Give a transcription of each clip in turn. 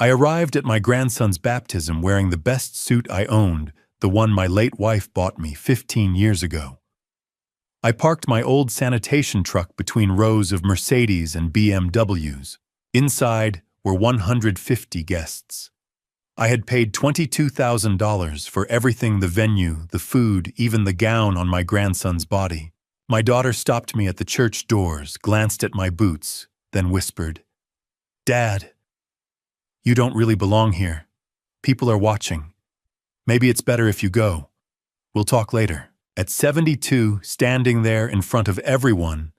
I arrived at my grandson's baptism wearing the best suit I owned, the one my late wife bought me 15 years ago. I parked my old sanitation truck between rows of Mercedes and BMWs. Inside were 150 guests. I had paid $22,000 for everything: the venue, the food, even the gown on my grandson's body. My daughter stopped me at the church doors, glanced at my boots, then whispered, "Dad, you don't really belong here. People are watching. Maybe it's better if you go. We'll talk later." At 72, standing there in front of everyone,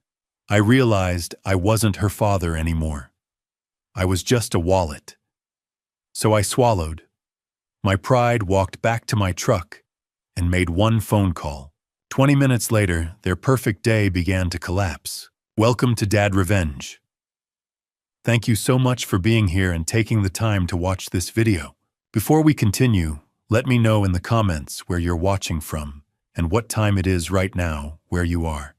I realized I wasn't her father anymore. I was just a wallet. So I swallowed. My pride walked back to my truck and made one phone call. 20 minutes later, their perfect day began to collapse. Welcome to Dad Revenge. Thank you so much for being here and taking the time to watch this video. Before we continue, let me know in the comments where you're watching from and what time it is right now where you are.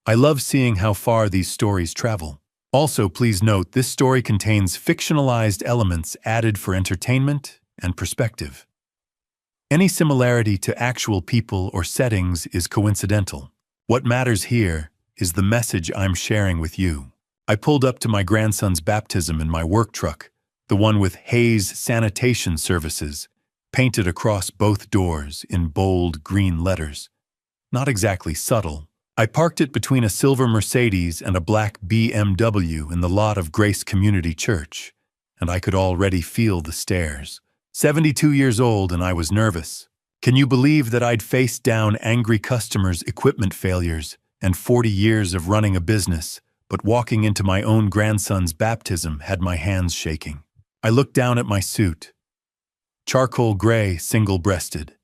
I love seeing how far these stories travel. Also, please note this story contains fictionalized elements added for entertainment and perspective. Any similarity to actual people or settings is coincidental. What matters here is the message I'm sharing with you. I pulled up to my grandson's baptism in my work truck, the one with Hayes Sanitation Services, painted across both doors in bold green letters. Not exactly subtle. I parked it between a silver Mercedes and a black BMW in the lot of Grace Community Church, and I could already feel the stares. 72 years old and I was nervous. Can you believe that I'd faced down angry customers, equipment failures, and 40 years of running a business, but walking into my own grandson's baptism had my hands shaking. I looked down at my suit. Charcoal gray, single-breasted.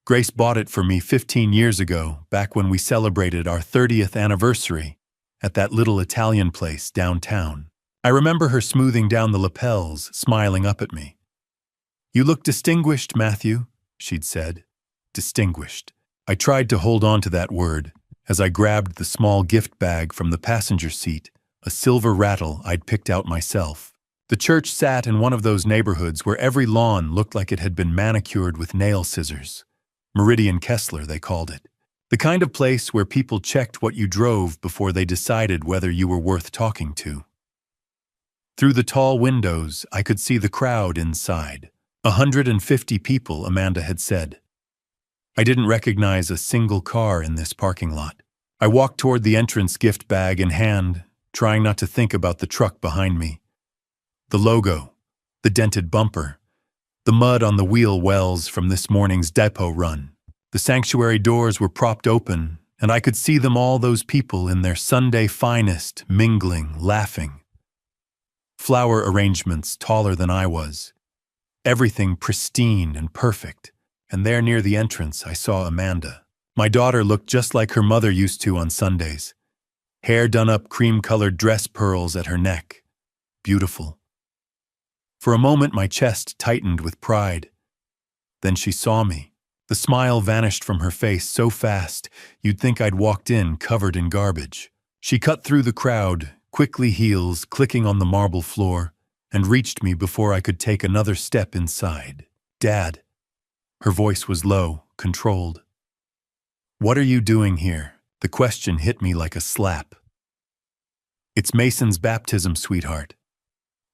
Grace bought it for me 15 years ago, back when we celebrated our 30th anniversary at that little Italian place downtown. I remember her smoothing down the lapels, smiling up at me. "You look distinguished, Matthew," she'd said. Distinguished. I tried to hold on to that word as I grabbed the small gift bag from the passenger seat, a silver rattle I'd picked out myself. The church sat in one of those neighborhoods where every lawn looked like it had been manicured with nail scissors. Meridian Kessler, they called it. The kind of place where people checked what you drove before they decided whether you were worth talking to. Through the tall windows, I could see the crowd inside. 150 people, Amanda had said. I didn't recognize a single car in this parking lot. I walked toward the entrance, gift bag in hand, trying not to think about the truck behind me. The logo, the dented bumper, the mud on the wheel wells from this morning's depot run. The sanctuary doors were propped open, and I could see them, all those people in their Sunday finest, mingling, laughing. Flower arrangements taller than I was. Everything pristine and perfect. And there near the entrance, I saw Amanda. My daughter looked just like her mother used to on Sundays. Hair done up, cream-colored dress pearls at her neck. Beautiful. For a moment, my chest tightened with pride. Then she saw me. The smile vanished from her face so fast, you'd think I'd walked in covered in garbage. She cut through the crowd, quickly, heels clicking on the marble floor, and reached me before I could take another step inside. "Dad." Her voice was low, controlled. "What are you doing here?" The question hit me like a slap. "It's Mason's baptism, sweetheart.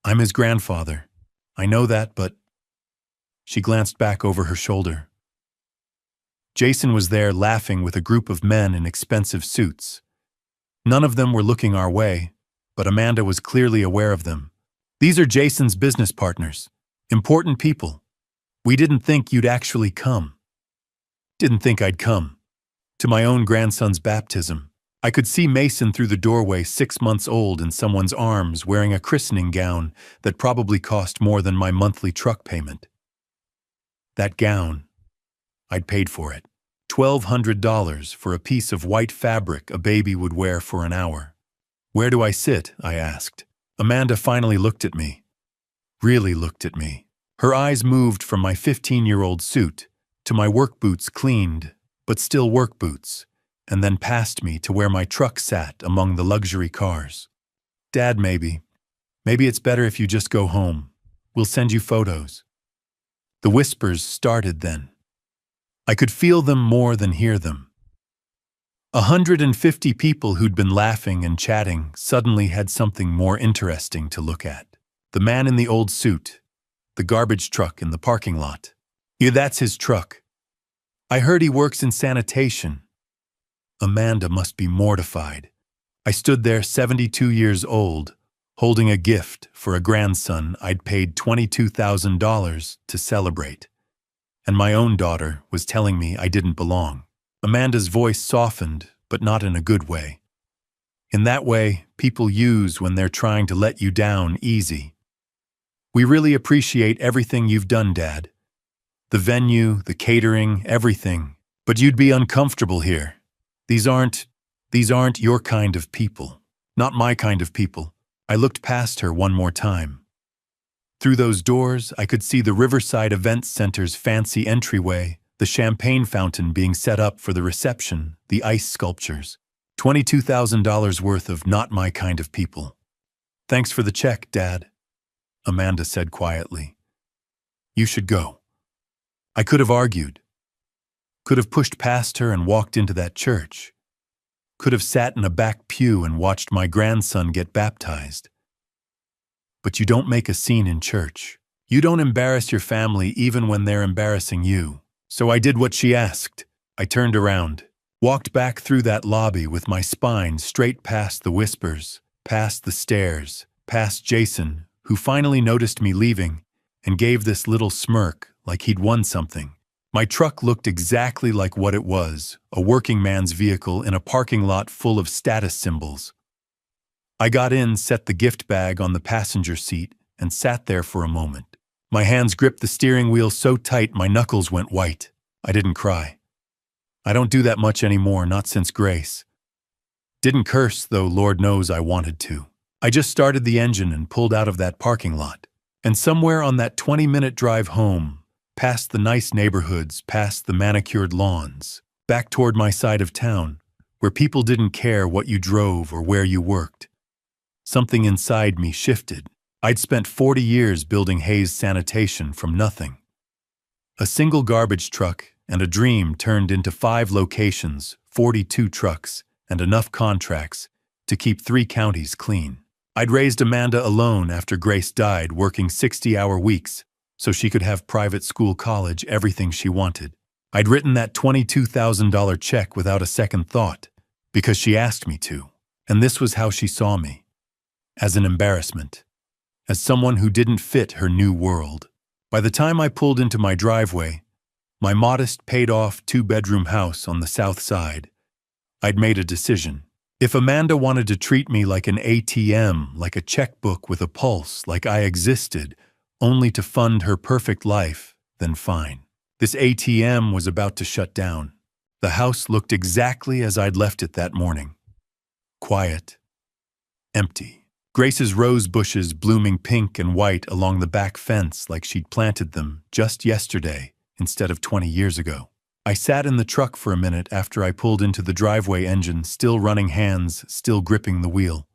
I'm his grandfather. I know that, but..." She glanced back over her shoulder. Jason was there, laughing with a group of men in expensive suits. None of them were looking our way, but Amanda was clearly aware of them. "These are Jason's business partners. Important people. We didn't think you'd actually come." Didn't think I'd come. To my own grandson's baptism. I could see Mason through the doorway, 6 months old, in someone's arms, wearing a christening gown that probably cost more than my monthly truck payment. That gown, I'd paid for it. $1,200 for a piece of white fabric a baby would wear for an hour. "Where do I sit?" I asked. Amanda finally looked at me. Really looked at me. Her eyes moved from my 15-year-old suit to my work boots, cleaned, but still work boots, and then past me to where my truck sat among the luxury cars. "Dad, maybe." Maybe it's better if you just go home. We'll send you photos." The whispers started then. I could feel them more than hear them. 150 people who'd been laughing and chatting suddenly had something more interesting to look at. The man in the old suit, the garbage truck in the parking lot. Yeah, that's his truck. I heard he works in sanitation. Amanda must be mortified. I stood there 72 years old, holding a gift for a grandson I'd paid $22,000 to celebrate. And my own daughter was telling me I didn't belong. Amanda's voice softened, but not in a good way. In that way people use when they're trying to let you down easy. "We really appreciate everything you've done, Dad. The venue, the catering, everything. But you'd be uncomfortable here. These aren't your kind of people. Not my kind of people." I looked past her one more time. Through those doors, I could see the Riverside Event Center's fancy entryway, the champagne fountain being set up for the reception, the ice sculptures. $22,000 worth of not my kind of people. "Thanks for the check, Dad," Amanda said quietly. "You should go." I could have argued. Could have pushed past her and walked into that church. Could have sat in a back pew and watched my grandson get baptized. But you don't make a scene in church. You don't embarrass your family even when they're embarrassing you. So I did what she asked. I turned around, walked back through that lobby with my spine straight past the whispers, past the stairs, past Jason, who finally noticed me leaving and gave this little smirk like he'd won something. My truck looked exactly like what it was, a working man's vehicle in a parking lot full of status symbols. I got in, set the gift bag on the passenger seat, and sat there for a moment. My hands gripped the steering wheel so tight my knuckles went white. I didn't cry. I don't do that much anymore, not since Grace. Didn't curse, though Lord knows I wanted to. I just started the engine and pulled out of that parking lot. And somewhere on that 20-minute drive home, past the nice neighborhoods, past the manicured lawns, back toward my side of town, where people didn't care what you drove or where you worked, something inside me shifted. I'd spent 40 years building Hayes Sanitation from nothing. A single garbage truck and a dream turned into 5 locations, 42 trucks, and enough contracts to keep 3 counties clean. I'd raised Amanda alone after Grace died, working 60-hour weeks so she could have private school, college, everything she wanted. I'd written that $22,000 check without a second thought, because she asked me to. And this was how she saw me. As an embarrassment. As someone who didn't fit her new world. By the time I pulled into my driveway, my modest, paid-off 2-bedroom house on the south side, I'd made a decision. If Amanda wanted to treat me like an ATM, like a checkbook with a pulse, like I existed, only to fund her perfect life, then fine. This ATM was about to shut down. The house looked exactly as I'd left it that morning. Quiet. Empty. Grace's rose bushes blooming pink and white along the back fence like she'd planted them just yesterday instead of 20 years ago. I sat in the truck for a minute after I pulled into the driveway, engine still running, hands still gripping the wheel.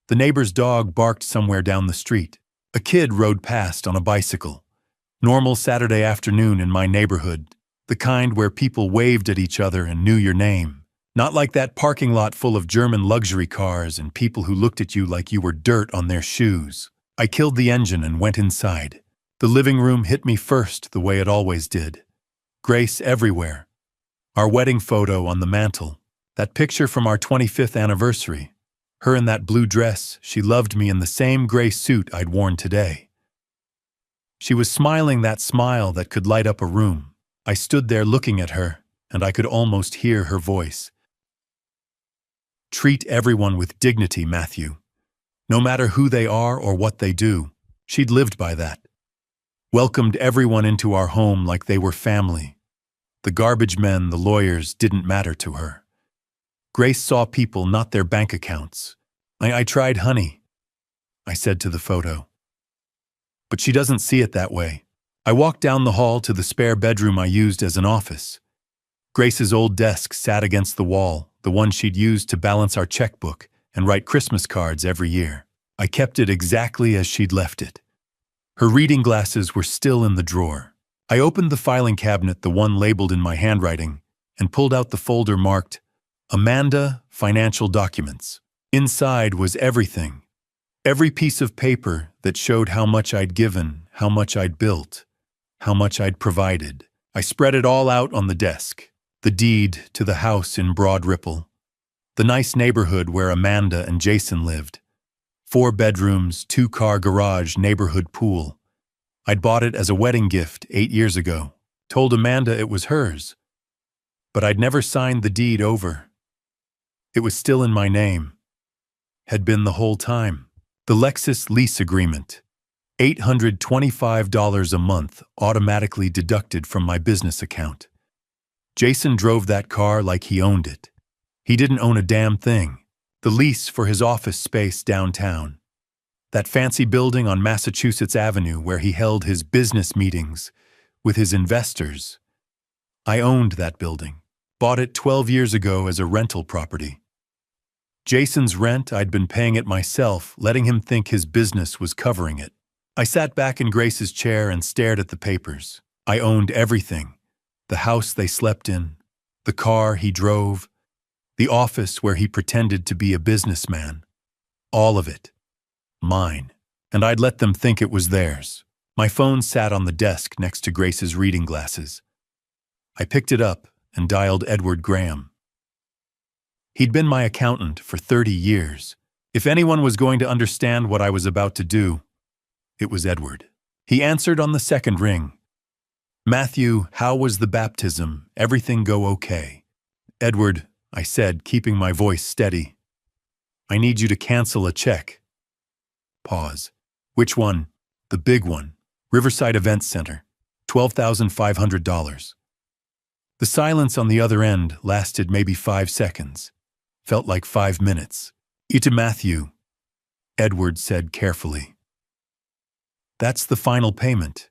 The neighbor's dog barked somewhere down the street. A kid rode past on a bicycle. Normal Saturday afternoon in my neighborhood, the kind where people waved at each other and knew your name. Not like that parking lot full of German luxury cars and people who looked at you like you were dirt on their shoes. I killed the engine and went inside. The living room hit me first the way it always did. Grace everywhere. Our wedding photo on the mantle. That picture from our 25th anniversary. Her in that blue dress, she loved me in the same gray suit I'd worn today. She was smiling that smile that could light up a room. I stood there looking at her, and I could almost hear her voice. Treat everyone with dignity, Matthew. No matter who they are or what they do. She'd lived by that. Welcomed everyone into our home like they were family. The garbage men, the lawyers, didn't matter to her. Grace saw people, not their bank accounts. I tried, honey, I said to the photo. But she doesn't see it that way. I walked down the hall to the spare bedroom I used as an office. Grace's old desk sat against the wall, the one she'd used to balance our checkbook and write Christmas cards every year. I kept it exactly as she'd left it. Her reading glasses were still in the drawer. I opened the filing cabinet, the one labeled in my handwriting, and pulled out the folder marked Amanda Financial Documents. Inside was everything. Every piece of paper that showed how much I'd given, how much I'd built, how much I'd provided. I spread it all out on the desk. The deed to the house in Broad Ripple. The nice neighborhood where Amanda and Jason lived. 4 bedrooms, 2-car garage, neighborhood pool. I'd bought it as a wedding gift 8 years ago. Told Amanda it was hers. But I'd never signed the deed over. It was still in my name. Had been the whole time. The Lexus lease agreement. $825 a month automatically deducted from my business account. Jason drove that car like he owned it. He didn't own a damn thing. The lease for his office space downtown. That fancy building on Massachusetts Avenue where he held his business meetings with his investors. I owned that building. Bought it 12 years ago as a rental property. Jason's rent, I'd been paying it myself, letting him think his business was covering it. I sat back in Grace's chair and stared at the papers. I owned everything. The house they slept in, the car he drove, the office where he pretended to be a businessman. All of it. Mine. And I'd let them think it was theirs. My phone sat on the desk next to Grace's reading glasses. I picked it up and dialed Edward Graham. He'd been my accountant for 30 years. If anyone was going to understand what I was about to do, it was Edward. He answered on the second ring. "Matthew, how was the baptism? Everything go okay?" "Edward," I said, keeping my voice steady, "I need you to cancel a check." Pause. "Which one?" "The big one. Riverside Events Center. $12,500. The silence on the other end lasted maybe 5 seconds. Felt like 5 minutes. "Ita Matthew," Edward said carefully. "That's the final payment.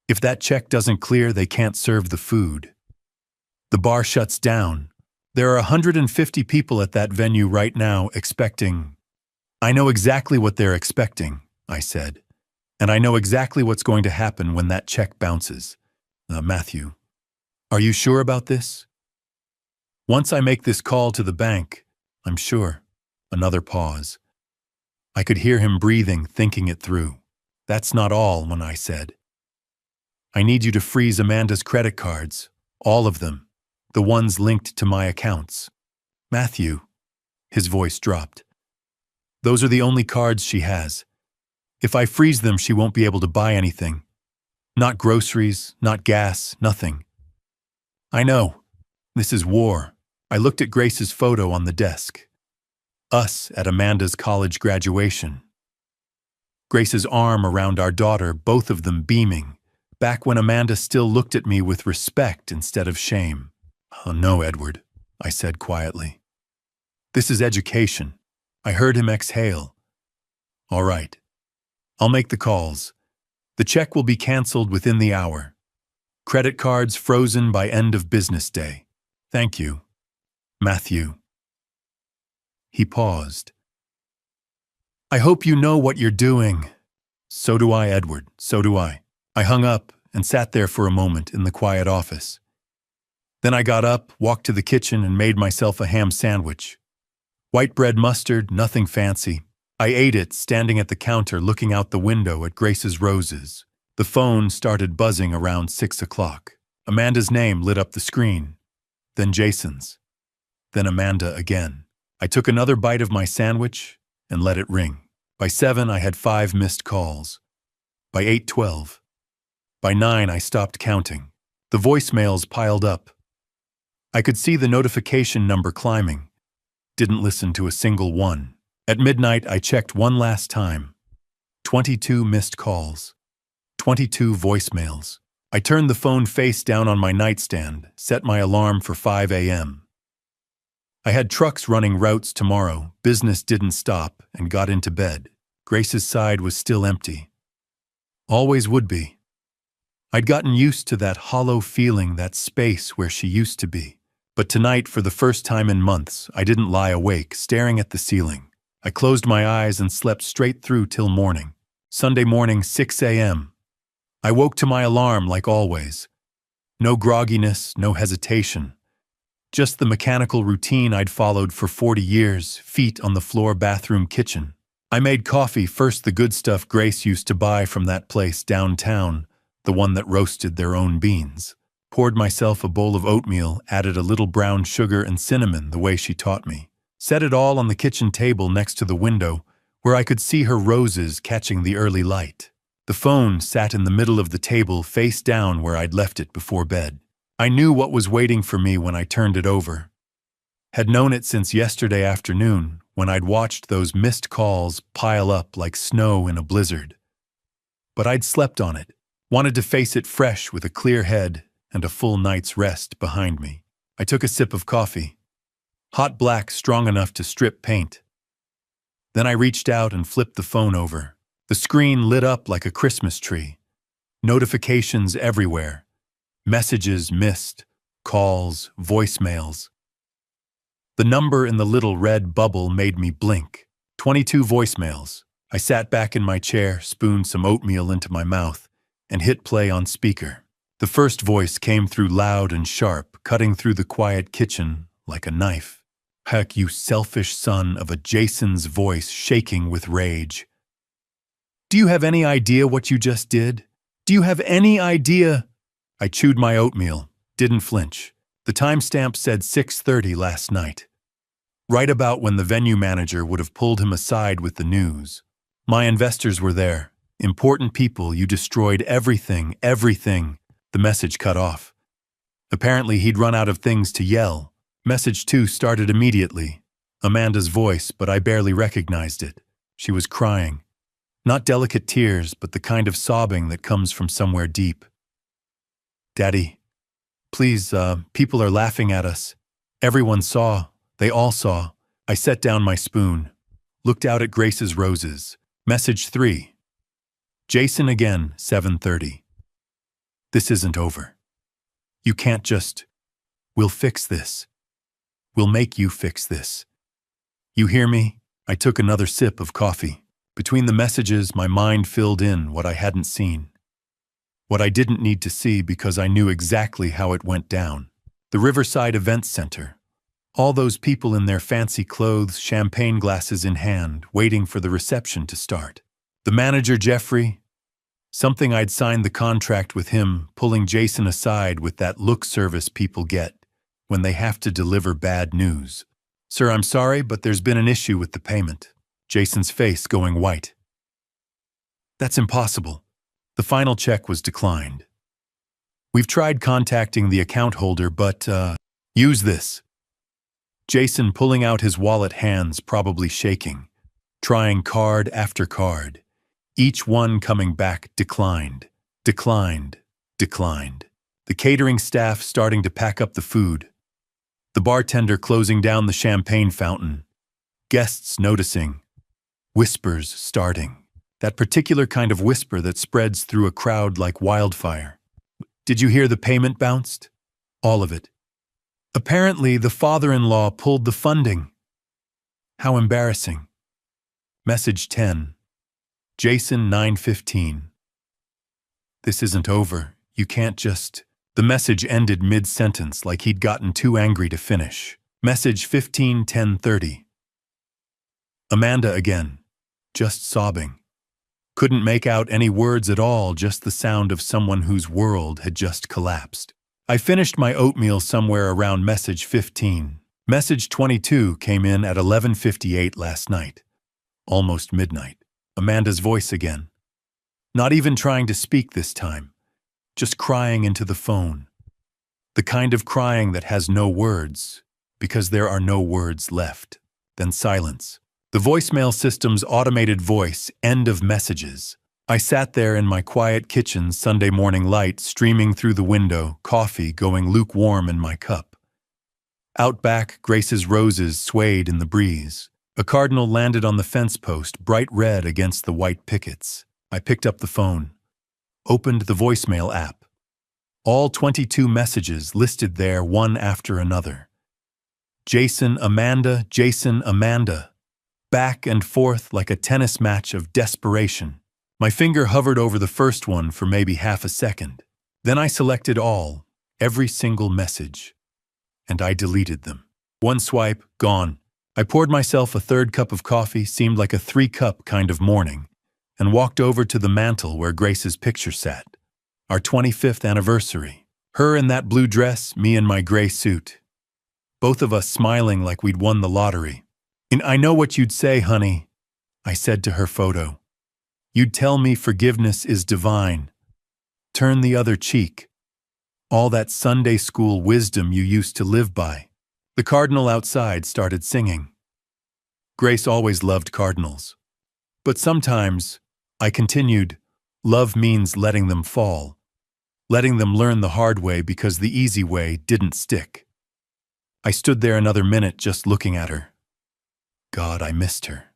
If that check doesn't clear, they can't serve the food. The bar shuts down. There are 150 people at that venue right now expecting—" "I know exactly what they're expecting," I said. "And I know exactly what's going to happen when that check bounces. Matthew, are you sure about this?" "Once I make this call to the bank, I'm sure." Another pause. I could hear him breathing, thinking it through. "That's not all," when I said. "I need you to freeze Amanda's credit cards, all of them, the ones linked to my accounts." "Matthew," his voice dropped. "Those are the only cards she has. If I freeze them, she won't be able to buy anything. Not groceries, not gas, nothing." "I know. This is war." I looked at Grace's photo on the desk. Us at Amanda's college graduation. Grace's arm around our daughter, both of them beaming, back when Amanda still looked at me with respect instead of shame. "Oh, no, Edward," I said quietly. "This is education." I heard him exhale. "All right. I'll make the calls. The check will be canceled within the hour. Credit cards frozen by end of business day. Thank you, Matthew." He paused. "I hope you know what you're doing." "So do I, Edward, so do I." I hung up and sat there for a moment in the quiet office. Then I got up, walked to the kitchen, and made myself a ham sandwich. White bread mustard, nothing fancy. I ate it, standing at the counter looking out the window at Grace's roses. The phone started buzzing around 6 o'clock. Amanda's name lit up the screen. Then Jason's. Then Amanda again. I took another bite of my sandwich and let it ring. By 7, I had 5 missed calls. By 8:12. By 9, I stopped counting. The voicemails piled up. I could see the notification number climbing. Didn't listen to a single one. At midnight, I checked one last time. 22 missed calls. 22 voicemails. I turned the phone face down on my nightstand, set my alarm for 5 a.m. I had trucks running routes tomorrow, business didn't stop, and got into bed. Grace's side was still empty. Always would be. I'd gotten used to that hollow feeling, that space where she used to be. But tonight, for the first time in months, I didn't lie awake, staring at the ceiling. I closed my eyes and slept straight through till morning. Sunday morning, 6 a.m. I woke to my alarm like always. No grogginess, no hesitation. Just the mechanical routine I'd followed for 40 years, feet on the floor bathroom kitchen. I made coffee, first the good stuff Grace used to buy from that place downtown, the one that roasted their own beans. Poured myself a bowl of oatmeal, added a little brown sugar and cinnamon the way she taught me. Set it all on the kitchen table next to the window, where I could see her roses catching the early light. The phone sat in the middle of the table, face down where I'd left it before bed. I knew what was waiting for me when I turned it over. Had known it since yesterday afternoon, when I'd watched those missed calls pile up like snow in a blizzard. But I'd slept on it, wanted to face it fresh with a clear head and a full night's rest behind me. I took a sip of coffee. Hot black, strong enough to strip paint. Then I reached out and flipped the phone over. The screen lit up like a Christmas tree. Notifications everywhere. Messages missed, calls, voicemails. The number in the little red bubble made me blink. 22 voicemails. I sat back in my chair, spooned some oatmeal into my mouth, and hit play on speaker. The first voice came through loud and sharp, cutting through the quiet kitchen like a knife. Heck, you selfish son of a, Jason's voice shaking with rage. Do you have any idea what you just did? Do you have any idea? I chewed my oatmeal, didn't flinch. The timestamp said 6:30 last night. Right about when the venue manager would have pulled him aside with the news. My investors were there. Important people, you destroyed everything. The message cut off. Apparently he'd run out of things to yell. Message 2 started immediately. Amanda's voice, but I barely recognized it. She was crying. Not delicate tears, but the kind of sobbing that comes from somewhere deep. Daddy, please, people are laughing at us. Everyone saw. They all saw. I set down my spoon. Looked out at Grace's roses. Message 3. Jason again, 7:30. This isn't over. You can't just... We'll fix this. We'll make you fix this. You hear me? I took another sip of coffee. Between the messages, my mind filled in what I hadn't seen. What I didn't need to see because I knew exactly how it went down. The Riverside Events Center. All those people in their fancy clothes, champagne glasses in hand, waiting for the reception to start. The manager, Jeffrey. Something I'd signed the contract with him, pulling Jason aside with that look service people get when they have to deliver bad news. Sir, I'm sorry, but there's been an issue with the payment. Jason's face going white. That's impossible. The final check was declined. We've tried contacting the account holder, but, use this. Jason pulling out his wallet, hands probably shaking, trying card after card. Each one coming back declined, declined, declined. The catering staff starting to pack up the food. The bartender closing down the champagne fountain. Guests noticing. Whispers starting. That particular kind of whisper that spreads through a crowd like wildfire. Did you hear the payment bounced? All of it. Apparently, the father-in-law pulled the funding. How embarrassing. Message 10. Jason, 9:15. This isn't over. You can't just... The message ended mid-sentence like he'd gotten too angry to finish. Message 15, 10:30. Amanda again. Just sobbing. Couldn't make out any words at all, just the sound of someone whose world had just collapsed. I finished my oatmeal somewhere around message 15. Message 22 came in at 11:58 last night. Almost midnight. Amanda's voice again. Not even trying to speak this time. Just crying into the phone. The kind of crying that has no words, because there are no words left. Then silence. The voicemail system's automated voice, end of messages. I sat there in my quiet kitchen, Sunday morning light streaming through the window, coffee going lukewarm in my cup. Out back, Grace's roses swayed in the breeze. A cardinal landed on the fence post, bright red against the white pickets. I picked up the phone. Opened the voicemail app. All 22 messages listed there, one after another. Jason, Amanda, Jason, Amanda. back and forth like a tennis match of desperation. My finger hovered over the first one for maybe half a second. Then I selected all, every single message, and I deleted them. One swipe, gone. I poured myself a third cup of coffee, seemed like a 3-cup kind of morning, and walked over to the mantel where Grace's picture sat. Our 25th anniversary. Her in that blue dress, me in my gray suit. Both of us smiling like we'd won the lottery. "And I know what you'd say, honey," I said to her photo. "You'd tell me forgiveness is divine. Turn the other cheek. All that Sunday school wisdom you used to live by." The cardinal outside started singing. Grace always loved cardinals. But sometimes, I continued, love means letting them fall. Letting them learn the hard way because the easy way didn't stick. I stood there another minute just looking at her. God, I missed her.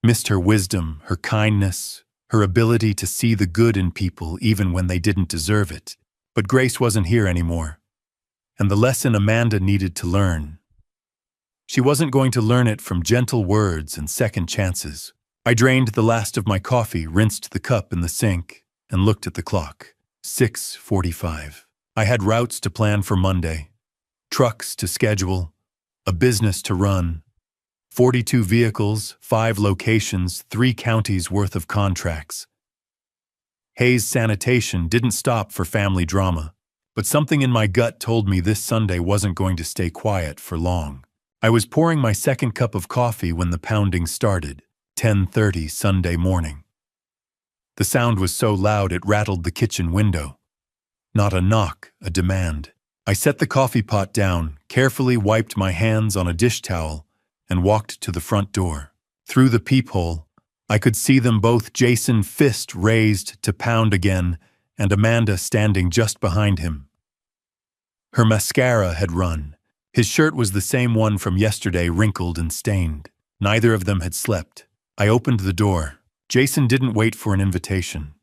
Missed her wisdom, her kindness, her ability to see the good in people even when they didn't deserve it. But Grace wasn't here anymore. And the lesson Amanda needed to learn. She wasn't going to learn it from gentle words and second chances. I drained the last of my coffee, rinsed the cup in the sink, and looked at the clock. 6:45. I had routes to plan for Monday, trucks to schedule, a business to run, 42 vehicles, 5 locations, 3 counties worth of contracts. Hayes Sanitation didn't stop for family drama. But something in my gut told me this Sunday wasn't going to stay quiet for long. I was pouring my second cup of coffee when the pounding started, 10:30 Sunday morning. The sound was so loud it rattled the kitchen window. Not a knock, a demand. I set the coffee pot down, carefully wiped my hands on a dish towel, and walked to the front door. Through the peephole, I could see them both, Jason fist raised to pound again, and Amanda standing just behind him. Her mascara had run. His shirt was the same one from yesterday, wrinkled and stained. Neither of them had slept. I opened the door. Jason didn't wait for an invitation.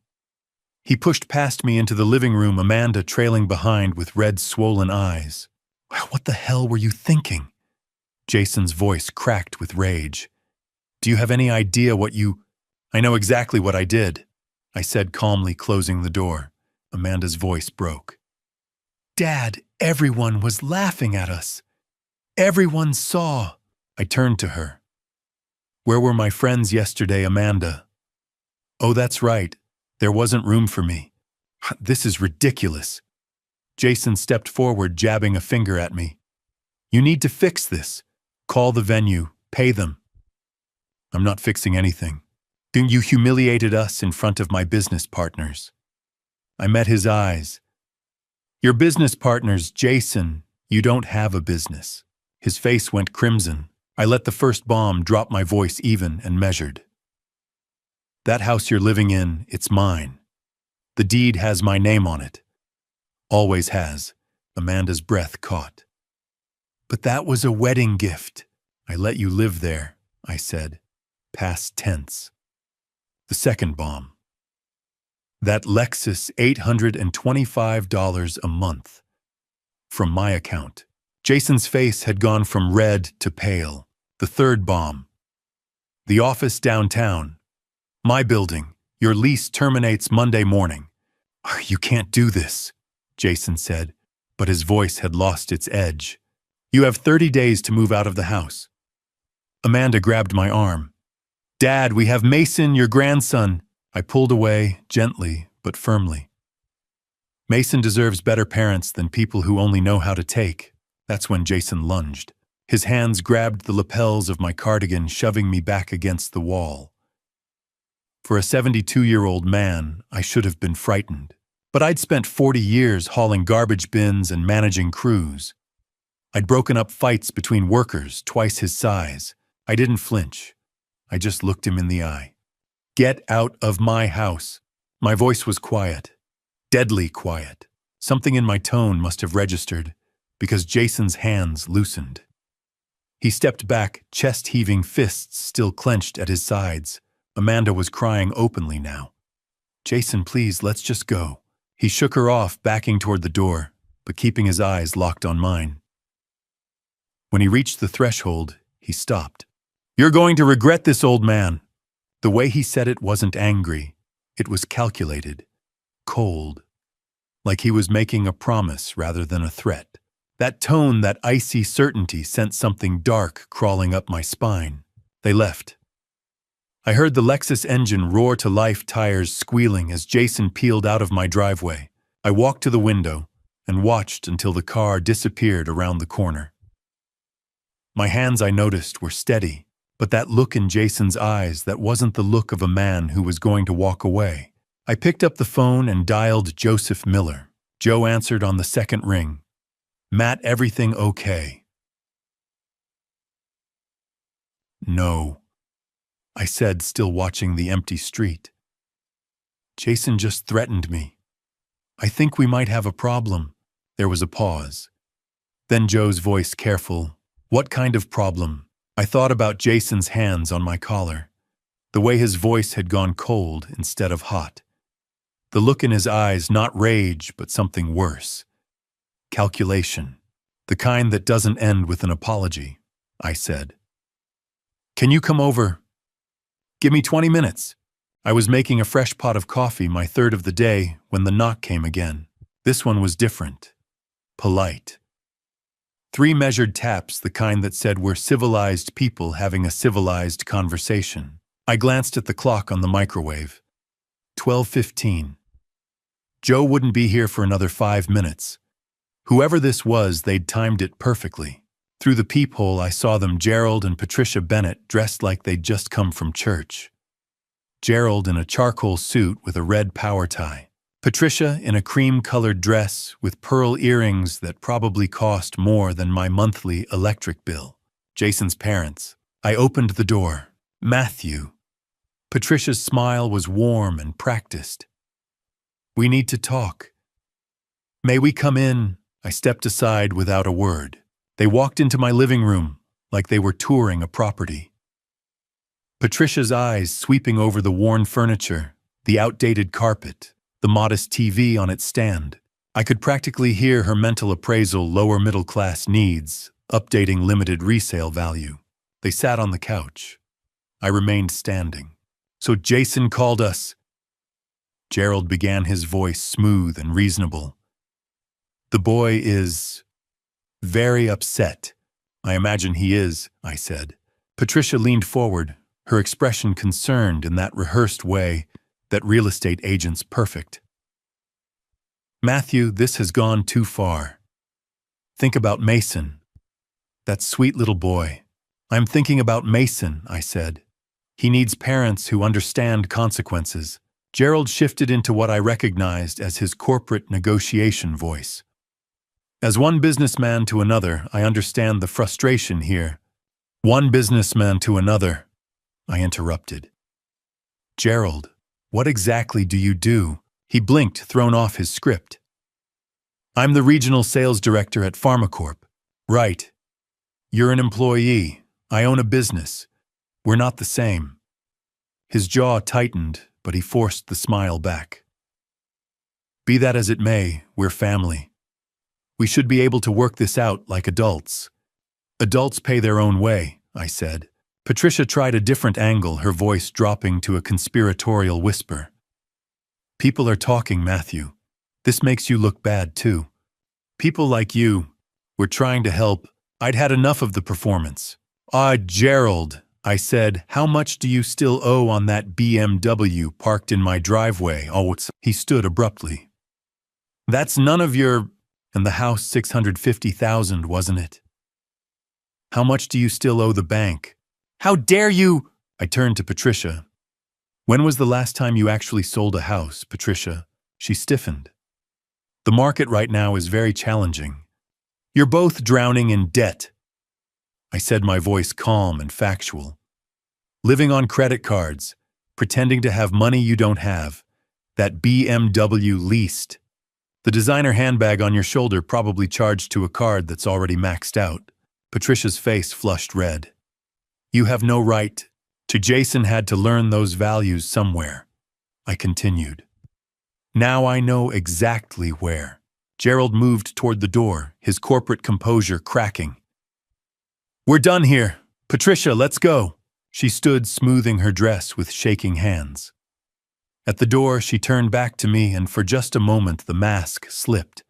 He pushed past me into the living room, Amanda trailing behind with red, swollen eyes. "What the hell were you thinking?" Jason's voice cracked with rage. "Do you have any idea what you—" "I know exactly what I did," I said calmly, closing the door. Amanda's voice broke. "Dad, everyone was laughing at us. Everyone saw." I turned to her. "Where were my friends yesterday, Amanda?" "Oh, that's right. There wasn't room for me. This is ridiculous." Jason stepped forward, jabbing a finger at me. "You need to fix this. Call the venue. Pay them." "I'm not fixing anything. You humiliated us in front of my business partners." I met his eyes. "Your business partners, Jason, you don't have a business." His face went crimson. I let the first bomb drop, my voice even and measured. "That house you're living in, it's mine. The deed has my name on it. Always has." Amanda's breath caught. "But that was a wedding gift." "I let you live there," I said, past tense. The second bomb. "That Lexus, $825 a month. From my account." Jason's face had gone from red to pale. The third bomb. "The office downtown. My building. Your lease terminates Monday morning." "You can't do this," Jason said, but his voice had lost its edge. "You have 30 days to move out of the house." Amanda grabbed my arm. "Dad, we have Mason, your grandson." I pulled away, gently but firmly. Mason deserves better parents than people who only know how to take. That's when Jason lunged. His hands grabbed the lapels of my cardigan, shoving me back against the wall. For a 72-year-old man, I should have been frightened. But I'd spent 40 years hauling garbage bins and managing crews. I'd broken up fights between workers twice his size. I didn't flinch. I just looked him in the eye. "Get out of my house." My voice was quiet, deadly quiet. Something in my tone must have registered, because Jason's hands loosened. He stepped back, chest-heaving, fists still clenched at his sides. Amanda was crying openly now. "Jason, please, let's just go." He shook her off, backing toward the door, but keeping his eyes locked on mine. When he reached the threshold, he stopped. You're going to regret this, old man. The way he said it wasn't angry. It was calculated, cold, like he was making a promise rather than a threat. That tone, that icy certainty sent something dark crawling up my spine. They left. I heard the Lexus engine roar to life, tires squealing as Jason peeled out of my driveway. I walked to the window and watched until the car disappeared around the corner. My hands, I noticed, were steady, but that look in Jason's eyes, that wasn't the look of a man who was going to walk away. I picked up the phone and dialed Joseph Miller. Joe answered on the second ring. Matt, everything okay? No, I said, still watching the empty street. Jason just threatened me. I think we might have a problem. There was a pause. Then Joe's voice, careful. What kind of problem? I thought about Jason's hands on my collar. The way his voice had gone cold instead of hot. The look in his eyes, not rage, but something worse. Calculation. The kind that doesn't end with an apology, I said. Can you come over? Give me 20 minutes. I was making a fresh pot of coffee, my third of the day, when the knock came again. This one was different. Polite. 3 measured taps, the kind that said we're civilized people having a civilized conversation. I glanced at the clock on the microwave. 12:15. Joe wouldn't be here for another 5 minutes. Whoever this was, they'd timed it perfectly. Through the peephole, I saw them, Gerald and Patricia Bennett, dressed like they'd just come from church. Gerald in a charcoal suit with a red power tie. Patricia in a cream-colored dress with pearl earrings that probably cost more than my monthly electric bill. Jason's parents. I opened the door. Matthew. Patricia's smile was warm and practiced. We need to talk. May we come in? I stepped aside without a word. They walked into my living room like they were touring a property. Patricia's eyes sweeping over the worn furniture, the outdated carpet, the modest TV on its stand. I could practically hear her mental appraisal, lower middle-class needs, updating limited resale value. They sat on the couch. I remained standing. So Jason called us. Gerald began, his voice smooth and reasonable. The boy is very upset. I imagine he is, I said. Patricia leaned forward, her expression concerned in that rehearsed way that real estate agents perfect. Matthew, this has gone too far. Think about Mason. That sweet little boy. I'm thinking about Mason, I said. He needs parents who understand consequences. Gerald shifted into what I recognized as his corporate negotiation voice. As one businessman to another, I understand the frustration here. One businessman to another, I interrupted. Gerald, what exactly do you do? He blinked, thrown off his script. I'm the regional sales director at PharmaCorp. Right. You're an employee. I own a business. We're not the same. His jaw tightened, but he forced the smile back. Be that as it may, we're family. We should be able to work this out like adults. Adults pay their own way, I said. Patricia tried a different angle, her voice dropping to a conspiratorial whisper. People are talking, Matthew. This makes you look bad, too. People like you. We're trying to help. I'd had enough of the performance. Gerald, I said, how much do you still owe on that BMW parked in my driveway? He stood abruptly. That's none of your... And the house, $650,000, wasn't it? How much do you still owe the bank? How dare you? I turned to Patricia. When was the last time you actually sold a house, Patricia? She stiffened. The market right now is very challenging. You're both drowning in debt. I said, my voice calm and factual. Living on credit cards, pretending to have money you don't have. That BMW leased. The designer handbag on your shoulder probably charged to a card that's already maxed out. Patricia's face flushed red. You have no right to. Jason had to learn those values somewhere. I continued. Now I know exactly where. Gerald moved toward the door, his corporate composure cracking. We're done here. Patricia, let's go. She stood smoothing her dress with shaking hands. At the door, she turned back to me, and for just a moment the mask slipped.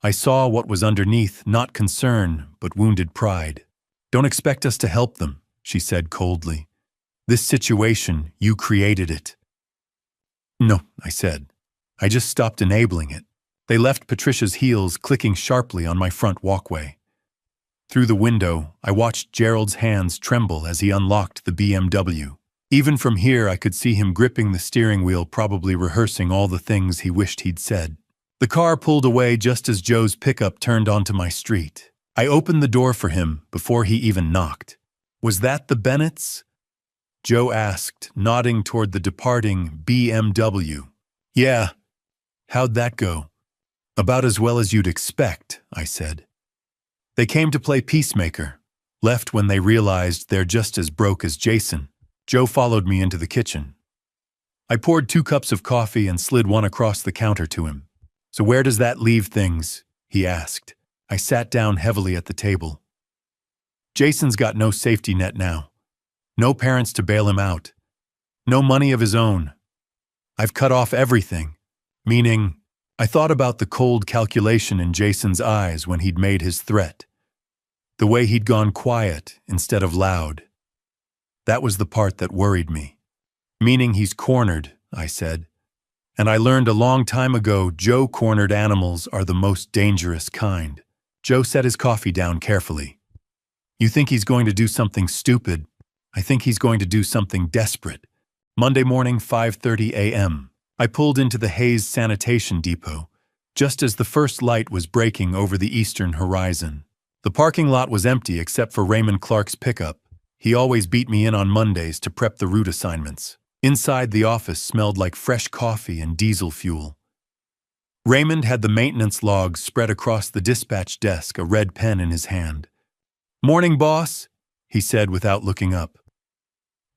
I saw what was underneath, not concern, but wounded pride. "Don't expect us to help them," she said coldly. "This situation, you created it." "No," I said. "I just stopped enabling it." They left Patricia's heels clicking sharply on my front walkway. Through the window, I watched Gerald's hands tremble as he unlocked the BMW. Even from here, I could see him gripping the steering wheel, probably rehearsing all the things he wished he'd said. The car pulled away just as Joe's pickup turned onto my street. I opened the door for him before he even knocked. "Was that the Bennetts?" Joe asked, nodding toward the departing BMW. "Yeah. How'd that go?" "About as well as you'd expect," I said. "They came to play peacemaker, left when they realized they're just as broke as Jason." Joe followed me into the kitchen. I poured 2 cups of coffee and slid one across the counter to him. "So where does that leave things?" he asked. I sat down heavily at the table. "Jason's got no safety net now. No parents to bail him out. No money of his own. I've cut off everything." Meaning, I thought about the cold calculation in Jason's eyes when he'd made his threat. The way he'd gone quiet instead of loud. That was the part that worried me. "Meaning he's cornered," I said. "And I learned a long time ago Joe cornered animals are the most dangerous kind." Joe set his coffee down carefully. "You think he's going to do something stupid? I think he's going to do something desperate." Monday morning, 5:30 a.m. I pulled into the Hayes Sanitation Depot, just as the first light was breaking over the eastern horizon. The parking lot was empty except for Raymond Clark's pickup. He always beat me in on Mondays to prep the route assignments. Inside, the office smelled like fresh coffee and diesel fuel. Raymond had the maintenance logs spread across the dispatch desk, a red pen in his hand. "Morning, boss," he said without looking up.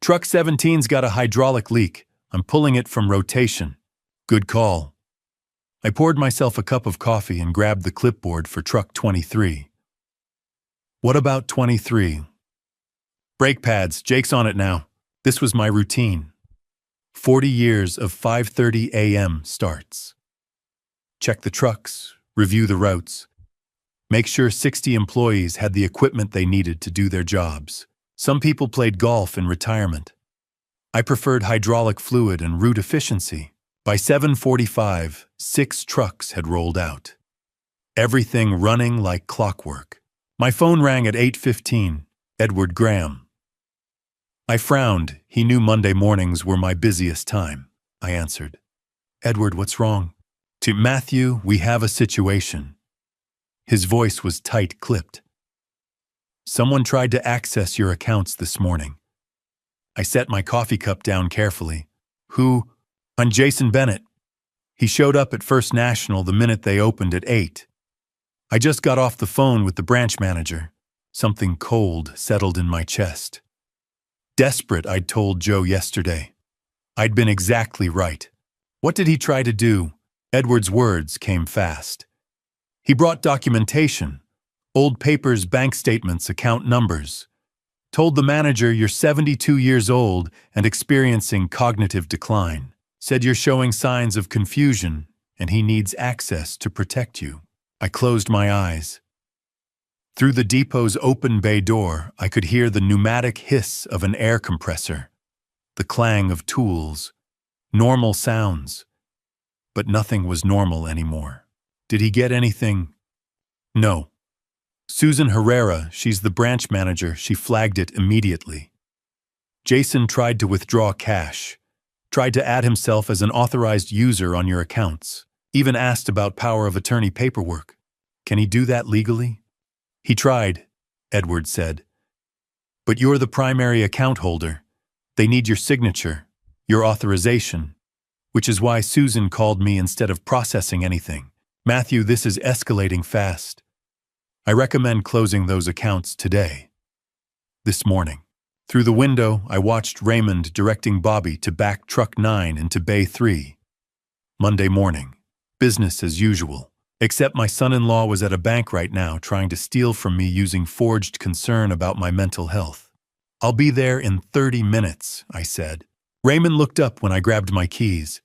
"Truck 17's got a hydraulic leak. I'm pulling it from rotation." "Good call." I poured myself a cup of coffee and grabbed the clipboard for truck 23. "What about 23? "Brake pads, Jake's on it now." This was my routine. 40 years of 5:30 a.m. starts. Check the trucks, review the routes. Make sure 60 employees had the equipment they needed to do their jobs. Some people played golf in retirement. I preferred hydraulic fluid and route efficiency. By 7:45, 6 trucks had rolled out. Everything running like clockwork. My phone rang at 8:15. Edward Graham. I frowned. He knew Monday mornings were my busiest time. I answered. "Edward, what's wrong?" "To Matthew, we have a situation." His voice was tight-clipped. "Someone tried to access your accounts this morning." I set my coffee cup down carefully. "Who?" "On Jason Bennett. He showed up at First National the minute they opened at 8. I just got off the phone with the branch manager." Something cold settled in my chest. Desperate, I'd told Joe yesterday. I'd been exactly right. What did he try to do? Edward's words came fast. "He brought documentation. Old papers, bank statements, account numbers. Told the manager you're 72 years old and experiencing cognitive decline. Said you're showing signs of confusion and he needs access to protect you." I closed my eyes. Through the depot's open bay door, I could hear the pneumatic hiss of an air compressor, the clang of tools, normal sounds. But nothing was normal anymore. Did he get anything? No. Susan Herrera, she's the branch manager, she flagged it immediately. Jason tried to withdraw cash, tried to add himself as an authorized user on your accounts, even asked about power of attorney paperwork. Can he do that legally? He tried, Edward said. But you're the primary account holder. They need your signature, your authorization, which is why Susan called me instead of processing anything. Matthew, this is escalating fast. I recommend closing those accounts today. This morning. Through the window, I watched Raymond directing Bobby to back Truck 9 into Bay 3. Monday morning. Business as usual. Except my son-in-law was at a bank right now trying to steal from me using forged concern about my mental health. I'll be there in 30 minutes, I said. Raymond looked up when I grabbed my keys.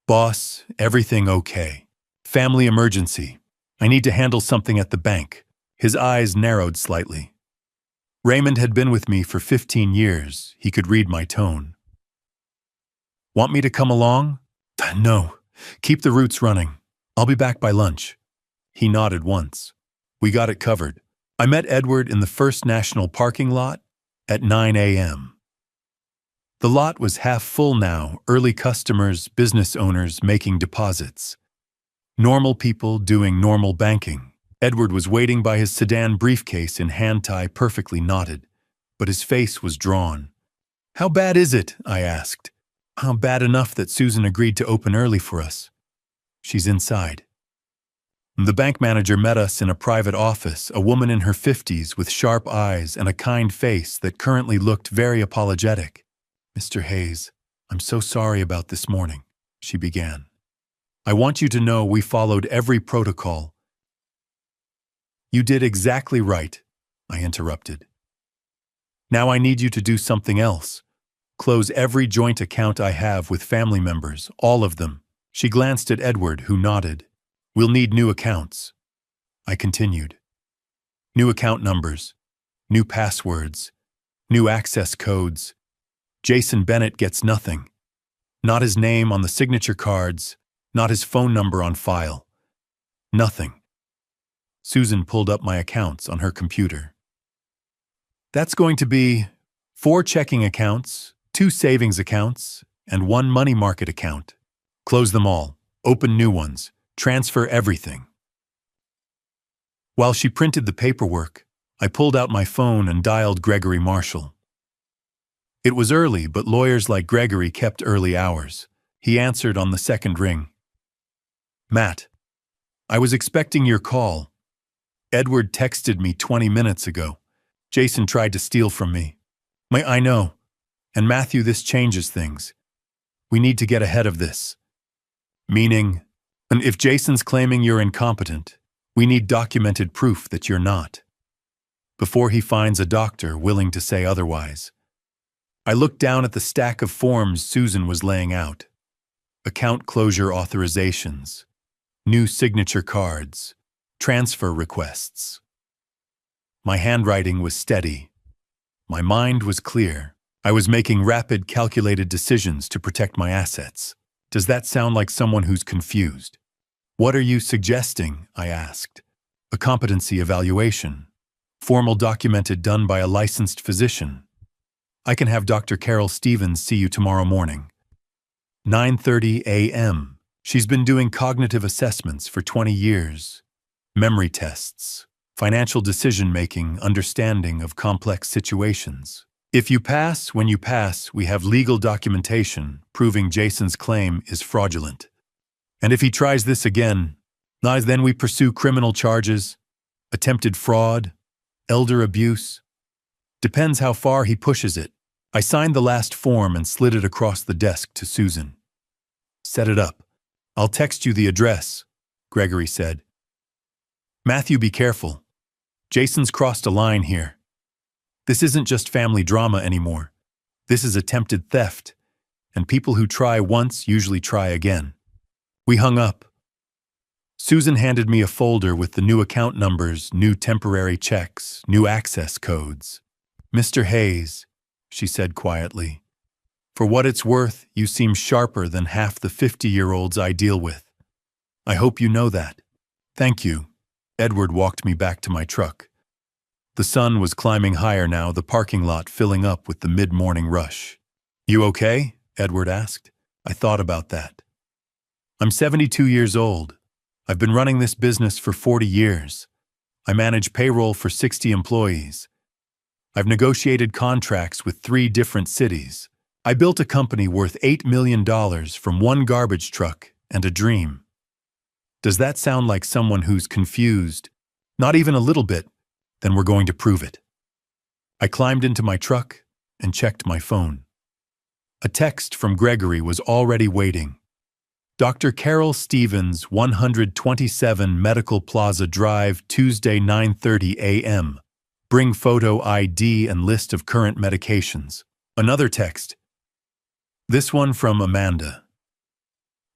Boss, everything okay. Family emergency. I need to handle something at the bank. His eyes narrowed slightly. Raymond had been with me for 15 years. He could read my tone. Want me to come along? No. Keep the routes running. I'll be back by lunch. He nodded once. We got it covered. I met Edward in the First National parking lot at 9 a.m. The lot was half full now, early customers, business owners making deposits. Normal people doing normal banking. Edward was waiting by his sedan briefcase in hand tie perfectly knotted, but his face was drawn. How bad is it? I asked. How bad enough that Susan agreed to open early for us. She's inside. The bank manager met us in a private office, a woman in her 50s with sharp eyes and a kind face that currently looked very apologetic. Mr. Hayes, I'm so sorry about this morning, she began. I want you to know we followed every protocol. You did exactly right, I interrupted. Now I need you to do something else. Close every joint account I have with family members, all of them. She glanced at Edward, who nodded. We'll need new accounts. I continued. New account numbers, new passwords, new access codes. Jason Bennett gets nothing. Not his name on the signature cards, not his phone number on file. Nothing. Susan pulled up my accounts on her computer. That's going to be 4 checking accounts, 2 savings accounts, and 1 money market account. Close them all. Open new ones. Transfer everything. While she printed the paperwork, I pulled out my phone and dialed Gregory Marshall. It was early, but lawyers like Gregory kept early hours. He answered on the second ring. Matt, I was expecting your call. Edward texted me 20 minutes ago. Jason tried to steal from me. I know. And Matthew, this changes things. We need to get ahead of this. Meaning, and if Jason's claiming you're incompetent, we need documented proof that you're not. Before he finds a doctor willing to say otherwise. I looked down at the stack of forms Susan was laying out. Account closure authorizations, new signature cards, transfer requests. My handwriting was steady. My mind was clear. I was making rapid, calculated decisions to protect my assets. Does that sound like someone who's confused? What are you suggesting? I asked. A competency evaluation. Formal documented done by a licensed physician. I can have Dr. Carol Stevens see you tomorrow morning. 9:30 a.m. She's been doing cognitive assessments for 20 years. Memory tests. Financial decision-making, understanding of complex situations. If you pass, when you pass, we have legal documentation proving Jason's claim is fraudulent. And if he tries this again, then we pursue criminal charges, attempted fraud, elder abuse. Depends how far he pushes it. I signed the last form and slid it across the desk to Susan. Set it up. I'll text you the address, Gregory said. Matthew, be careful. Jason's crossed a line here. This isn't just family drama anymore. This is attempted theft, and people who try once usually try again. We hung up. Susan handed me a folder with the new account numbers, new temporary checks, new access codes. Mr. Hayes, she said quietly, for what it's worth, you seem sharper than half the 50-year-olds I deal with. I hope you know that. Thank you. Edward walked me back to my truck. The sun was climbing higher now, the parking lot filling up with the mid-morning rush. You okay? Edward asked. I thought about that. I'm 72 years old. I've been running this business for 40 years. I manage payroll for 60 employees. I've negotiated contracts with 3 different cities. I built a company worth $8 million from 1 garbage truck and a dream. Does that sound like someone who's confused? Not even a little bit. Then we're going to prove it. I climbed into my truck and checked my phone. A text from Gregory was already waiting. Dr. Carol Stevens, 127 Medical Plaza Drive, Tuesday 9:30 a.m. Bring photo ID and list of current medications. Another text. This one from Amanda.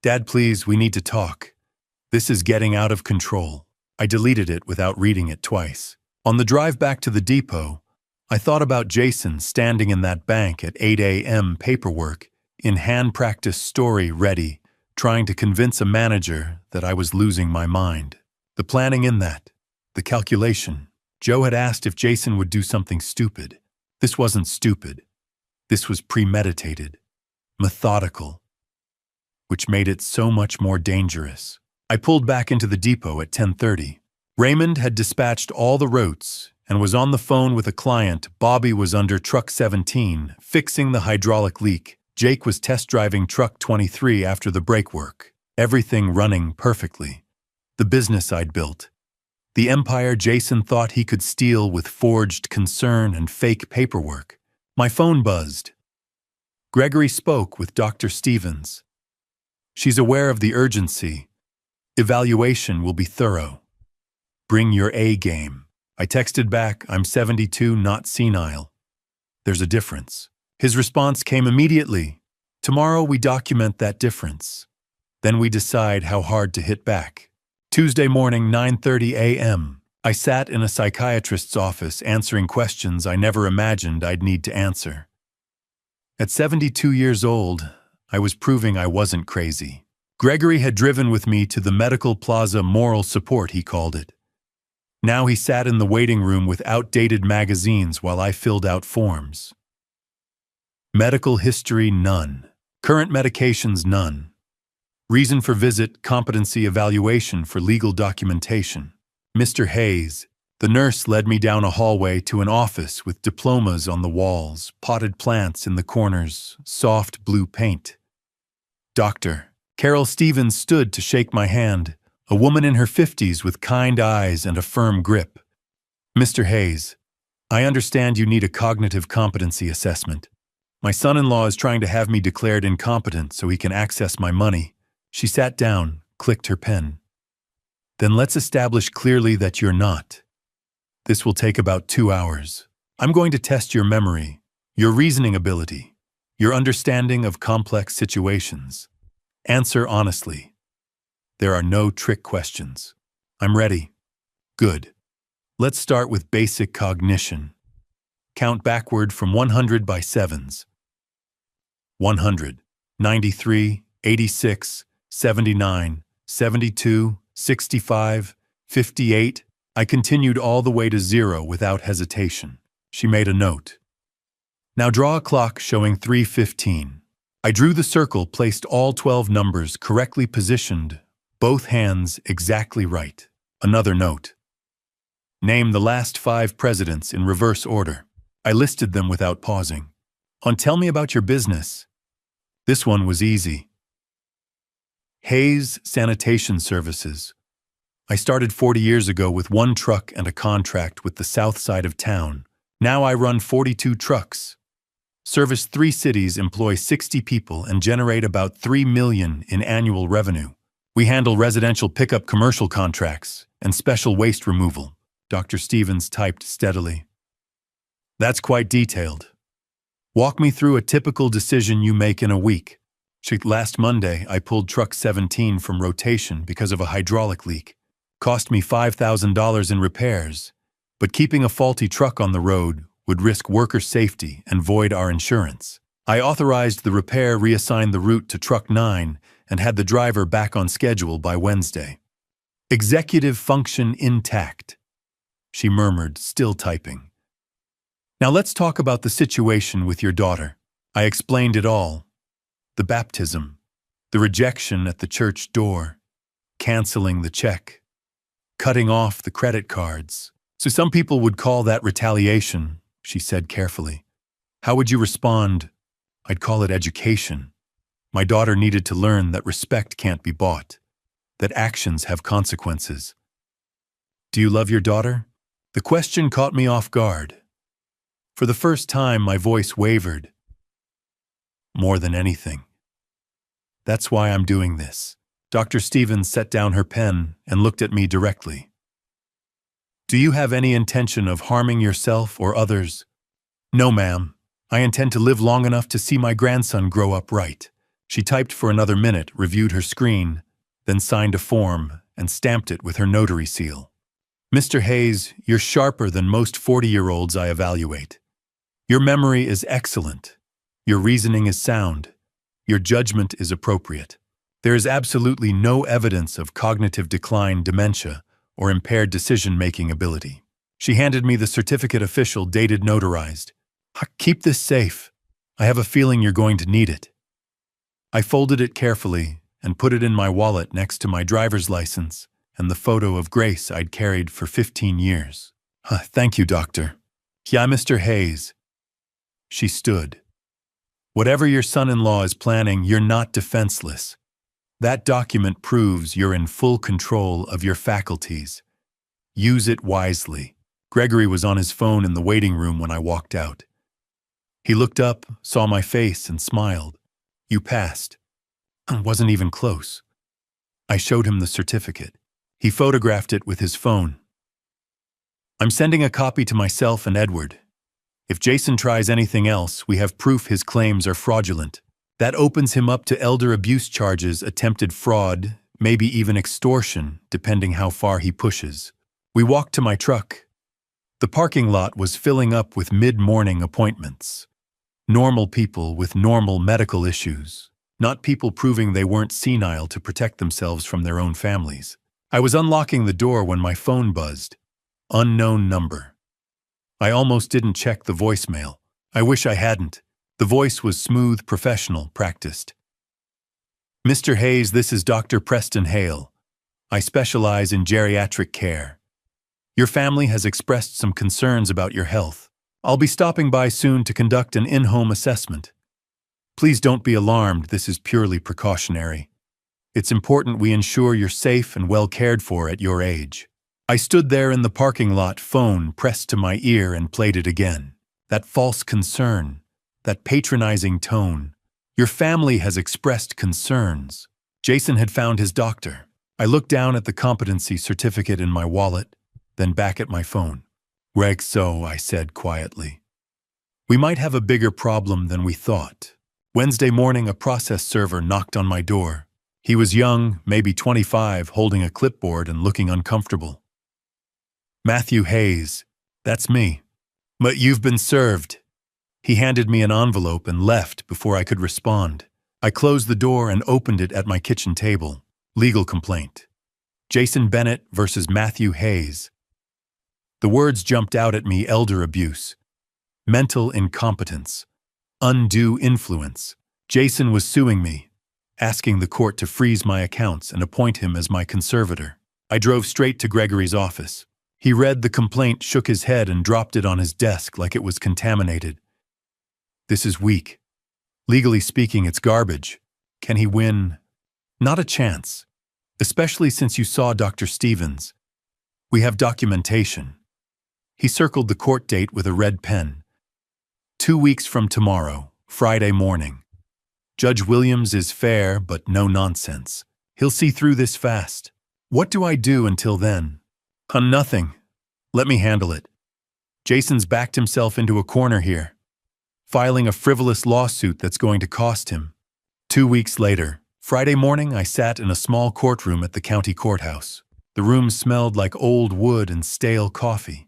Dad, please, we need to talk. This is getting out of control. I deleted it without reading it twice. On the drive back to the depot, I thought about Jason standing in that bank at 8 a.m. paperwork, in hand practice story ready, trying to convince a manager that I was losing my mind. The planning in that, the calculation. Joe had asked if Jason would do something stupid. This wasn't stupid. This was premeditated, methodical, which made it so much more dangerous. I pulled back into the depot at 10:30. Raymond had dispatched all the routes and was on the phone with a client. Bobby was under truck 17, fixing the hydraulic leak. Jake was test driving truck 23 after the brake work. Everything running perfectly. The business I'd built. The empire Jason thought he could steal with forged concern and fake paperwork. My phone buzzed. Gregory spoke with Dr. Stevens. She's aware of the urgency. Evaluation will be thorough. Bring your A game. I texted back, I'm 72, not senile. There's a difference. His response came immediately. Tomorrow we document that difference. Then we decide how hard to hit back. Tuesday morning, 9:30 a.m. I sat in a psychiatrist's office answering questions I never imagined I'd need to answer. At 72 years old, I was proving I wasn't crazy. Gregory had driven with me to the medical plaza moral support, he called it. Now he sat in the waiting room with outdated magazines while I filled out forms. Medical history, none. Current medications, none. Reason for visit, competency evaluation for legal documentation. Mr. Hayes, the nurse, led me down a hallway to an office with diplomas on the walls, potted plants in the corners, soft blue paint. Doctor. Carol Stevens stood to shake my hand, a woman in her 50s with kind eyes and a firm grip. Mr. Hayes, I understand you need a cognitive competency assessment. My son-in-law is trying to have me declared incompetent so he can access my money. She sat down, clicked her pen. Then let's establish clearly that you're not. This will take about 2 hours. I'm going to test your memory, your reasoning ability, your understanding of complex situations. Answer honestly. There are no trick questions. I'm ready. Good. Let's start with basic cognition. Count backward from 100 by sevens. 100, 93, 86, 79, 72, 65, 58. I continued all the way to 0 without hesitation. She made a note. Now draw a clock showing 3:15. I drew the circle, placed all 12 numbers correctly positioned, both hands exactly right. Another note. Name the last 5 presidents in reverse order. I listed them without pausing. On tell me about your business. This one was easy. Hayes Sanitation Services. I started 40 years ago with 1 truck and a contract with the south side of town. Now I run 42 trucks. Service 3 cities, employ 60 people, and generate about $3 million in annual revenue. We handle residential pickup, commercial contracts, and special waste removal. Dr. Stevens typed steadily. That's quite detailed. Walk me through a typical decision you make in a week. Last Monday, I pulled truck 17 from rotation because of a hydraulic leak. Cost me $5,000 in repairs, but keeping a faulty truck on the road would risk worker safety and void our insurance. I authorized the repair, reassigned the route to truck 9, and had the driver back on schedule by Wednesday. Executive function intact, she murmured, still typing. Now let's talk about the situation with your daughter. I explained it all. The baptism, the rejection at the church door, canceling the check, cutting off the credit cards. So some people would call that retaliation, she said carefully. How would you respond? I'd call it education. My daughter needed to learn that respect can't be bought, that actions have consequences. Do you love your daughter? The question caught me off guard. For the first time, my voice wavered. More than anything. That's why I'm doing this. Dr. Stevens set down her pen and looked at me directly. Do you have any intention of harming yourself or others? No, ma'am. I intend to live long enough to see my grandson grow up right. She typed for another minute, reviewed her screen, then signed a form and stamped it with her notary seal. Mr. Hayes, you're sharper than most 40-year-olds I evaluate. Your memory is excellent. Your reasoning is sound. Your judgment is appropriate. There is absolutely no evidence of cognitive decline, dementia, or impaired decision-making ability. She handed me the certificate official, dated notarized. Keep this safe. I have a feeling you're going to need it. I folded it carefully and put it in my wallet next to my driver's license and the photo of Grace I'd carried for 15 years. Thank you, Doctor. Yeah, Mr. Hayes. She stood. Whatever your son-in-law is planning, you're not defenseless. That document proves you're in full control of your faculties. Use it wisely. Gregory was on his phone in the waiting room when I walked out. He looked up, saw my face, and smiled. You passed. Wasn't even close. I showed him the certificate. He photographed it with his phone. I'm sending a copy to myself and Edward. If Jason tries anything else, we have proof his claims are fraudulent. That opens him up to elder abuse charges, attempted fraud, maybe even extortion, depending how far he pushes. We walked to my truck. The parking lot was filling up with mid-morning appointments. Normal people with normal medical issues, not people proving they weren't senile to protect themselves from their own families. I was unlocking the door when my phone buzzed. Unknown number. I almost didn't check the voicemail. I wish I hadn't. The voice was smooth, professional, practiced. Mr. Hayes, this is Dr. Preston Hale. I specialize in geriatric care. Your family has expressed some concerns about your health. I'll be stopping by soon to conduct an in-home assessment. Please don't be alarmed, this is purely precautionary. It's important we ensure you're safe and well cared for at your age. I stood there in the parking lot, phone pressed to my ear, and played it again. That false concern, that patronizing tone. Your family has expressed concerns. Jason had found his doctor. I looked down at the competency certificate in my wallet, then back at my phone. So, I said quietly. We might have a bigger problem than we thought. Wednesday morning, a process server knocked on my door. He was young, maybe 25, holding a clipboard and looking uncomfortable. Matthew Hayes, that's me. But you've been served. He handed me an envelope and left before I could respond. I closed the door and opened it at my kitchen table. Legal complaint. Jason Bennett versus Matthew Hayes. The words jumped out at me: elder abuse, mental incompetence, undue influence. Jason was suing me, asking the court to freeze my accounts and appoint him as my conservator. I drove straight to Gregory's office. He read the complaint, shook his head, and dropped it on his desk like it was contaminated. This is weak. Legally speaking, it's garbage. Can he win? Not a chance. Especially since you saw Dr. Stevens. We have documentation. He circled the court date with a red pen. 2 weeks from tomorrow, Friday morning. Judge Williams is fair, but no nonsense. He'll see through this fast. What do I do until then? Nothing. Let me handle it. Jason's backed himself into a corner here, filing a frivolous lawsuit that's going to cost him. 2 weeks later, Friday morning, I sat in a small courtroom at the county courthouse. The room smelled like old wood and stale coffee.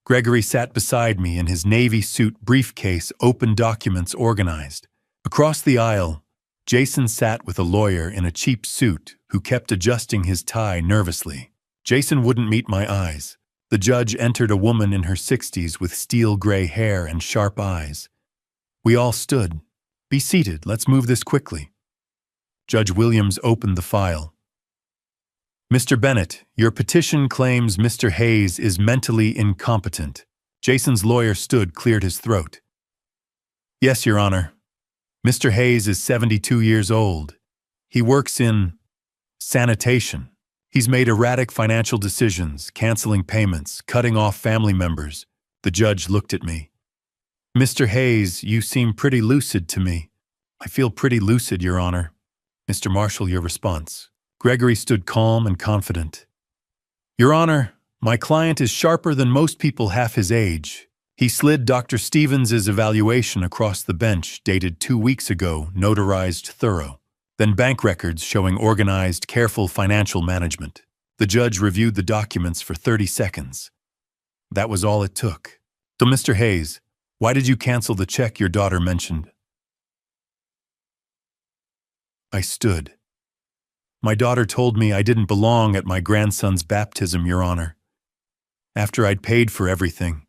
Gregory sat beside me in his navy suit, briefcase, open documents organized. Across the aisle, Jason sat with a lawyer in a cheap suit who kept adjusting his tie nervously. Jason wouldn't meet my eyes. The judge entered, a woman in her 60s with steel gray hair and sharp eyes. We all stood. Be seated, let's move this quickly. Judge Williams opened the file. Mr. Bennett, your petition claims Mr. Hayes is mentally incompetent. Jason's lawyer stood, cleared his throat. Yes, Your Honor. Mr. Hayes is 72 years old. He works in sanitation. He's made erratic financial decisions, canceling payments, cutting off family members. The judge looked at me. Mr. Hayes, you seem pretty lucid to me. I feel pretty lucid, Your Honor. Mr. Marshall, your response. Gregory stood calm and confident. Your Honor, My client is sharper than most people half his age. He slid Dr. Stevens's evaluation across the bench, dated 2 weeks ago, notarized thorough. Then bank records showing organized, careful financial management. The judge reviewed the documents for 30 seconds. That was all it took. So, Mr. Hayes, why did you cancel the check your daughter mentioned? I stood. My daughter told me I didn't belong at my grandson's baptism, Your Honor. After I'd paid for everything,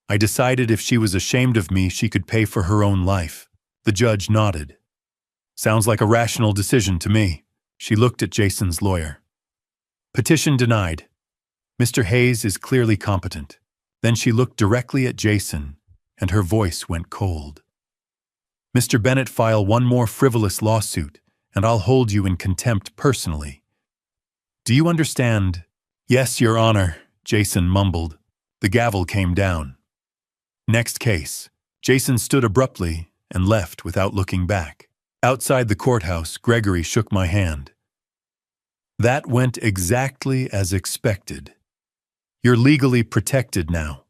I decided if she was ashamed of me, she could pay for her own life. The judge nodded. Sounds like a rational decision to me. She looked at Jason's lawyer. Petition denied. Mr. Hayes is clearly competent. Then she looked directly at Jason, and her voice went cold. Mr. Bennett, file one more frivolous lawsuit, and I'll hold you in contempt personally. Do you understand? Yes, Your Honor, Jason mumbled. The gavel came down. Next case. Jason stood abruptly and left without looking back. Outside the courthouse, Gregory shook my hand. That went exactly as expected. You're legally protected now.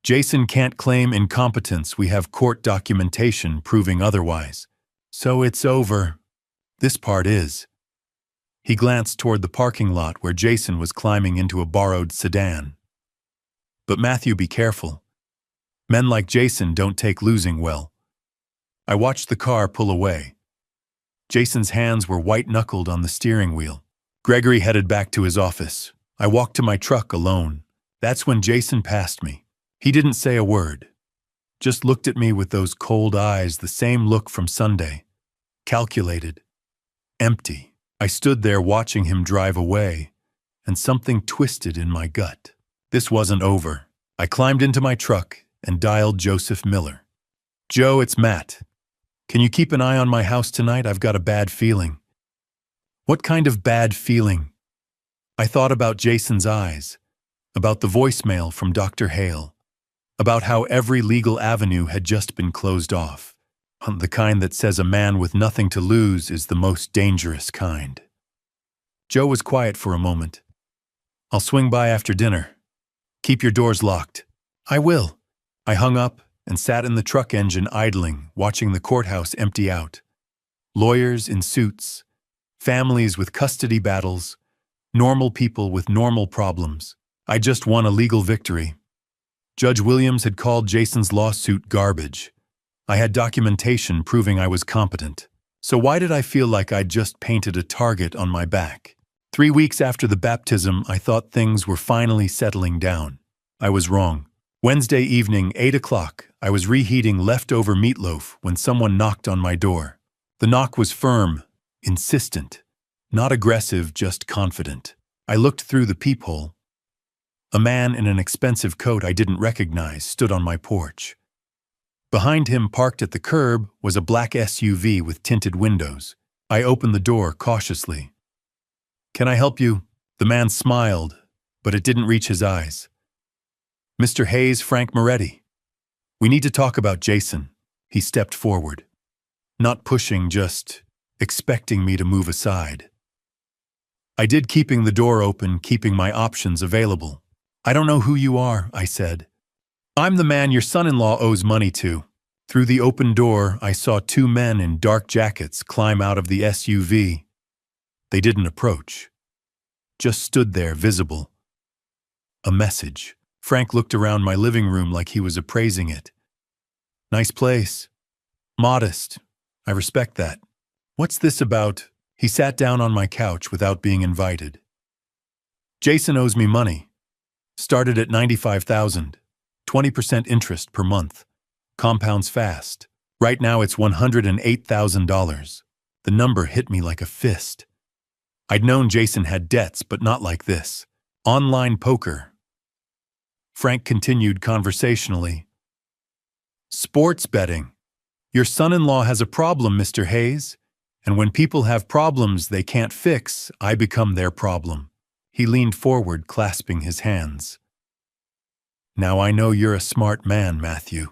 Jason can't claim incompetence. We have court documentation proving otherwise. So it's over. This part is. He glanced toward the parking lot where Jason was climbing into a borrowed sedan. But Matthew, be careful. Men like Jason don't take losing well. I watched the car pull away. Jason's hands were white-knuckled on the steering wheel. Gregory headed back to his office. I walked to my truck alone. That's when Jason passed me. He didn't say a word. Just looked at me with those cold eyes, the same look from Sunday. Calculated. Empty. I stood there watching him drive away, and something twisted in my gut. This wasn't over. I climbed into my truck and dialed Joseph Miller. Joe, it's Matt. Can you keep an eye on my house tonight? I've got a bad feeling. What kind of bad feeling? I thought about Jason's eyes, about the voicemail from Dr. Hale, about how every legal avenue had just been closed off, the kind that says a man with nothing to lose is the most dangerous kind. Joe was quiet for a moment. I'll swing by after dinner. Keep your doors locked. I will. I hung up and sat in the truck engine idling, watching the courthouse empty out. Lawyers in suits, families with custody battles, normal people with normal problems. I just won a legal victory. Judge Williams had called Jason's lawsuit garbage. I had documentation proving I was competent. So why did I feel like I'd just painted a target on my back? 3 weeks after the baptism, I thought things were finally settling down. I was wrong. Wednesday evening, 8 o'clock, I was reheating leftover meatloaf when someone knocked on my door. The knock was firm, insistent, not aggressive, just confident. I looked through the peephole. A man in an expensive coat I didn't recognize stood on my porch. Behind him, parked at the curb, was a black SUV with tinted windows. I opened the door cautiously. Can I help you? The man smiled, but it didn't reach his eyes. Mr. Hayes, Frank Moretti. We need to talk about Jason. He stepped forward. Not pushing, just expecting me to move aside. I did, keeping the door open, keeping my options available. I don't know who you are, I said. I'm the man your son-in-law owes money to. Through the open door, I saw 2 men in dark jackets climb out of the SUV. They didn't approach. Just stood there, visible. A message. Frank looked around my living room like he was appraising it. Nice place. Modest. I respect that. What's this about? He sat down on my couch without being invited. Jason owes me money. Started at $95,000. 20% interest per month. Compounds fast. Right now it's $108,000. The number hit me like a fist. I'd known Jason had debts, but not like this. Online poker. Frank continued conversationally. Sports betting. Your son-in-law has a problem, Mr. Hayes. And when people have problems they can't fix, I become their problem. He leaned forward, clasping his hands. Now I know you're a smart man, Matthew.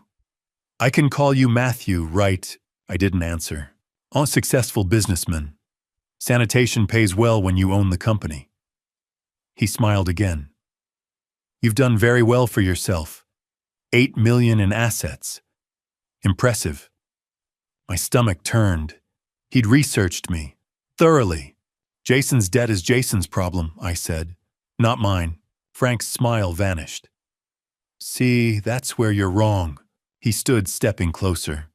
I can call you Matthew, right? I didn't answer. A successful businessman. Sanitation pays well when you own the company. He smiled again. You've done very well for yourself. 8 million in assets. Impressive. My stomach turned. He'd researched me. Thoroughly. Jason's debt is Jason's problem, I said. Not mine. Frank's smile vanished. See, that's where you're wrong. He stood, stepping closer.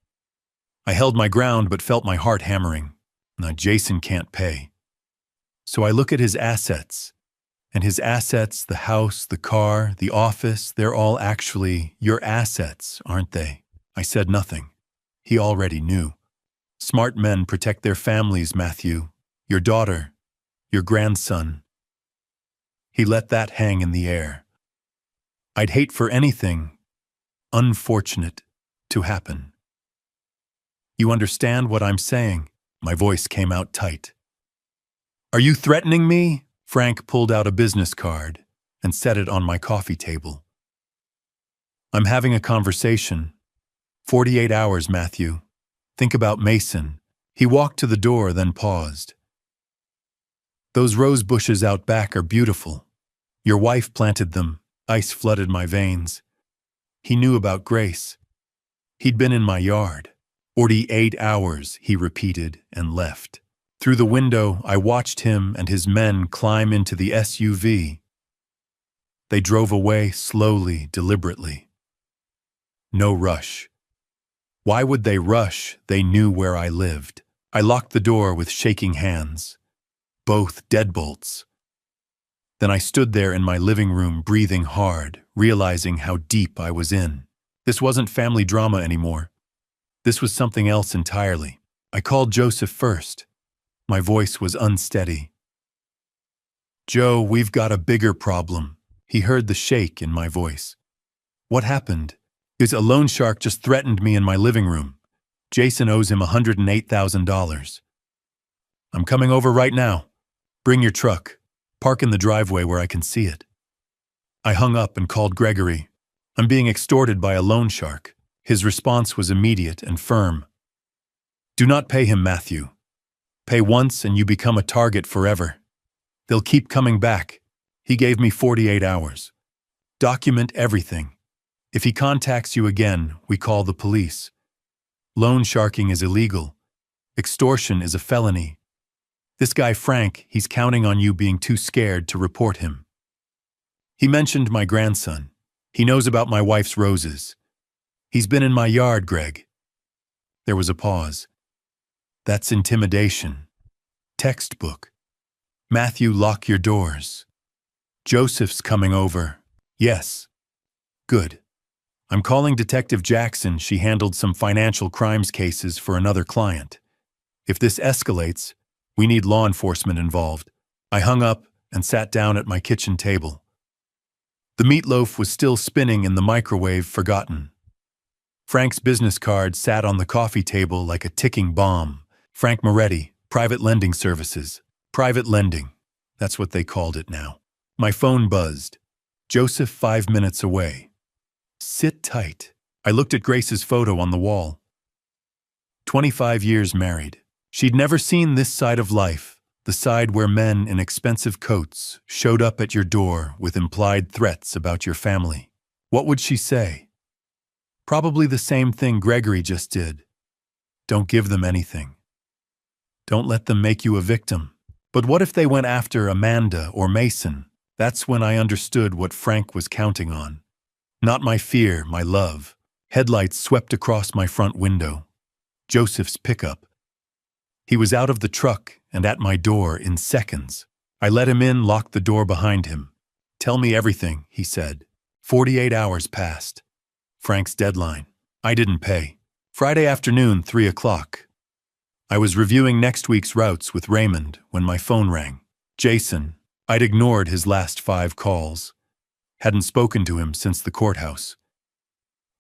I held my ground but felt my heart hammering. Now Jason can't pay. So I look at his assets. And his assets, the house, the car, the office, they're all actually your assets, aren't they? I said nothing. He already knew. Smart men protect their families, Matthew. Your daughter, your grandson. He let that hang in the air. I'd hate for anything unfortunate to happen. You understand what I'm saying? My voice came out tight. Are you threatening me? Frank pulled out a business card and set it on my coffee table. I'm having a conversation. 48 hours, Matthew. Think about Mason. He walked to the door, then paused. Those rose bushes out back are beautiful. Your wife planted them. Ice flooded my veins. He knew about Grace. He'd been in my yard. 48 hours, he repeated, and left. Through the window, I watched him and his men climb into the SUV. They drove away slowly, deliberately. No rush. Why would they rush? They knew where I lived. I locked the door with shaking hands. Both deadbolts. Then I stood there in my living room, breathing hard, realizing how deep I was in. This wasn't family drama anymore. This was something else entirely. I called Joseph first. My voice was unsteady. Joe, we've got a bigger problem. He heard the shake in my voice. What happened? His loan shark just threatened me in my living room. Jason owes him $108,000. I'm coming over right now. Bring your truck. Park in the driveway where I can see it. I hung up and called Gregory. I'm being extorted by a loan shark. His response was immediate and firm. Do not pay him, Matthew. Pay once and you become a target forever. They'll keep coming back. He gave me 48 hours. Document everything. If he contacts you again, we call the police. Loan sharking is illegal. Extortion is a felony. This guy Frank, he's counting on you being too scared to report him. He mentioned my grandson. He knows about my wife's roses. He's been in my yard, Greg. There was a pause. That's intimidation. Textbook. Matthew, lock your doors. Joseph's coming over. Yes. Good. I'm calling Detective Jackson. She handled some financial crimes cases for another client. If this escalates, we need law enforcement involved. I hung up and sat down at my kitchen table. The meatloaf was still spinning in the microwave, forgotten. Frank's business card sat on the coffee table like a ticking bomb. Frank Moretti, Private Lending Services. Private lending. That's what they called it now. My phone buzzed. Joseph 5 minutes away. Sit tight. I looked at Grace's photo on the wall. 25 years married. She'd never seen this side of life, the side where men in expensive coats showed up at your door with implied threats about your family. What would she say? Probably the same thing Gregory just did. Don't give them anything. Don't let them make you a victim. But what if they went after Amanda or Mason? That's when I understood what Frank was counting on. Not my fear, my love. Headlights swept across my front window. Joseph's pickup. He was out of the truck and at my door in seconds. I let him in, locked the door behind him. Tell me everything, he said. 48 hours passed. Frank's deadline. I didn't pay. Friday afternoon, 3 o'clock. I was reviewing next week's routes with Raymond when my phone rang. Jason. I'd ignored his last 5 calls. Hadn't spoken to him since the courthouse.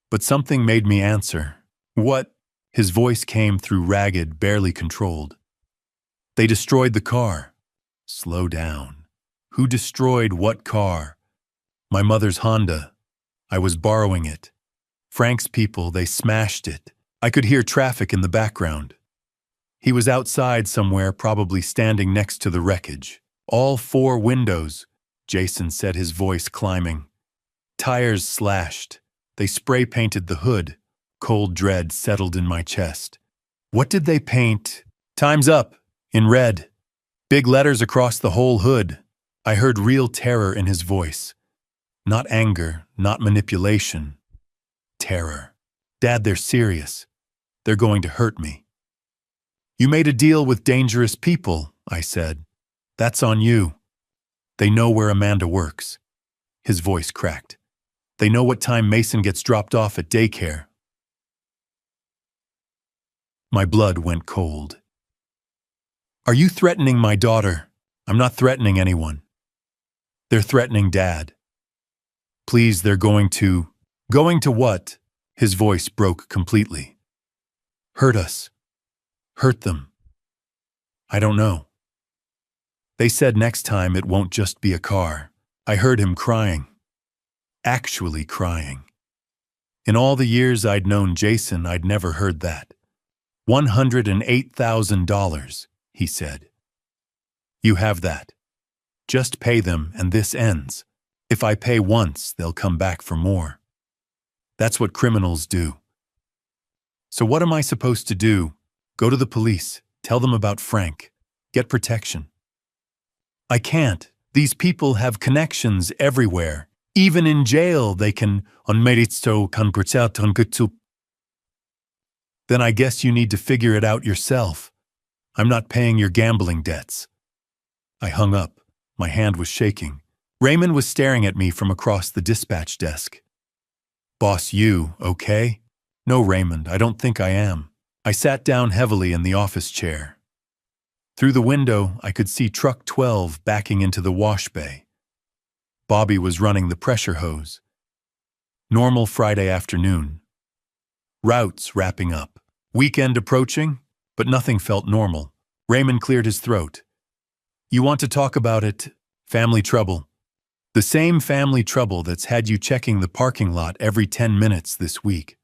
But something made me answer. What? His voice came through ragged, barely controlled. They destroyed the car. Slow down. Who destroyed what car? My mother's Honda. I was borrowing it. Frank's people, they smashed it. I could hear traffic in the background. He was outside somewhere, probably standing next to the wreckage. All 4 windows, Jason said, his voice climbing. Tires slashed. They spray-painted the hood. Cold dread settled in my chest. What did they paint? Time's up, in red. Big letters across the whole hood. I heard real terror in his voice. Not anger, not manipulation. Terror. Dad, they're serious. They're going to hurt me. You made a deal with dangerous people, I said. That's on you. They know where Amanda works. His voice cracked. They know what time Mason gets dropped off at daycare. My blood went cold. Are you threatening my daughter? I'm not threatening anyone. They're threatening Dad. Please, they're going to... Going to what? His voice broke completely. Hurt us. Hurt them. I don't know. They said next time it won't just be a car. I heard him crying. Actually crying. In all the years I'd known Jason, I'd never heard that. $108,000, he said. You have that. Just pay them and this ends. If I pay once, they'll come back for more. That's what criminals do. So what am I supposed to do? Go to the police, tell them about Frank, get protection. I can't. These people have connections everywhere. Even in jail, they can Then I guess you need to figure it out yourself. I'm not paying your gambling debts. I hung up. My hand was shaking. Raymond was staring at me from across the dispatch desk. Boss, you okay? No, Raymond, I don't think I am. I sat down heavily in the office chair. Through the window, I could see Truck 12 backing into the wash bay. Bobby was running the pressure hose. Normal Friday afternoon. Routes wrapping up. Weekend approaching, but nothing felt normal. Raymond cleared his throat. You want to talk about it? Family trouble. The same family trouble that's had you checking the parking lot every 10 minutes this week.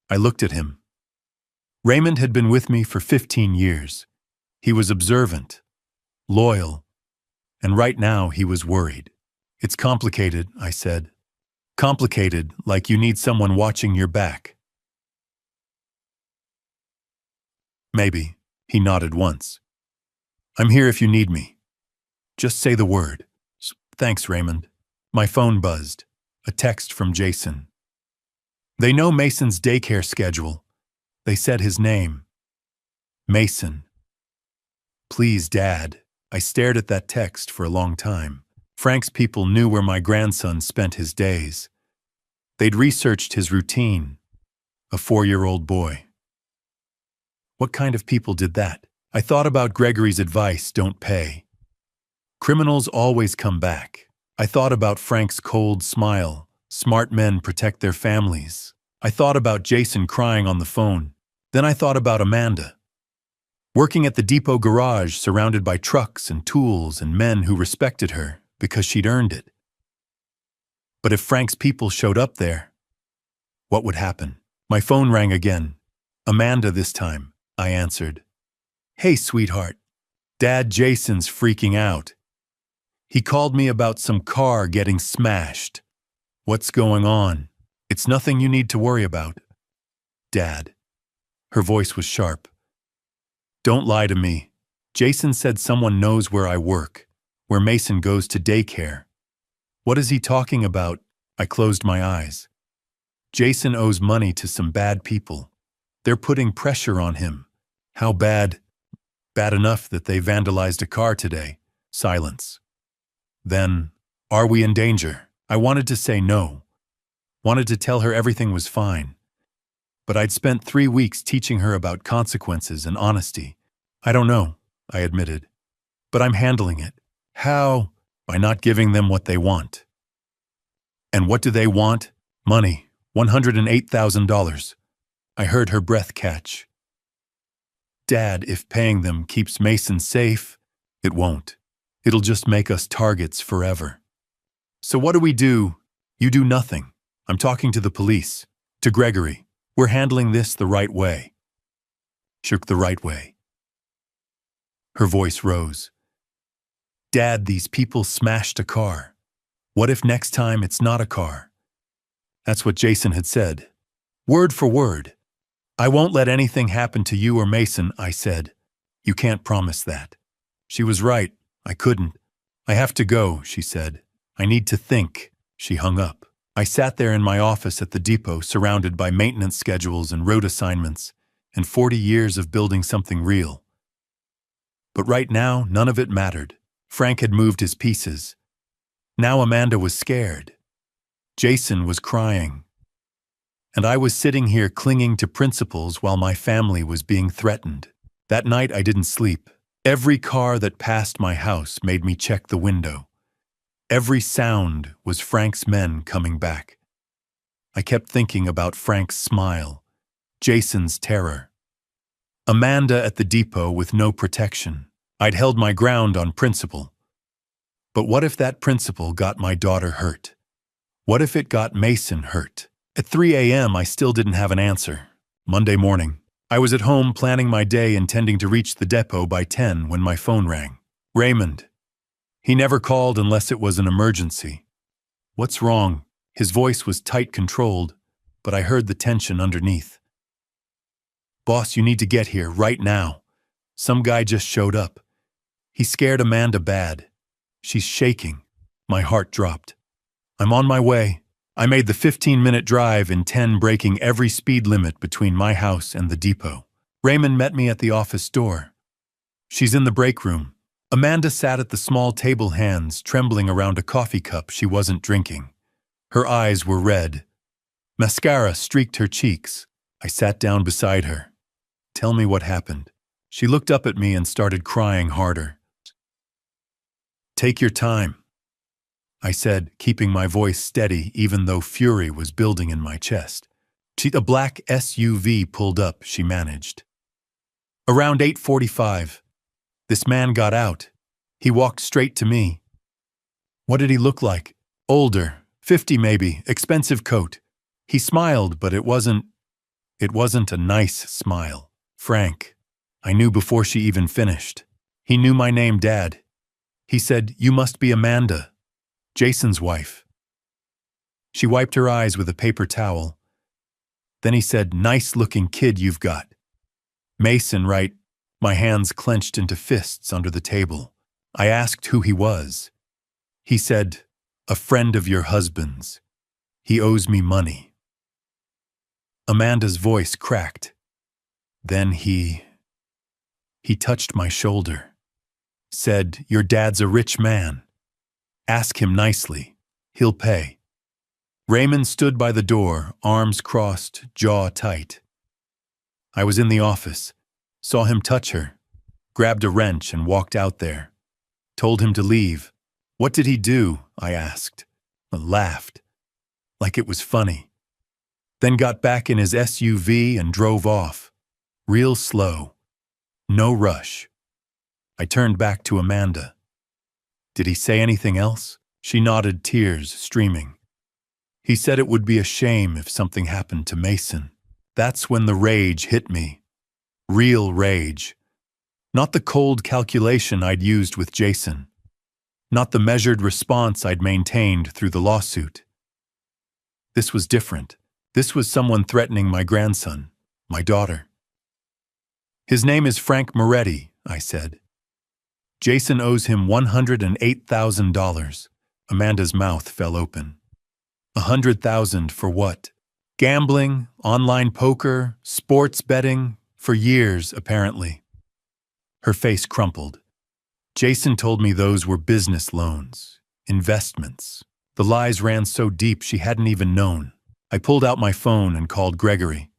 I looked at him. Raymond had been with me for 15 years. He was observant, loyal, and right now he was worried. It's complicated, I said. Complicated, like you need someone watching your back. Maybe, he nodded once. I'm here if you need me. Just say the word. Thanks, Raymond. My phone buzzed. A text from Jason. They know Mason's daycare schedule. They said his name. Mason. Please, Dad. I stared at that text for a long time. Frank's people knew where my grandson spent his days. They'd researched his routine. A 4-year-old boy. What kind of people did that? I thought about Gregory's advice, don't pay. Criminals always come back. I thought about Frank's cold smile. Smart men protect their families. I thought about Jason crying on the phone. Then I thought about Amanda. Working at the depot garage, surrounded by trucks and tools and men who respected her because she'd earned it. But if Frank's people showed up there, what would happen? My phone rang again. Amanda this time, I answered. Hey, sweetheart. Dad, Jason's freaking out. He called me about some car getting smashed. What's going on? It's nothing you need to worry about. Dad. Her voice was sharp. Don't lie to me. Jason said someone knows where I work, where Mason goes to daycare. What is he talking about? I closed my eyes. Jason owes money to some bad people. They're putting pressure on him. How bad? Bad enough that they vandalized a car today. Silence. Then, are we in danger? I wanted to say no. Wanted to tell her everything was fine. But I'd spent 3 weeks teaching her about consequences and honesty. I don't know, I admitted. But I'm handling it. How? By not giving them what they want. And what do they want? Money. $108,000. I heard her breath catch. Dad, if paying them keeps Mason safe, it won't. It'll just make us targets forever. So what do we do? You do nothing. I'm talking to the police. To Gregory. We're handling this the right way. Shook the right way. Her voice rose. Dad, these people smashed a car. What if next time it's not a car? That's what Jason had said. Word for word. I won't let anything happen to you or Mason, I said. You can't promise that. She was right. I couldn't. I have to go, she said. I need to think. She hung up. I sat there in my office at the depot, surrounded by maintenance schedules and road assignments, and 40 years of building something real. But right now, none of it mattered. Frank had moved his pieces. Now Amanda was scared. Jason was crying. And I was sitting here clinging to principles while my family was being threatened. That night I didn't sleep. Every car that passed my house made me check the window. Every sound was Frank's men coming back. I kept thinking about Frank's smile, Jason's terror. Amanda at the depot with no protection. I'd held my ground on principle. But what if that principle got my daughter hurt? What if it got Mason hurt? At 3 a.m. I still didn't have an answer. Monday morning, I was at home planning my day, intending to reach the depot by 10 when my phone rang. Raymond. He never called unless it was an emergency. What's wrong? His voice was tight, controlled, but I heard the tension underneath. Boss, you need to get here right now. Some guy just showed up. He scared Amanda bad. She's shaking. My heart dropped. I'm on my way. I made the 15-minute drive in 10, breaking every speed limit between my house and the depot. Raymond met me at the office door. She's in the break room. Amanda sat at the small table, hands trembling around a coffee cup she wasn't drinking. Her eyes were red. Mascara streaked her cheeks. I sat down beside her. Tell me what happened. She looked up at me and started crying harder. Take your time, I said, keeping my voice steady even though fury was building in my chest. A black SUV pulled up, she managed. Around 8:45, this man got out. He walked straight to me. What did he look like? Older, 50 maybe, expensive coat. He smiled, but it wasn't a nice smile. Frank. I knew before she even finished. He knew my name, Dad. He said, "You must be Amanda, Jason's wife." She wiped her eyes with a paper towel. Then he said, "Nice-looking kid you've got." Mason, right? My hands clenched into fists under the table. I asked who he was. He said, "A friend of your husband's. He owes me money." Amanda's voice cracked. Then he touched my shoulder. Said, "Your dad's a rich man. Ask him nicely. He'll pay." Raymond stood by the door, arms crossed, jaw tight. I was in the office, saw him touch her, grabbed a wrench and walked out there. Told him to leave. What did he do? I asked. Laughed, like it was funny. Then got back in his SUV and drove off. Real slow. No rush. I turned back to Amanda. Did he say anything else? She nodded, tears streaming. He said it would be a shame if something happened to Mason. That's when the rage hit me. Real rage. Not the cold calculation I'd used with Jason. Not the measured response I'd maintained through the lawsuit. This was different. This was someone threatening my grandson, my daughter. His name is Frank Moretti, I said. Jason owes him $108,000. Amanda's mouth fell open. $100,000 for what? Gambling, online poker, sports betting, for years, apparently. Her face crumpled. Jason told me those were business loans, investments. The lies ran so deep she hadn't even known. I pulled out my phone and called Gregory.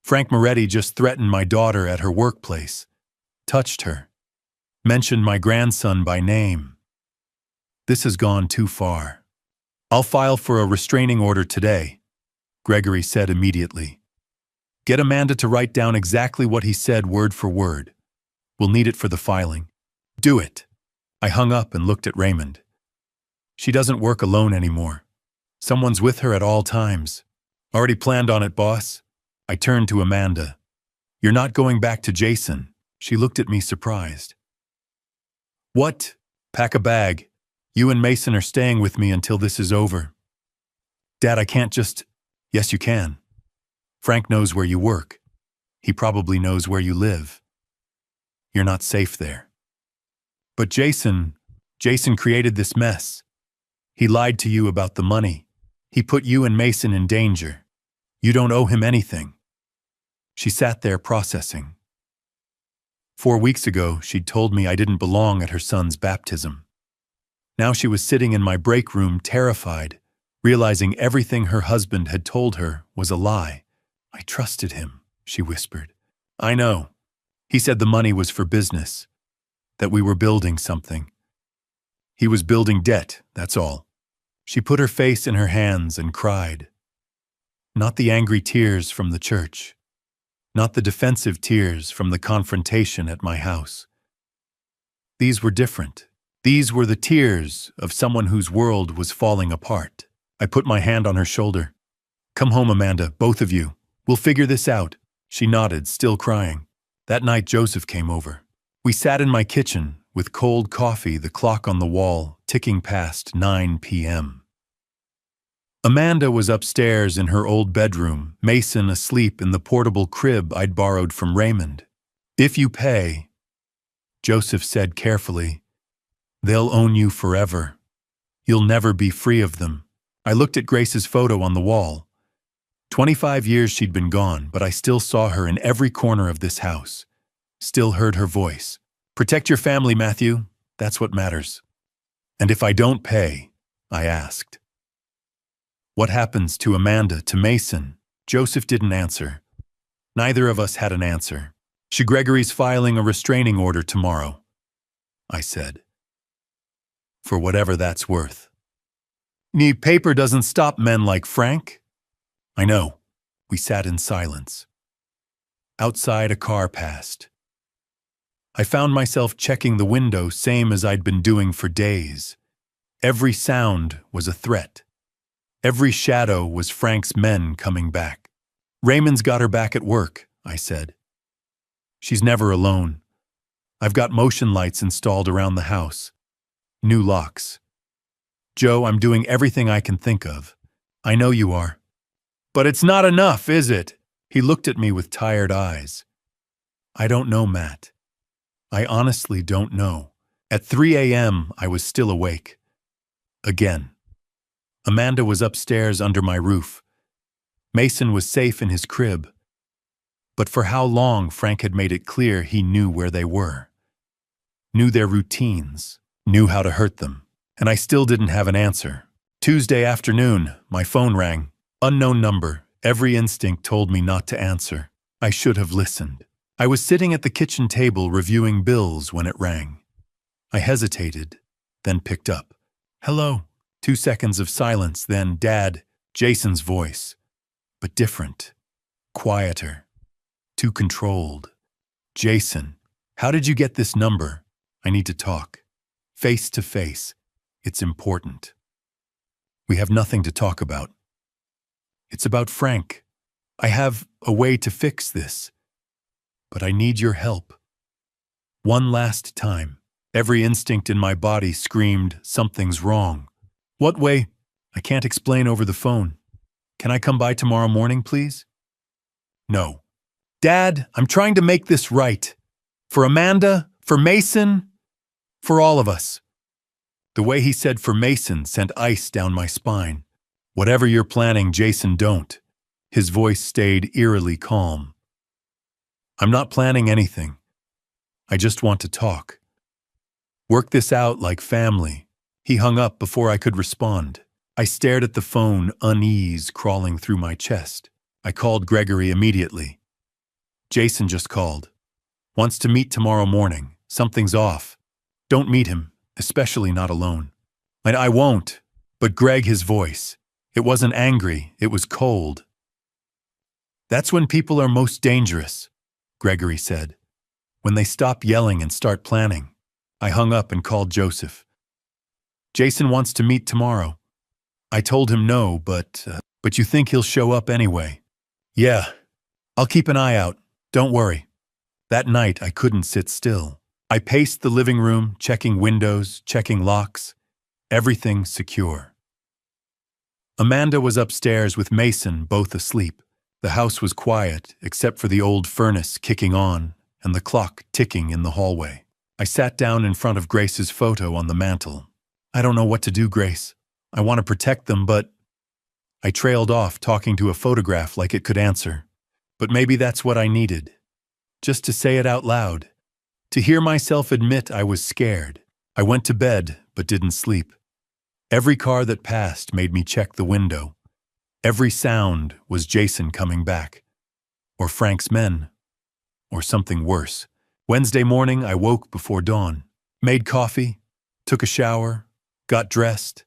Frank Moretti just threatened my daughter at her workplace, touched her, mentioned my grandson by name. This has gone too far. I'll file for a restraining order today, Gregory said immediately. Get Amanda to write down exactly what he said word for word. We'll need it for the filing. Do it. I hung up and looked at Raymond. She doesn't work alone anymore. Someone's with her at all times. Already planned on it, boss. I turned to Amanda. You're not going back to Jason. She looked at me surprised. What? Pack a bag. You and Mason are staying with me until this is over. Dad, I can't just... Yes, you can. Frank knows where you work. He probably knows where you live. You're not safe there. But Jason created this mess. He lied to you about the money. He put you and Mason in danger. You don't owe him anything. She sat there processing. 4 weeks ago, she'd told me I didn't belong at her son's baptism. Now she was sitting in my break room terrified, realizing everything her husband had told her was a lie. I trusted him, she whispered. I know. He said the money was for business, that we were building something. He was building debt, that's all. She put her face in her hands and cried. Not the angry tears from the church. Not the defensive tears from the confrontation at my house. These were different. These were the tears of someone whose world was falling apart. I put my hand on her shoulder. Come home, Amanda, both of you. We'll figure this out. She nodded, still crying. That night, Joseph came over. We sat in my kitchen with cold coffee, the clock on the wall ticking past 9 p.m. Amanda was upstairs in her old bedroom, Mason asleep in the portable crib I'd borrowed from Raymond. If you pay, Joseph said carefully, they'll own you forever. You'll never be free of them. I looked at Grace's photo on the wall. 25 years she'd been gone, but I still saw her in every corner of this house. Still heard her voice. Protect your family, Matthew. That's what matters. And if I don't pay, I asked. What happens to Amanda, to Mason? Joseph didn't answer. Neither of us had an answer. Gregory's filing a restraining order tomorrow, I said. For whatever that's worth. Paper doesn't stop men like Frank. I know. We sat in silence. Outside, a car passed. I found myself checking the window, same as I'd been doing for days. Every sound was a threat. Every shadow was Frank's men coming back. Raymond's got her back at work, I said. She's never alone. I've got motion lights installed around the house. New locks. Joe, I'm doing everything I can think of. I know you are. But it's not enough, is it? He looked at me with tired eyes. I don't know, Matt. I honestly don't know. At 3 a.m., I was still awake. Again. Amanda was upstairs under my roof. Mason was safe in his crib. But for how long Frank had made it clear he knew where they were. Knew their routines. Knew how to hurt them. And I still didn't have an answer. Tuesday afternoon, my phone rang. Unknown number. Every instinct told me not to answer. I should have listened. I was sitting at the kitchen table reviewing bills when it rang. I hesitated, then picked up. Hello. 2 seconds of silence, then Dad, Jason's voice. But different. Quieter. Too controlled. Jason, how did you get this number? I need to talk. Face to face. It's important. We have nothing to talk about. It's about Frank. I have a way to fix this. But I need your help. One last time. Every instinct in my body screamed, something's wrong. What way? I can't explain over the phone. Can I come by tomorrow morning, please? No. Dad, I'm trying to make this right. For Amanda, for Mason, for all of us. The way he said for Mason sent ice down my spine. Whatever you're planning, Jason, don't. His voice stayed eerily calm. I'm not planning anything. I just want to talk. Work this out like family. He hung up before I could respond. I stared at the phone, unease crawling through my chest. I called Gregory immediately. Jason just called. Wants to meet tomorrow morning. Something's off. Don't meet him, especially not alone. I won't. But Greg, his voice. It wasn't angry, it was cold. That's when people are most dangerous, Gregory said. When they stop yelling and start planning. I hung up and called Joseph. Jason wants to meet tomorrow. I told him no, but you think he'll show up anyway. Yeah, I'll keep an eye out. Don't worry. That night I couldn't sit still. I paced the living room, checking windows, checking locks, everything secure. Amanda was upstairs with Mason, both asleep. The house was quiet, except for the old furnace kicking on and the clock ticking in the hallway. I sat down in front of Grace's photo on the mantel. I don't know what to do, Grace. I want to protect them, but... I trailed off, talking to a photograph like it could answer. But maybe that's what I needed. Just to say it out loud. To hear myself admit I was scared. I went to bed, but didn't sleep. Every car that passed made me check the window. Every sound was Jason coming back. Or Frank's men. Or something worse. Wednesday morning, I woke before dawn. Made coffee, took a shower, got dressed,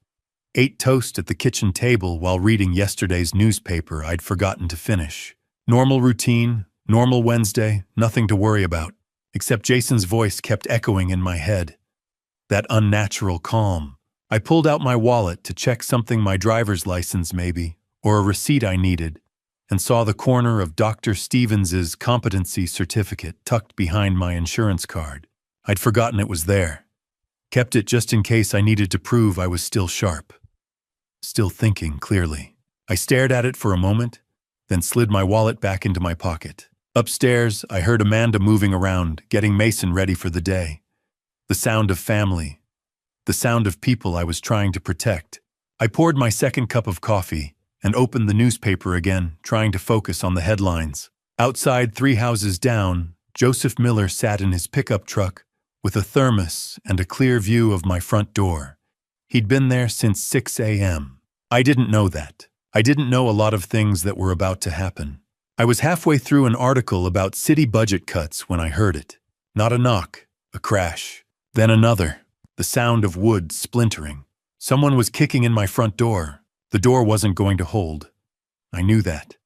ate toast at the kitchen table while reading yesterday's newspaper I'd forgotten to finish. Normal routine, normal Wednesday, nothing to worry about. Except Jason's voice kept echoing in my head. That unnatural calm. I pulled out my wallet to check something, my driver's license maybe, or a receipt I needed, and saw the corner of Dr. Stevens's competency certificate tucked behind my insurance card. I'd forgotten it was there. Kept it just in case I needed to prove I was still sharp. Still thinking clearly. I stared at it for a moment, then slid my wallet back into my pocket. Upstairs, I heard Amanda moving around, getting Mason ready for the day. The sound of family. The sound of people I was trying to protect. I poured my second cup of coffee and opened the newspaper again, trying to focus on the headlines. Outside, 3 houses down, Joseph Miller sat in his pickup truck with a thermos and a clear view of my front door. He'd been there since 6 a.m. I didn't know that. I didn't know a lot of things that were about to happen. I was halfway through an article about city budget cuts when I heard it. Not a knock, a crash. Then another. The sound of wood splintering. Someone was kicking in my front door. The door wasn't going to hold. I knew that.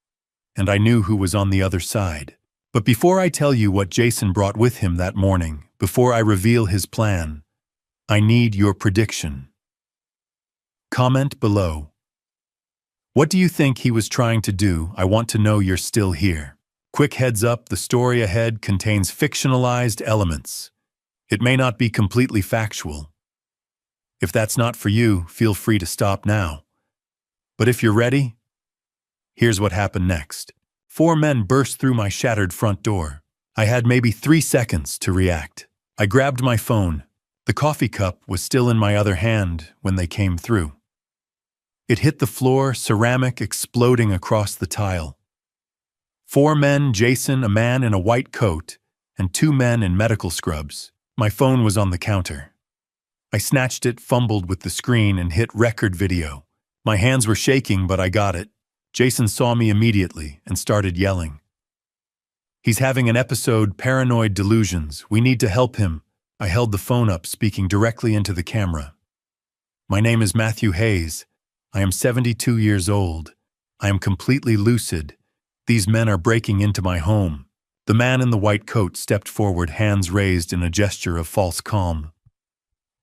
And I knew who was on the other side. But before I tell you what Jason brought with him that morning, before I reveal his plan, I need your prediction. Comment below. What do you think he was trying to do? I want to know you're still here. Quick heads up, the story ahead contains fictionalized elements. It may not be completely factual. If that's not for you, feel free to stop now. But if you're ready, here's what happened next. 4 men burst through my shattered front door. I had maybe 3 seconds to react. I grabbed my phone. The coffee cup was still in my other hand when they came through. It hit the floor, ceramic exploding across the tile. 4 men, Jason, a man in a white coat, and 2 men in medical scrubs. My phone was on the counter. I snatched it, fumbled with the screen, and hit record video. My hands were shaking, but I got it. Jason saw me immediately and started yelling. He's having an episode, paranoid delusions. We need to help him. I held the phone up, speaking directly into the camera. My name is Matthew Hayes. I am 72 years old. I am completely lucid. These men are breaking into my home. The man in the white coat stepped forward, hands raised in a gesture of false calm.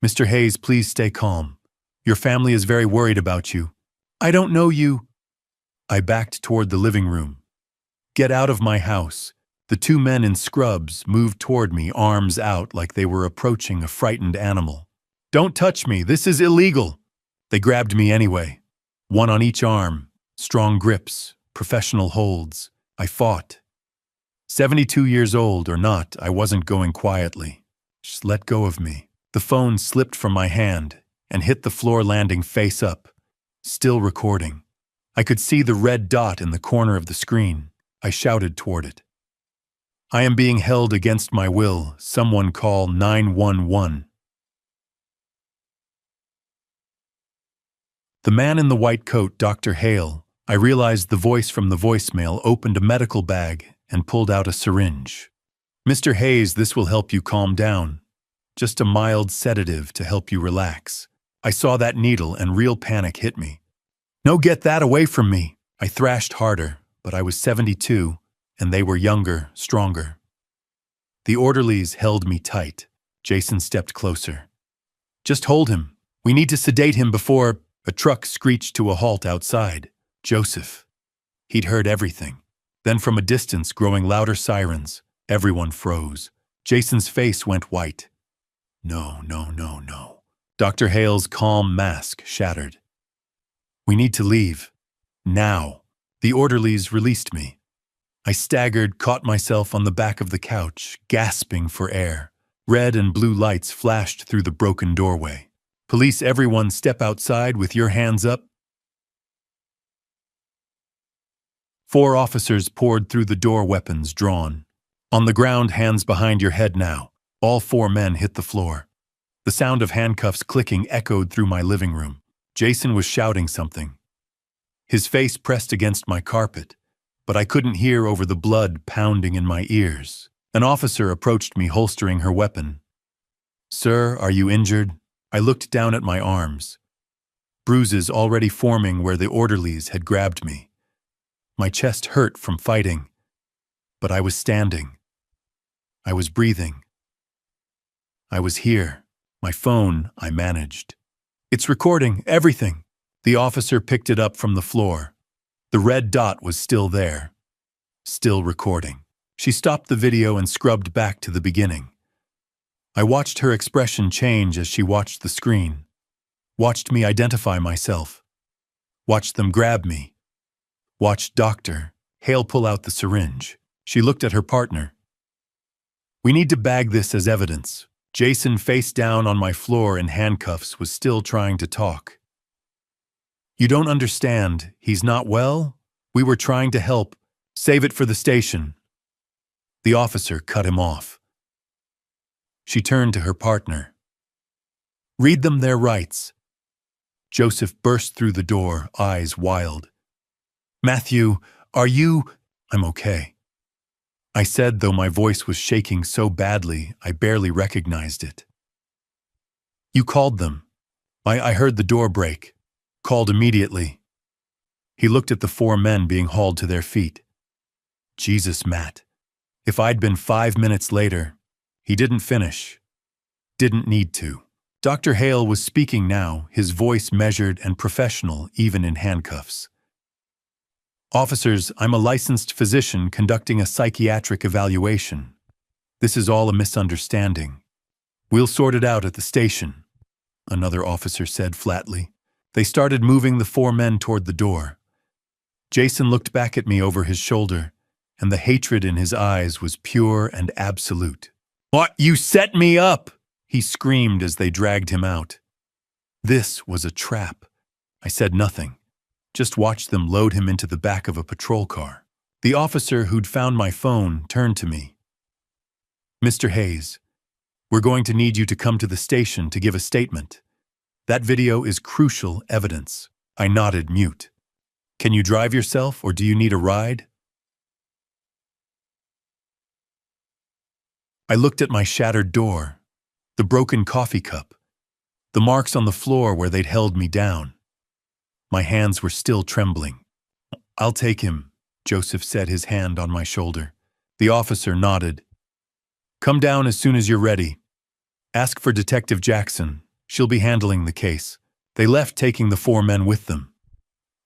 Mr. Hayes, please stay calm. Your family is very worried about you. I don't know you. I backed toward the living room. Get out of my house. The 2 men in scrubs moved toward me, arms out like they were approaching a frightened animal. Don't touch me, this is illegal. They grabbed me anyway. 1 on each arm, strong grips, professional holds. I fought. 72 years old or not, I wasn't going quietly. Just let go of me. The phone slipped from my hand and hit the floor, landing face up, still recording. I could see the red dot in the corner of the screen. I shouted toward it. I am being held against my will. Someone call 911. The man in the white coat, Dr. Hale. I realized the voice from the voicemail, opened a medical bag and pulled out a syringe. Mr. Hayes, this will help you calm down. Just a mild sedative to help you relax. I saw that needle and real panic hit me. No, get that away from me. I thrashed harder, but I was 72, and they were younger, stronger. The orderlies held me tight. Jason stepped closer. Just hold him. We need to sedate him before... A truck screeched to a halt outside. Joseph. He'd heard everything. Then from a distance, growing louder sirens, everyone froze. Jason's face went white. No, no, no, no. Dr. Hale's calm mask shattered. We need to leave. Now. The orderlies released me. I staggered, caught myself on the back of the couch, gasping for air. Red and blue lights flashed through the broken doorway. Police, everyone step outside with your hands up. 4 officers poured through the door, weapons drawn. On the ground, hands behind your head now. All 4 men hit the floor. The sound of handcuffs clicking echoed through my living room. Jason was shouting something. His face pressed against my carpet, but I couldn't hear over the blood pounding in my ears. An officer approached me, holstering her weapon. Sir, are you injured? I looked down at my arms. Bruises already forming where the orderlies had grabbed me. My chest hurt from fighting, but I was standing. I was breathing. I was here. My phone, I managed. It's recording everything. The officer picked it up from the floor. The red dot was still there. Still recording. She stopped the video and scrubbed back to the beginning. I watched her expression change as she watched the screen. Watched me identify myself. Watched them grab me. Watched Dr. Hale pull out the syringe. She looked at her partner. We need to bag this as evidence. Jason, face down on my floor in handcuffs, was still trying to talk. You don't understand. He's not well. We were trying to help. Save it for the station. The officer cut him off. She turned to her partner. Read them their rights. Joseph burst through the door, eyes wild. Matthew, are you... I'm okay. I said, though my voice was shaking so badly I barely recognized it. You called them. I heard the door break. Called immediately. He looked at the 4 men being hauled to their feet. Jesus, Matt. If I'd been 5 minutes later... He didn't finish. Didn't need to. Dr. Hale was speaking now, his voice measured and professional even in handcuffs. Officers, I'm a licensed physician conducting a psychiatric evaluation. This is all a misunderstanding. We'll sort it out at the station, another officer said flatly. They started moving the 4 men toward the door. Jason looked back at me over his shoulder, and the hatred in his eyes was pure and absolute. What? You set me up! He screamed as they dragged him out. This was a trap. I said nothing. Just watched them load him into the back of a patrol car. The officer who'd found my phone turned to me. Mr. Hayes, we're going to need you to come to the station to give a statement. That video is crucial evidence. I nodded, mute. Can you drive yourself, or do you need a ride? I looked at my shattered door, the broken coffee cup, the marks on the floor where they'd held me down. My hands were still trembling. I'll take him, Joseph said, his hand on my shoulder. The officer nodded. Come down as soon as you're ready. Ask for Detective Jackson. She'll be handling the case. They left, taking the 4 men with them.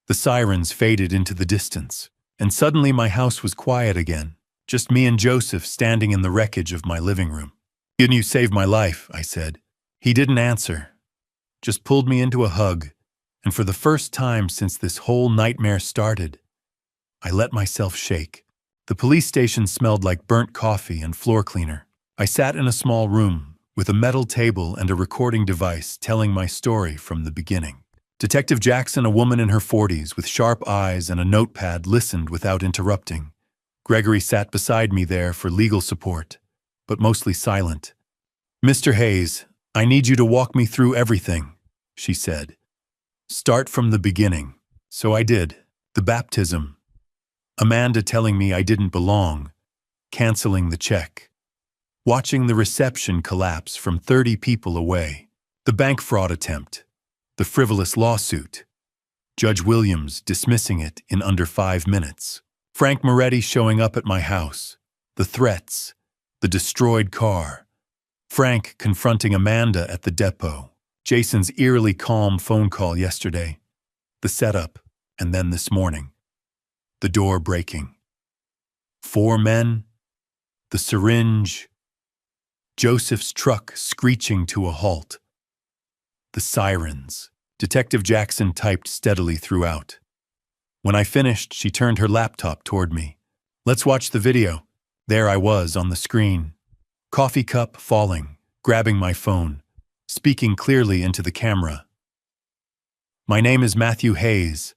The sirens faded into the distance, and suddenly my house was quiet again. Just me and Joseph standing in the wreckage of my living room. You saved my life, I said. He didn't answer. Just pulled me into a hug, and for the first time since this whole nightmare started, I let myself shake. The police station smelled like burnt coffee and floor cleaner. I sat in a small room with a metal table and a recording device telling my story from the beginning. Detective Jackson, a woman in her 40s with sharp eyes and a notepad, listened without interrupting. Gregory sat beside me there for legal support, but mostly silent. Mr. Hayes, I need you to walk me through everything, she said. Start from the beginning. So I did. The baptism. Amanda telling me I didn't belong. Canceling the check. Watching the reception collapse from 30 people away. The bank fraud attempt. The frivolous lawsuit. Judge Williams dismissing it in under 5 minutes. Frank Moretti showing up at my house. The threats. The destroyed car. Frank confronting Amanda at the depot. Jason's eerily calm phone call yesterday. The setup, and then this morning. The door breaking. 4 men. The syringe. Joseph's truck screeching to a halt. The sirens. Detective Jackson typed steadily throughout. When I finished, she turned her laptop toward me. "Let's watch the video." There I was on the screen. Coffee cup falling, grabbing my phone, speaking clearly into the camera. "My name is Matthew Hayes.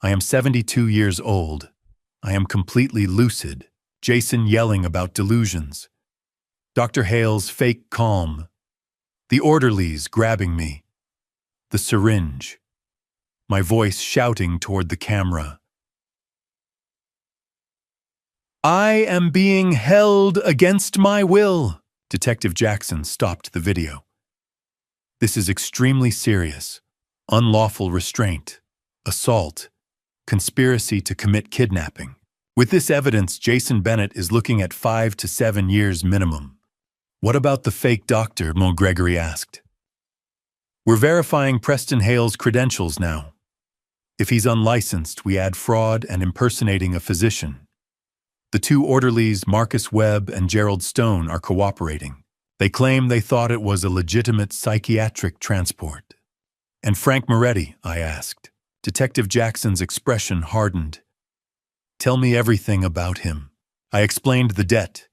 I am 72 years old. I am completely lucid." Jason yelling about delusions. Dr. Hale's fake calm. The orderlies grabbing me. The syringe. My voice shouting toward the camera. "I am being held against my will." Detective Jackson stopped the video. "This is extremely serious. Unlawful restraint, assault, conspiracy to commit kidnapping. With this evidence, Jason Bennett is looking at 5 to 7 years minimum." "What about the fake doctor?" Mo Gregory asked. "We're verifying Preston Hale's credentials now. If he's unlicensed, we add fraud and impersonating a physician. The two orderlies, Marcus Webb and Gerald Stone, are cooperating. They claim they thought it was a legitimate psychiatric transport." "And Frank Moretti?" I asked. Detective Jackson's expression hardened. "Tell me everything about him." I explained the debt,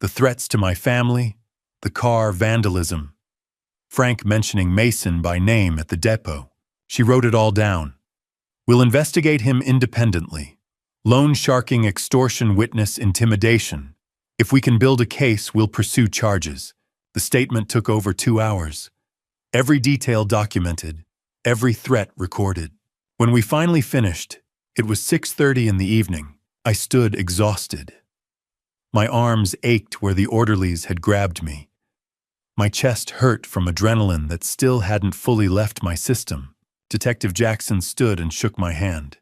the threats to my family, the car vandalism. Frank mentioning Mason by name at the depot. She wrote it all down. "We'll investigate him independently. Loan sharking, extortion, witness intimidation. If we can build a case, we'll pursue charges." The statement took over 2 hours. Every detail documented, every threat recorded. When we finally finished, it was 6:30 in the evening. I stood exhausted. My arms ached where the orderlies had grabbed me. My chest hurt from adrenaline that still hadn't fully left my system. Detective Jackson stood and shook my hand.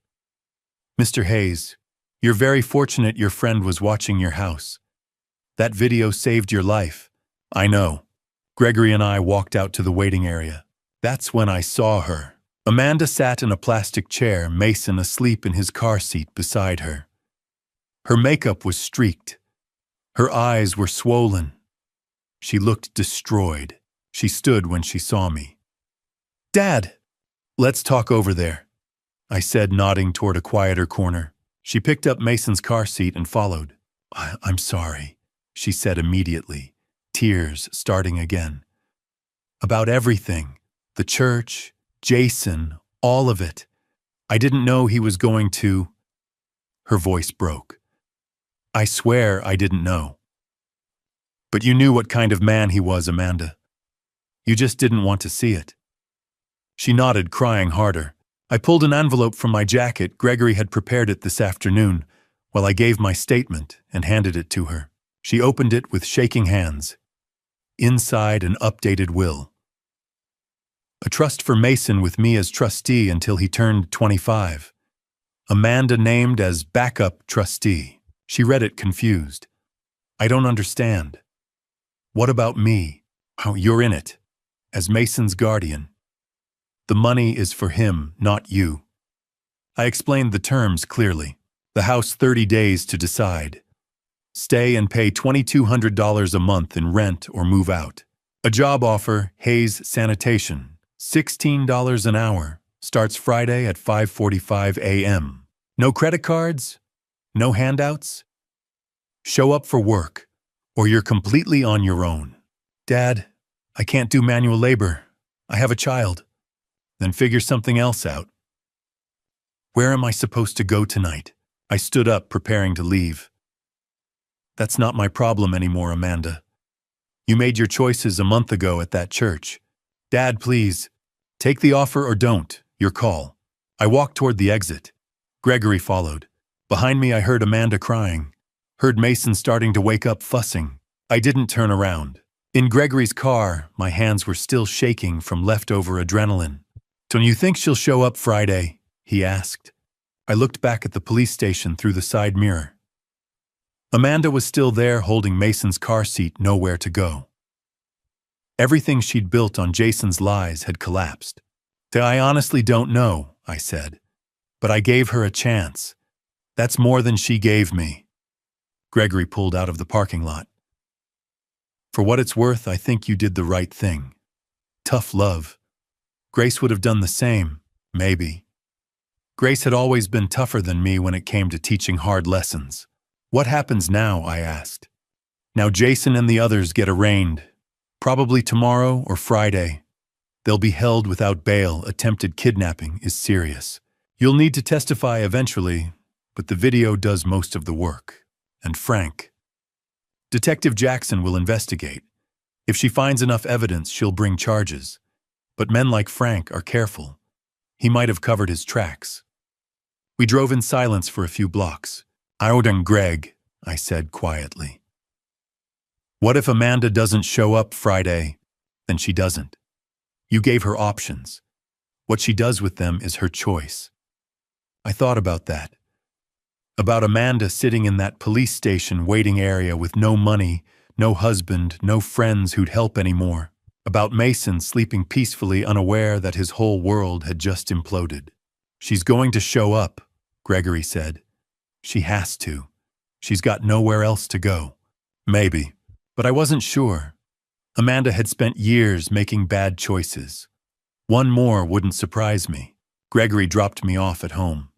"Mr. Hayes, you're very fortunate your friend was watching your house. That video saved your life." "I know." Gregory and I walked out to the waiting area. That's when I saw her. Amanda sat in a plastic chair, Mason asleep in his car seat beside her. Her makeup was streaked. Her eyes were swollen. She looked destroyed. She stood when she saw me. "Dad!" "Let's talk over there," I said, nodding toward a quieter corner. She picked up Mason's car seat and followed. I'm sorry," she said immediately, tears starting again. "About everything. The church, Jason, all of it. I didn't know he was going to—" Her voice broke. "I swear I didn't know." "But you knew what kind of man he was, Amanda. You just didn't want to see it." She nodded, crying harder. I pulled an envelope from my jacket. Gregory had prepared it this afternoon, while I gave my statement and handed it to her. She opened it with shaking hands. Inside, an updated will. A trust for Mason with me as trustee until he turned 25. Amanda named as backup trustee. She read it confused. "I don't understand." "What about me?" "Oh, you're in it, as Mason's guardian. The money is for him, not you." I explained the terms clearly. The house 30 days to decide. Stay and pay $2,200 a month in rent or move out. A job offer, Hayes Sanitation, $16 an hour, starts Friday at 5:45 a.m. No credit cards? No handouts? Show up for work, or you're completely on your own. "Dad, I can't do manual labor. I have a child." "Then figure something else out." "Where am I supposed to go tonight?" I stood up, preparing to leave. "That's not my problem anymore, Amanda. You made your choices a month ago at that church. Dad, please, take the offer or don't. Your call." I walked toward the exit. Gregory followed. Behind me, I heard Amanda crying. Heard Mason starting to wake up, fussing. I didn't turn around. In Gregory's car, my hands were still shaking from leftover adrenaline. "Don't you think she'll show up Friday?" he asked. I looked back at the police station through the side mirror. Amanda was still there, holding Mason's car seat, nowhere to go. Everything she'd built on Jason's lies had collapsed. "I honestly don't know," I said. "But I gave her a chance. That's more than she gave me." Gregory pulled out of the parking lot. For what it's worth, I think you did the right thing. Tough love. Grace would have done the same, maybe. Grace had always been tougher than me when it came to teaching hard lessons. What happens now, I asked. Now Jason and the others get arraigned. Probably tomorrow or Friday. They'll be held without bail. Attempted kidnapping is serious. You'll need to testify eventually, but the video does most of the work. And Frank. Detective Jackson will investigate. If she finds enough evidence, she'll bring charges. But men like Frank are careful. He might have covered his tracks. We drove in silence for a few blocks. "Auden Greg," I said quietly. "What if Amanda doesn't show up Friday?" Then she doesn't. You gave her options. What she does with them is her choice. I thought about that. About Amanda sitting in that police station waiting area with no money, no husband, no friends who'd help anymore. About Mason sleeping peacefully, unaware that his whole world had just imploded. "She's going to show up," Gregory said. "She has to. She's got nowhere else to go." Maybe. But I wasn't sure. Amanda had spent years making bad choices. One more wouldn't surprise me. Gregory dropped me off at home.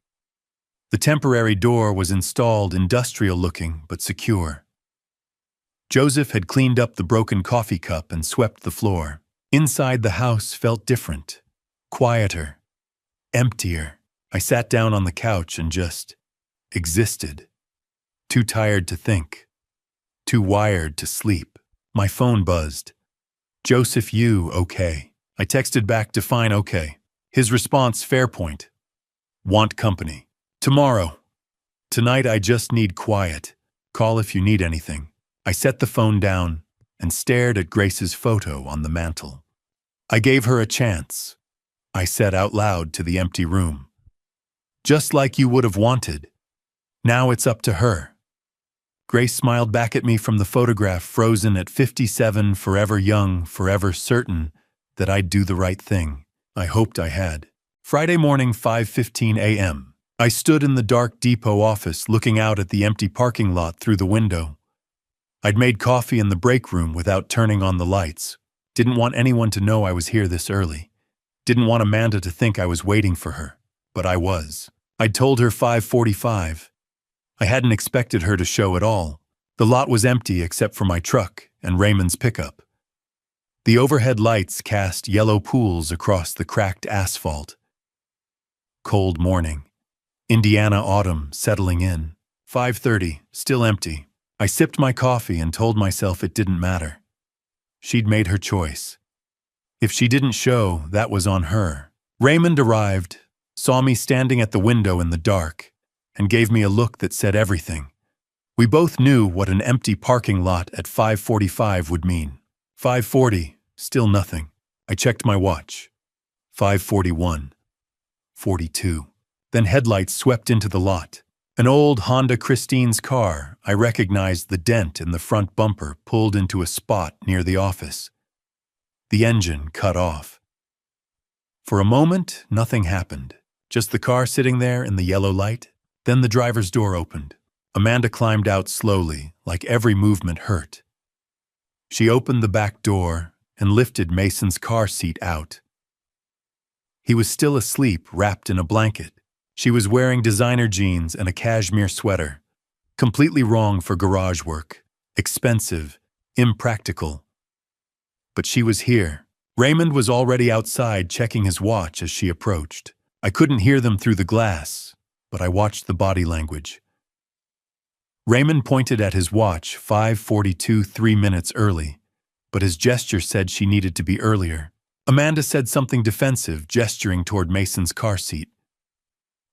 The temporary door was installed, industrial-looking but secure. Joseph had cleaned up the broken coffee cup and swept the floor. Inside, the house felt different, quieter, emptier. I sat down on the couch and just existed. Too tired to think. Too wired to sleep. My phone buzzed. "Joseph, you okay?" I texted back to "Fine, okay." His response, "Fairpoint. Want company. Tomorrow. Tonight I just need quiet. Call if you need anything." I set the phone down and stared at Grace's photo on the mantel. "I gave her a chance," I said out loud to the empty room. "Just like you would have wanted. Now it's up to her." Grace smiled back at me from the photograph, frozen at 57, forever young, forever certain that I'd do the right thing. I hoped I had. Friday morning, 5:15 a.m. I stood in the dark depot office looking out at the empty parking lot through the window. I'd made coffee in the break room without turning on the lights. Didn't want anyone to know I was here this early. Didn't want Amanda to think I was waiting for her. But I was. I'd told her 5:45. I hadn't expected her to show at all. The lot was empty except for my truck and Raymond's pickup. The overhead lights cast yellow pools across the cracked asphalt. Cold morning. Indiana autumn settling in. 5:30, still empty. I sipped my coffee and told myself it didn't matter. She'd made her choice. If she didn't show, that was on her. Raymond arrived, saw me standing at the window in the dark, and gave me a look that said everything. We both knew what an empty parking lot at 5:45 would mean. 5:40, still nothing. I checked my watch. 5:41. 42. Then headlights swept into the lot. An old Honda Christine's car. I recognized the dent in the front bumper, pulled into a spot near the office. The engine cut off. For a moment, nothing happened. Just the car sitting there in the yellow light. Then the driver's door opened. Amanda climbed out slowly, like every movement hurt. She opened the back door and lifted Mason's car seat out. He was still asleep, wrapped in a blanket. She was wearing designer jeans and a cashmere sweater. Completely wrong for garage work. Expensive. Impractical. But she was here. Raymond was already outside checking his watch as she approached. I couldn't hear them through the glass, but I watched the body language. Raymond pointed at his watch, 5:42, 3 minutes early, but his gesture said she needed to be earlier. Amanda said something defensive, gesturing toward Mason's car seat.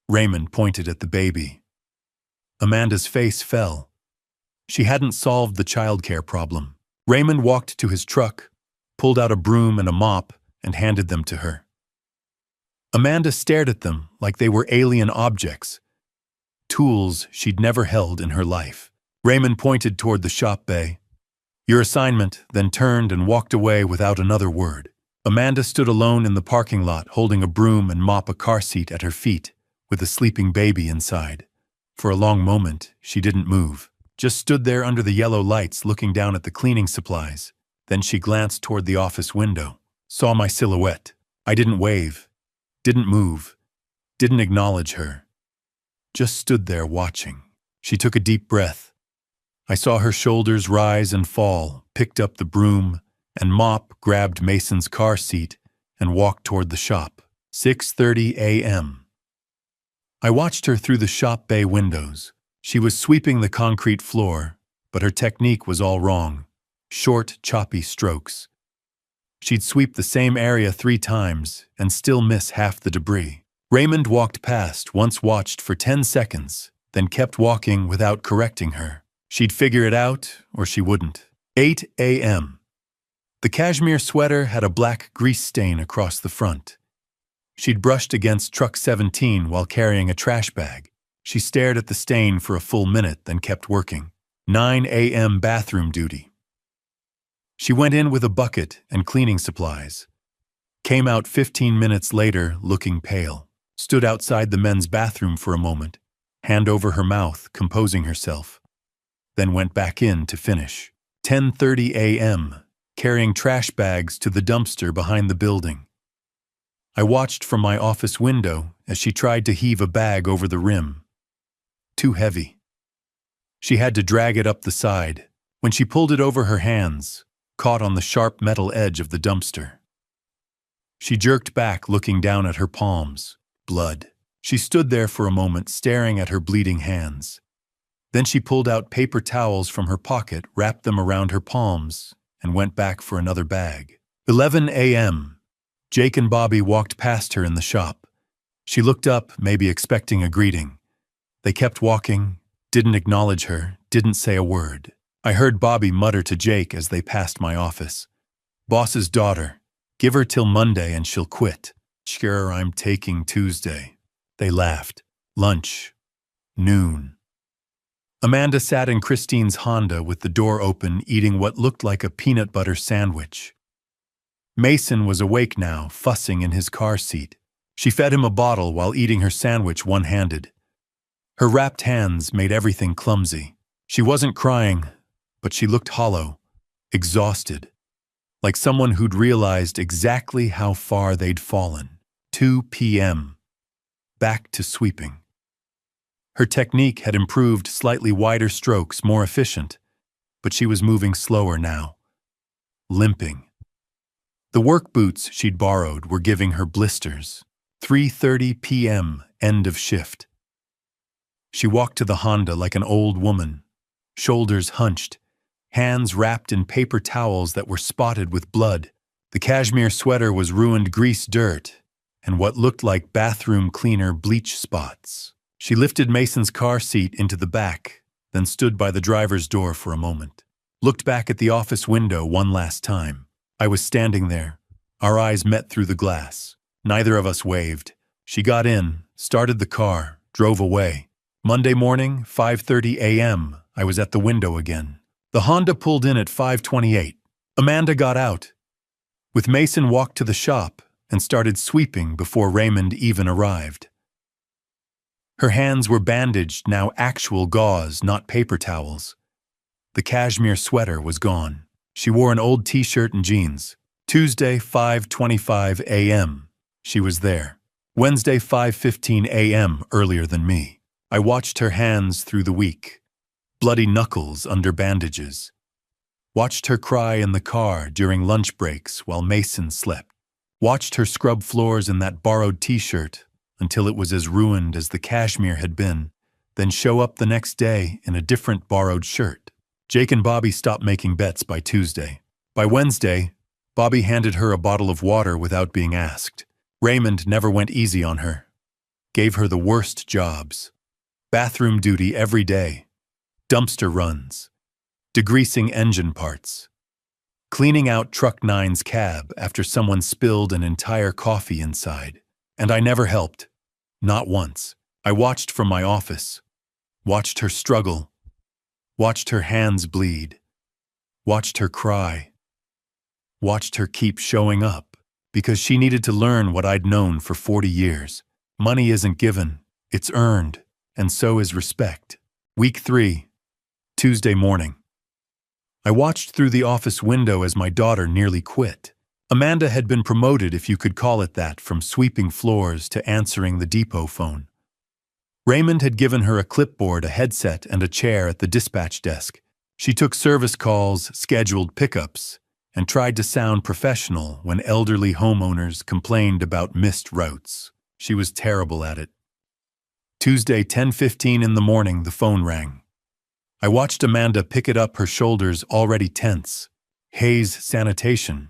Raymond pointed at the baby. Amanda's face fell. She hadn't solved the childcare problem. Raymond walked to his truck, pulled out a broom and a mop, and handed them to her. Amanda stared at them like they were alien objects, tools she'd never held in her life. Raymond pointed toward the shop bay. "Your assignment," then turned and walked away without another word. Amanda stood alone in the parking lot, holding a broom and mop, a car seat at her feet, with a sleeping baby inside. For a long moment, she didn't move, Just stood there under the yellow lights looking down at the cleaning supplies. Then she glanced toward the office window, saw my silhouette. I didn't wave, didn't move, didn't acknowledge her. Just stood there watching. She took a deep breath. I saw her shoulders rise and fall, picked up the broom and mop, grabbed Mason's car seat, and walked toward the shop. 6:30 a.m. I watched her through the shop bay windows. She was sweeping the concrete floor, but her technique was all wrong. Short, choppy strokes. She'd sweep the same area 3 times and still miss half the debris. Raymond walked past, once watched for 10 seconds, then kept walking without correcting her. She'd figure it out, or she wouldn't. 8 a.m. The cashmere sweater had a black grease stain across the front. She'd brushed against truck 17 while carrying a trash bag. She stared at the stain for a full minute, then kept working. 9 a.m. bathroom duty. She went in with a bucket and cleaning supplies. Came out 15 minutes later looking pale. Stood outside the men's bathroom for a moment, hand over her mouth, composing herself. Then went back in to finish. 10:30 a.m., carrying trash bags to the dumpster behind the building. I watched from my office window as she tried to heave a bag over the rim. Too heavy. She had to drag it up the side. When she pulled it over her hands, caught on the sharp metal edge of the dumpster. She jerked back, looking down at her palms. Blood. She stood there for a moment, staring at her bleeding hands. Then she pulled out paper towels from her pocket, wrapped them around her palms, and went back for another bag. 11 a.m. Jake and Bobby walked past her in the shop. She looked up, maybe expecting a greeting. They kept walking, didn't acknowledge her, didn't say a word. I heard Bobby mutter to Jake as they passed my office. "Boss's daughter. Give her till Monday and she'll quit." "Sure, I'm taking Tuesday." They laughed. Lunch. Noon. Amanda sat in Christine's Honda with the door open, eating what looked like a peanut butter sandwich. Mason was awake now, fussing in his car seat. She fed him a bottle while eating her sandwich one-handed. Her wrapped hands made everything clumsy. She wasn't crying, but she looked hollow, exhausted, like someone who'd realized exactly how far they'd fallen. 2 p.m. Back to sweeping. Her technique had improved, slightly wider strokes, more efficient, but she was moving slower now. Limping. The work boots she'd borrowed were giving her blisters. 3:30 p.m., end of shift. She walked to the Honda like an old woman, shoulders hunched, hands wrapped in paper towels that were spotted with blood. The cashmere sweater was ruined grease dirt and what looked like bathroom cleaner bleach spots. She lifted Mason's car seat into the back, then stood by the driver's door for a moment. Looked back at the office window one last time. I was standing there. Our eyes met through the glass. Neither of us waved. She got in, started the car, drove away. Monday morning, 5:30 a.m., I was at the window again. The Honda pulled in at 5:28. Amanda got out. With Mason walked to the shop and started sweeping before Raymond even arrived. Her hands were bandaged, now actual gauze, not paper towels. The cashmere sweater was gone. She wore an old t-shirt and jeans. Tuesday, 5:25 a.m. She was there. Wednesday, 5:15 a.m., earlier than me. I watched her hands through the week. Bloody knuckles under bandages. Watched her cry in the car during lunch breaks while Mason slept. Watched her scrub floors in that borrowed t-shirt until it was as ruined as the cashmere had been, then show up the next day in a different borrowed shirt. Jake and Bobby stopped making bets by Tuesday. By Wednesday, Bobby handed her a bottle of water without being asked. Raymond never went easy on her. Gave her the worst jobs. Bathroom duty every day. Dumpster runs. Degreasing engine parts. Cleaning out Truck 9's cab after someone spilled an entire coffee inside. And I never helped. Not once. I watched from my office. Watched her struggle. Watched her hands bleed. Watched her cry. Watched her keep showing up. Because she needed to learn what I'd known for 40 years. Money isn't given. It's earned. And so is respect. Week 3. Tuesday morning. I watched through the office window as my daughter nearly quit. Amanda had been promoted, if you could call it that, from sweeping floors to answering the depot phone. Raymond had given her a clipboard, a headset, and a chair at the dispatch desk. She took service calls, scheduled pickups, and tried to sound professional when elderly homeowners complained about missed routes. She was terrible at it. Tuesday, 10:15 in the morning, the phone rang. I watched Amanda pick it up, her shoulders already tense. Hayes Sanitation.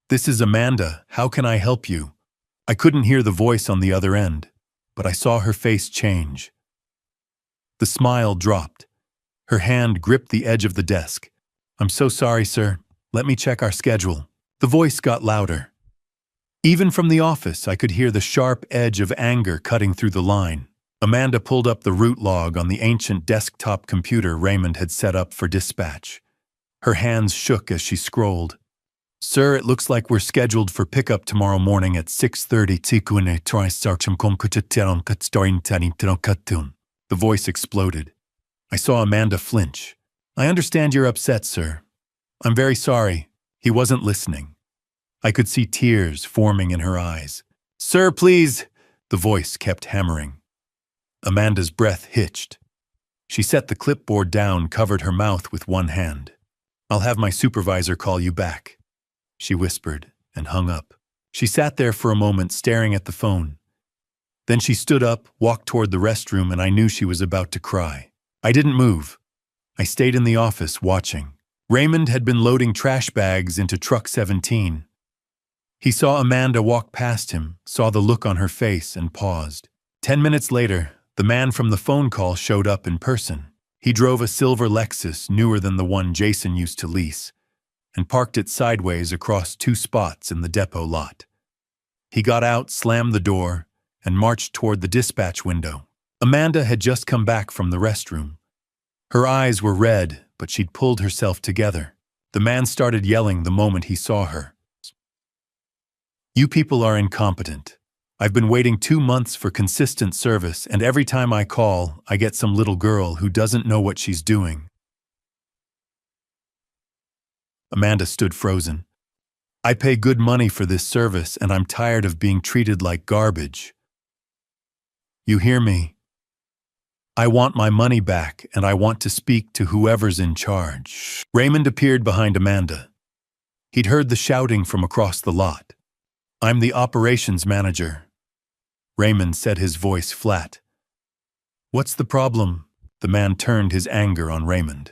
This is Amanda. How can I help you? I couldn't hear the voice on the other end, but I saw her face change. The smile dropped. Her hand gripped the edge of the desk. I'm so sorry, sir. Let me check our schedule. The voice got louder. Even from the office, I could hear the sharp edge of anger cutting through the line. Amanda pulled up the route log on the ancient desktop computer Raymond had set up for dispatch. Her hands shook as she scrolled. Sir, it looks like we're scheduled for pickup tomorrow morning at 6:30. The voice exploded. I saw Amanda flinch. I understand you're upset, sir. I'm very sorry. He wasn't listening. I could see tears forming in her eyes. Sir, please! The voice kept hammering. Amanda's breath hitched. She set the clipboard down, covered her mouth with one hand. I'll have my supervisor call you back, she whispered, and hung up. She sat there for a moment, staring at the phone. Then she stood up, walked toward the restroom, and I knew she was about to cry. I didn't move. I stayed in the office, watching. Raymond had been loading trash bags into truck 17. He saw Amanda walk past him, saw the look on her face, and paused. 10 minutes later, the man from the phone call showed up in person. He drove a silver Lexus, newer than the one Jason used to lease, and parked it sideways across 2 spots in the depot lot. He got out, slammed the door, and marched toward the dispatch window. Amanda had just come back from the restroom. Her eyes were red, but she'd pulled herself together. The man started yelling the moment he saw her. You people are incompetent. I've been waiting 2 months for consistent service, and every time I call, I get some little girl who doesn't know what she's doing. Amanda stood frozen. I pay good money for this service, and I'm tired of being treated like garbage. You hear me? I want my money back, and I want to speak to whoever's in charge. Raymond appeared behind Amanda. He'd heard the shouting from across the lot. I'm the operations manager. Raymond said, his voice flat. What's the problem? The man turned his anger on Raymond.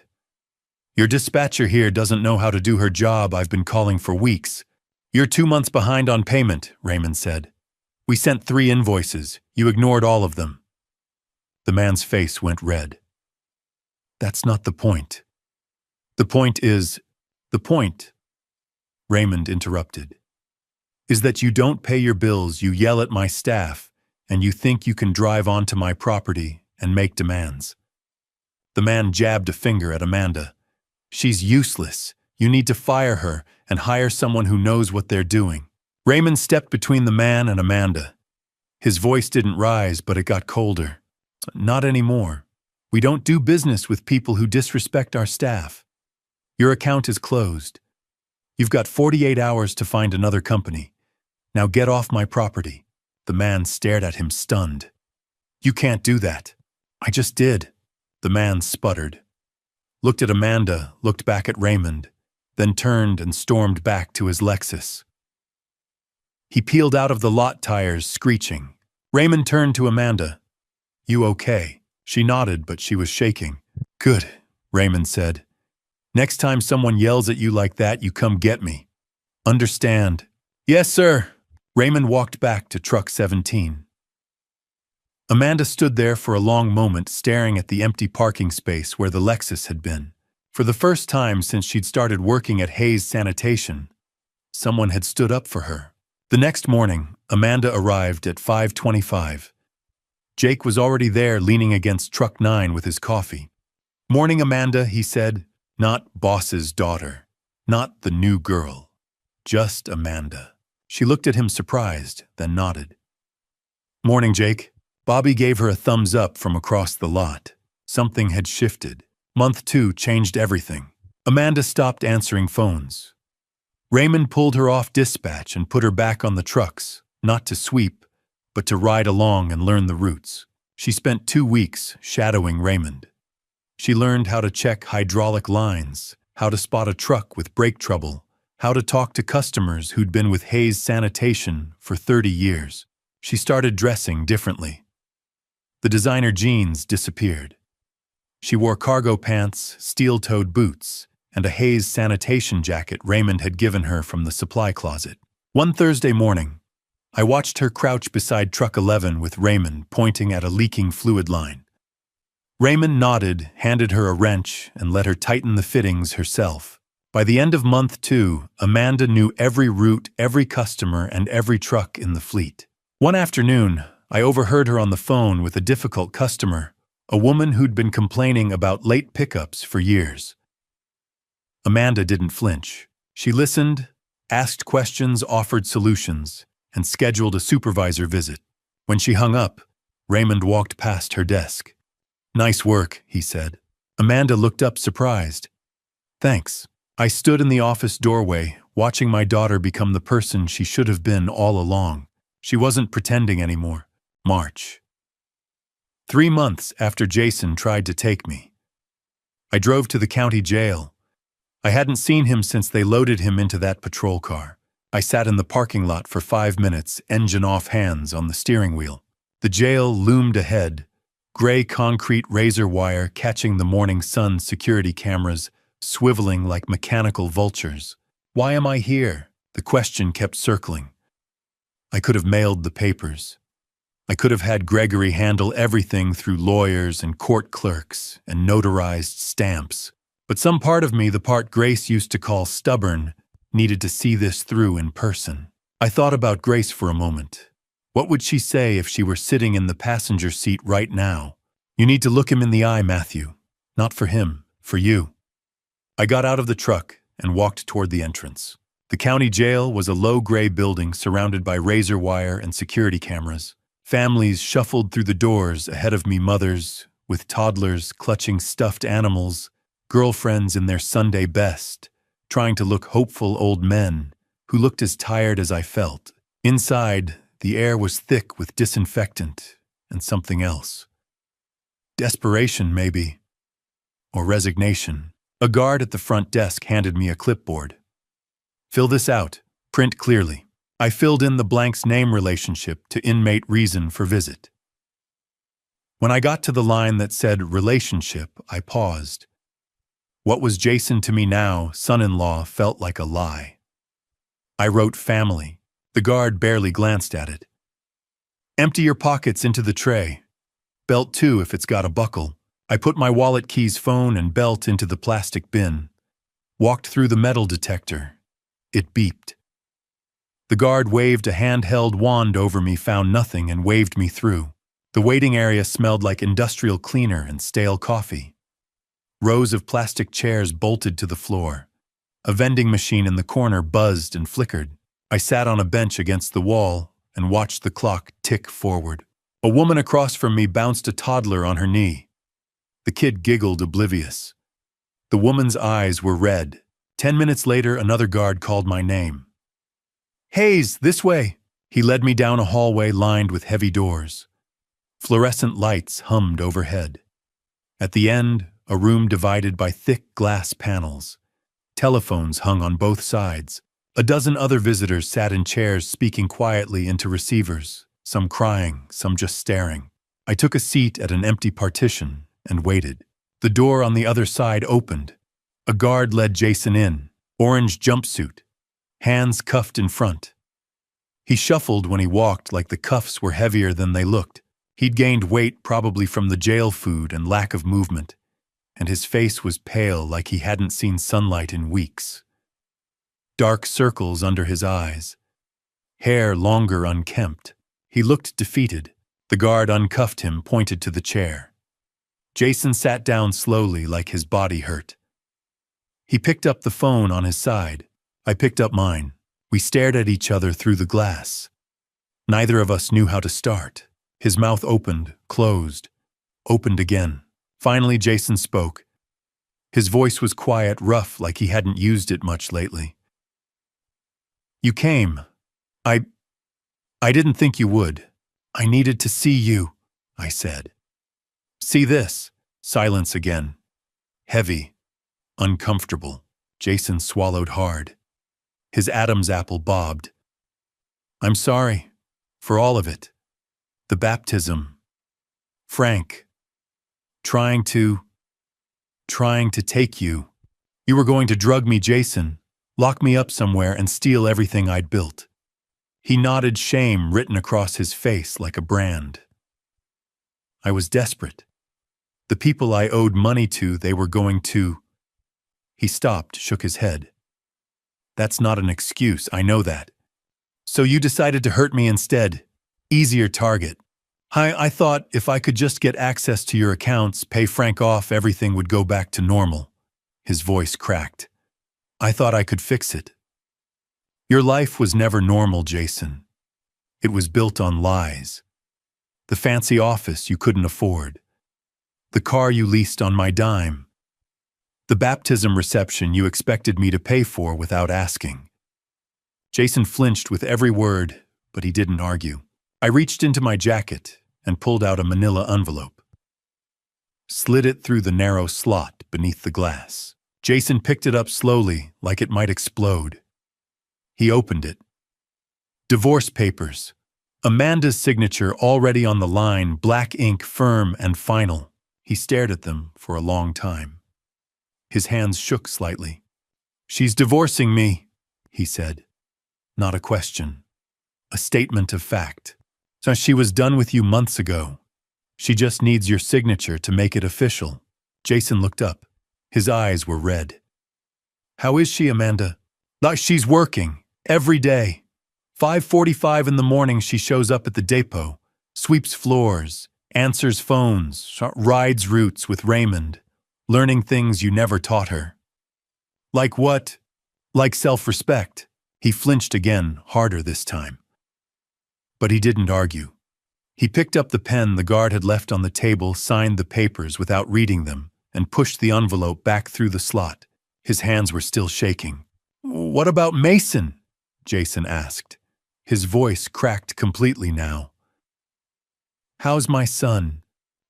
Your dispatcher here doesn't know how to do her job. I've been calling for weeks. You're 2 months behind on payment, Raymond said. We sent 3 invoices. You ignored all of them. The man's face went red. That's not the point. The point, Raymond interrupted, is that you don't pay your bills, you yell at my staff, and you think you can drive onto my property and make demands. The man jabbed a finger at Amanda. She's useless. You need to fire her and hire someone who knows what they're doing. Raymond stepped between the man and Amanda. His voice didn't rise, but it got colder. Not anymore. We don't do business with people who disrespect our staff. Your account is closed. You've got 48 hours to find another company. Now get off my property. The man stared at him, stunned. You can't do that. I just did. The man sputtered, looked at Amanda, looked back at Raymond, then turned and stormed back to his Lexus. He peeled out of the lot, tires screeching. Raymond turned to Amanda. You okay? She nodded, but she was shaking. Good, Raymond said. Next time someone yells at you like that, you come get me. Understand? Yes, sir. Raymond walked back to truck 17. Amanda stood there for a long moment, staring at the empty parking space where the Lexus had been. For the first time since she'd started working at Hayes Sanitation, someone had stood up for her. The next morning, Amanda arrived at 5:25. Jake was already there, leaning against truck 9 with his coffee. Morning, Amanda, he said. Not boss's daughter. Not the new girl. Just Amanda. She looked at him surprised, then nodded. Morning, Jake. Bobby gave her a thumbs up from across the lot. Something had shifted. Month 2 changed everything. Amanda stopped answering phones. Raymond pulled her off dispatch and put her back on the trucks, not to sweep, but to ride along and learn the routes. She spent 2 weeks shadowing Raymond. She learned how to check hydraulic lines, how to spot a truck with brake trouble, how to talk to customers who'd been with Hayes Sanitation for 30 years. She started dressing differently. The designer jeans disappeared. She wore cargo pants, steel-toed boots, and a Hayes Sanitation jacket Raymond had given her from the supply closet. One Thursday morning, I watched her crouch beside truck 11 with Raymond pointing at a leaking fluid line. Raymond nodded, handed her a wrench, and let her tighten the fittings herself. By the end of month 2, Amanda knew every route, every customer, and every truck in the fleet. One afternoon, I overheard her on the phone with a difficult customer, a woman who'd been complaining about late pickups for years. Amanda didn't flinch. She listened, asked questions, offered solutions, and scheduled a supervisor visit. When she hung up, Raymond walked past her desk. "Nice work," he said. Amanda looked up surprised. "Thanks." I stood in the office doorway, watching my daughter become the person she should have been all along. She wasn't pretending anymore. March. 3 months after Jason tried to take me. I drove to the county jail. I hadn't seen him since they loaded him into that patrol car. I sat in the parking lot for 5 minutes, engine off, hands on the steering wheel. The jail loomed ahead, gray concrete razor wire catching the morning sun, security cameras swiveling like mechanical vultures. Why am I here? The question kept circling. I could have mailed the papers. I could have had Gregory handle everything through lawyers and court clerks and notarized stamps. But some part of me, the part Grace used to call stubborn, needed to see this through in person. I thought about Grace for a moment. What would she say if she were sitting in the passenger seat right now? "You need to look him in the eye, Matthew. Not for him, for you." I got out of the truck and walked toward the entrance. The county jail was a low gray building surrounded by razor wire and security cameras. Families shuffled through the doors ahead of me, mothers with toddlers clutching stuffed animals, girlfriends in their Sunday best, trying to look hopeful, old men who looked as tired as I felt. Inside, the air was thick with disinfectant and something else. Desperation, maybe, or resignation. A guard at the front desk handed me a clipboard. "Fill this out. Print clearly." I filled in the blanks: name, relationship to inmate, reason for visit. When I got to the line that said relationship, I paused. What was Jason to me now, son-in-law, felt like a lie. I wrote family. The guard barely glanced at it. "Empty your pockets into the tray. Belt too if it's got a buckle." I put my wallet, keys, phone, and belt into the plastic bin. Walked through the metal detector. It beeped. The guard waved a handheld wand over me, found nothing, and waved me through. The waiting area smelled like industrial cleaner and stale coffee. Rows of plastic chairs bolted to the floor. A vending machine in the corner buzzed and flickered. I sat on a bench against the wall and watched the clock tick forward. A woman across from me bounced a toddler on her knee. The kid giggled, oblivious. The woman's eyes were red. 10 minutes later, another guard called my name. "Hayes, this way." He led me down a hallway lined with heavy doors. Fluorescent lights hummed overhead. At the end, a room divided by thick glass panels. Telephones hung on both sides. A dozen other visitors sat in chairs, speaking quietly into receivers, some crying, some just staring. I took a seat at an empty partition and waited. The door on the other side opened. A guard led Jason in, orange jumpsuit, hands cuffed in front. He shuffled when he walked, like the cuffs were heavier than they looked. He'd gained weight, probably from the jail food and lack of movement, and his face was pale, like he hadn't seen sunlight in weeks. Dark circles under his eyes, hair longer, unkempt. He looked defeated. The guard uncuffed him, pointed to the chair. Jason sat down slowly, like his body hurt. He picked up the phone on his side. I picked up mine. We stared at each other through the glass. Neither of us knew how to start. His mouth opened, closed, opened again. Finally, Jason spoke. His voice was quiet, rough, like he hadn't used it much lately. "You came. I didn't think you would. I needed to see you," I said. "See this." Silence again. Heavy. Uncomfortable. Jason swallowed hard. His Adam's apple bobbed. "I'm sorry. For all of it. The baptism. Frank. Trying to take you. You were going to drug me, Jason, lock me up somewhere and steal everything I'd built." He nodded, shame written across his face like a brand. "I was desperate. The people I owed money to, they were going to—" He stopped, shook his head. "That's not an excuse, I know that. So you decided to hurt me instead. Easier target. I thought if I could just get access to your accounts, pay Frank off, everything would go back to normal." His voice cracked. "I thought I could fix it. Your life was never normal, Jason. It was built on lies. The fancy office you couldn't afford. The car you leased on my dime. The baptism reception you expected me to pay for without asking." Jason flinched with every word, but he didn't argue. I reached into my jacket and pulled out a manila envelope. Slid it through the narrow slot beneath the glass. Jason picked it up slowly, like it might explode. He opened it. Divorce papers. Amanda's signature already on the line, black ink, firm and final. He stared at them for a long time. His hands shook slightly. "She's divorcing me," he said. Not a question. A statement of fact. "So she was done with you months ago. She just needs your signature to make it official." Jason looked up. His eyes were red. "How is she, Amanda?" "She's working. Every day. 5:45 in the morning she shows up at the depot, sweeps floors, answers phones, rides routes with Raymond, learning things you never taught her." "Like what?" "Like self-respect." He flinched again, harder this time. But he didn't argue. He picked up the pen the guard had left on the table, signed the papers without reading them, and pushed the envelope back through the slot. His hands were still shaking. "What about Mason?" Jason asked. His voice cracked completely now. "How's my son?"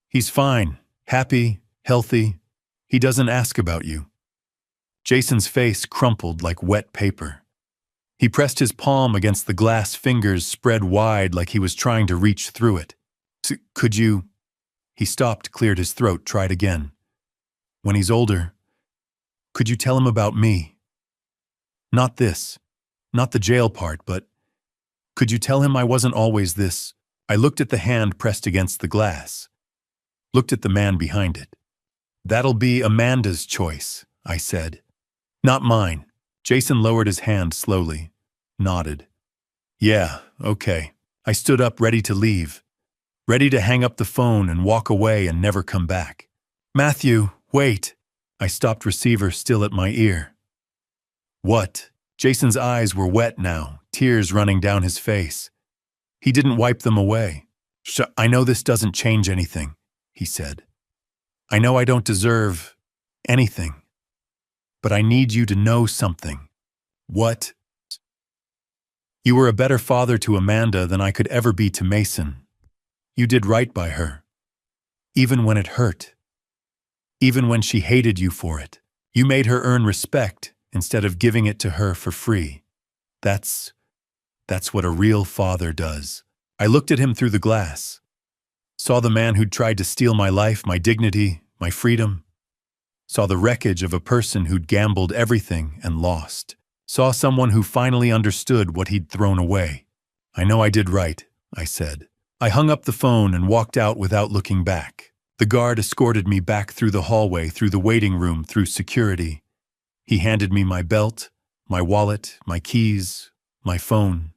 "He's fine, happy, healthy. He doesn't ask about you." Jason's face crumpled like wet paper. He pressed his palm against the glass, fingers spread wide like he was trying to reach through it. "Could you—" He stopped, cleared his throat, tried again. "When he's older, could you tell him about me? Not this, not the jail part, but could you tell him I wasn't always this?" I looked at the hand pressed against the glass. Looked at the man behind it. "That'll be Amanda's choice," I said. "Not mine." Jason lowered his hand slowly, nodded. "Yeah, okay." I stood up, ready to leave, ready to hang up the phone and walk away and never come back. "Matthew, wait." I stopped receiver, still at my ear. "What?" Jason's eyes were wet now, tears running down his face. He didn't wipe them away. "I know this doesn't change anything," he said. "I know I don't deserve anything. But I need you to know something." "What?" "You were a better father to Amanda than I could ever be to Mason. You did right by her. Even when it hurt. Even when she hated you for it. You made her earn respect instead of giving it to her for free. That's what a real father does." I looked at him through the glass. Saw the man who'd tried to steal my life, my dignity, my freedom. Saw the wreckage of a person who'd gambled everything and lost. Saw someone who finally understood what he'd thrown away. "I know I did right," I said. I hung up the phone and walked out without looking back. The guard escorted me back through the hallway, through the waiting room, through security. He handed me my belt, my wallet, my keys, my phone.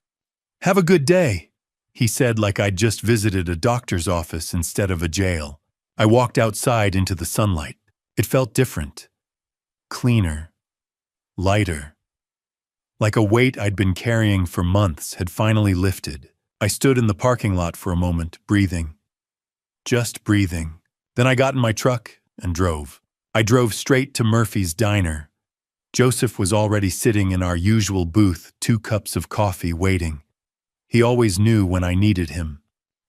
"Have a good day," he said, like I'd just visited a doctor's office instead of a jail. I walked outside into the sunlight. It felt different, cleaner, lighter. Like a weight I'd been carrying for months had finally lifted. I stood in the parking lot for a moment, breathing. Just breathing. Then I got in my truck and drove. I drove straight to Murphy's Diner. Joseph was already sitting in our usual booth, 2 cups of coffee waiting. He always knew when I needed him.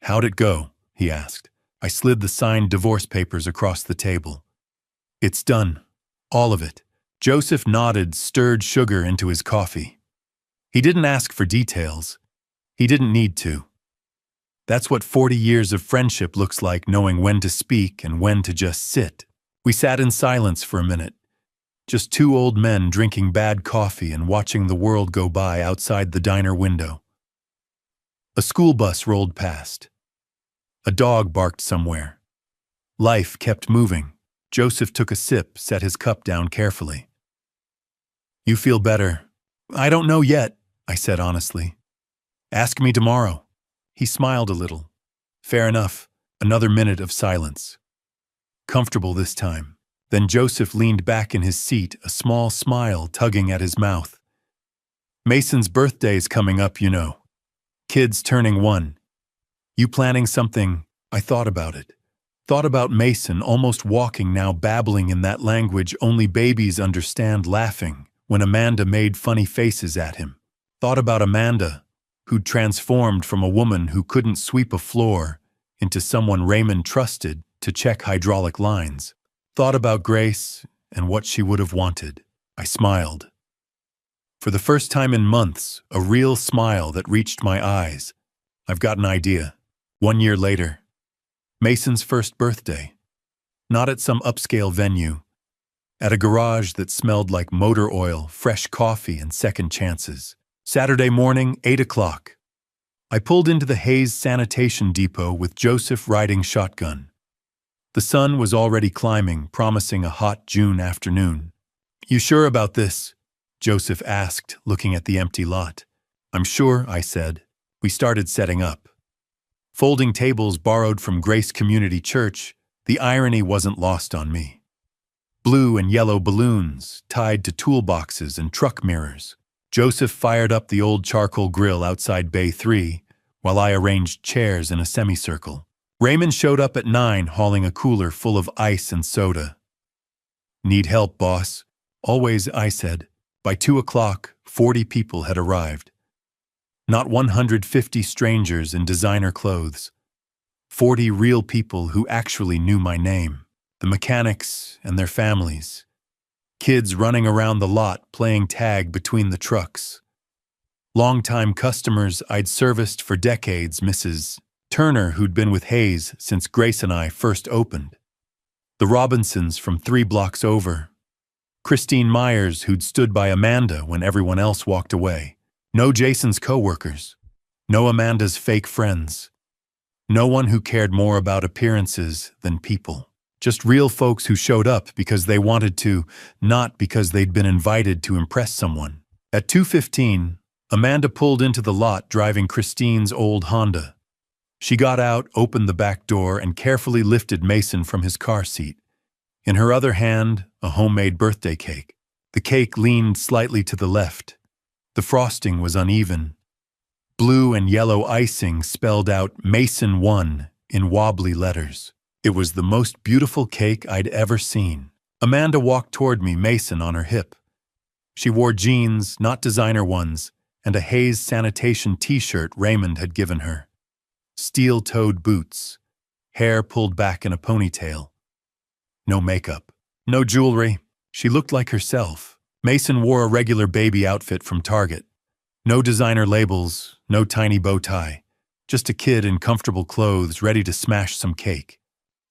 "How'd it go?" he asked. I slid the signed divorce papers across the table. "It's done. All of it." Joseph nodded, stirred sugar into his coffee. He didn't ask for details. He didn't need to. That's what 40 years of friendship looks like, knowing when to speak and when to just sit. We sat in silence for a minute. Just 2 old men drinking bad coffee and watching the world go by outside the diner window. A school bus rolled past. A dog barked somewhere. Life kept moving. Joseph took a sip, set his cup down carefully. "You feel better?" "I don't know yet," I said honestly. "Ask me tomorrow." He smiled a little. "Fair enough." Another minute of silence. Comfortable this time. Then Joseph leaned back in his seat, a small smile tugging at his mouth. "Mason's birthday's coming up, you know. Kid's turning 1. You planning something?" I thought about it. Thought about Mason, almost walking now, babbling in that language only babies understand, laughing when Amanda made funny faces at him. Thought about Amanda, who'd transformed from a woman who couldn't sweep a floor into someone Raymond trusted to check hydraulic lines. Thought about Grace and what she would have wanted. I smiled. For the first time in months, a real smile that reached my eyes. I've got an idea. 1 year later. Mason's first birthday. Not at some upscale venue. At a garage that smelled like motor oil, fresh coffee, and second chances. Saturday morning, 8 o'clock. I pulled into the Hayes Sanitation Depot with Joseph riding shotgun. The sun was already climbing, promising a hot June afternoon. "You sure about this?" Joseph asked, looking at the empty lot. "I'm sure," I said. We started setting up. Folding tables borrowed from Grace Community Church, the irony wasn't lost on me. Blue and yellow balloons tied to toolboxes and truck mirrors. Joseph fired up the old charcoal grill outside Bay 3, while I arranged chairs in a semicircle. Raymond showed up at 9, hauling a cooler full of ice and soda. "Need help, boss?" "Always," I said. By 2 o'clock, 40 people had arrived. Not 150 strangers in designer clothes. 40 real people who actually knew my name. The mechanics and their families. Kids running around the lot playing tag between the trucks. Longtime customers I'd serviced for decades, Mrs. Turner, who'd been with Hayes since Grace and I first opened. The Robinsons from 3 blocks over. Christine Myers, who'd stood by Amanda when everyone else walked away. No Jason's co-workers. No Amanda's fake friends. No one who cared more about appearances than people. Just real folks who showed up because they wanted to, not because they'd been invited to impress someone. At 2:15, Amanda pulled into the lot driving Christine's old Honda. She got out, opened the back door, and carefully lifted Mason from his car seat. In her other hand, a homemade birthday cake. The cake leaned slightly to the left. The frosting was uneven. Blue and yellow icing spelled out Mason 1 in wobbly letters. It was the most beautiful cake I'd ever seen. Amanda walked toward me, Mason on her hip. She wore jeans, not designer ones, and a Hayes Sanitation t-shirt Raymond had given her. Steel-toed boots, hair pulled back in a ponytail. No makeup, no jewelry. She looked like herself. Mason wore a regular baby outfit from Target. No designer labels, no tiny bow tie. Just a kid in comfortable clothes ready to smash some cake.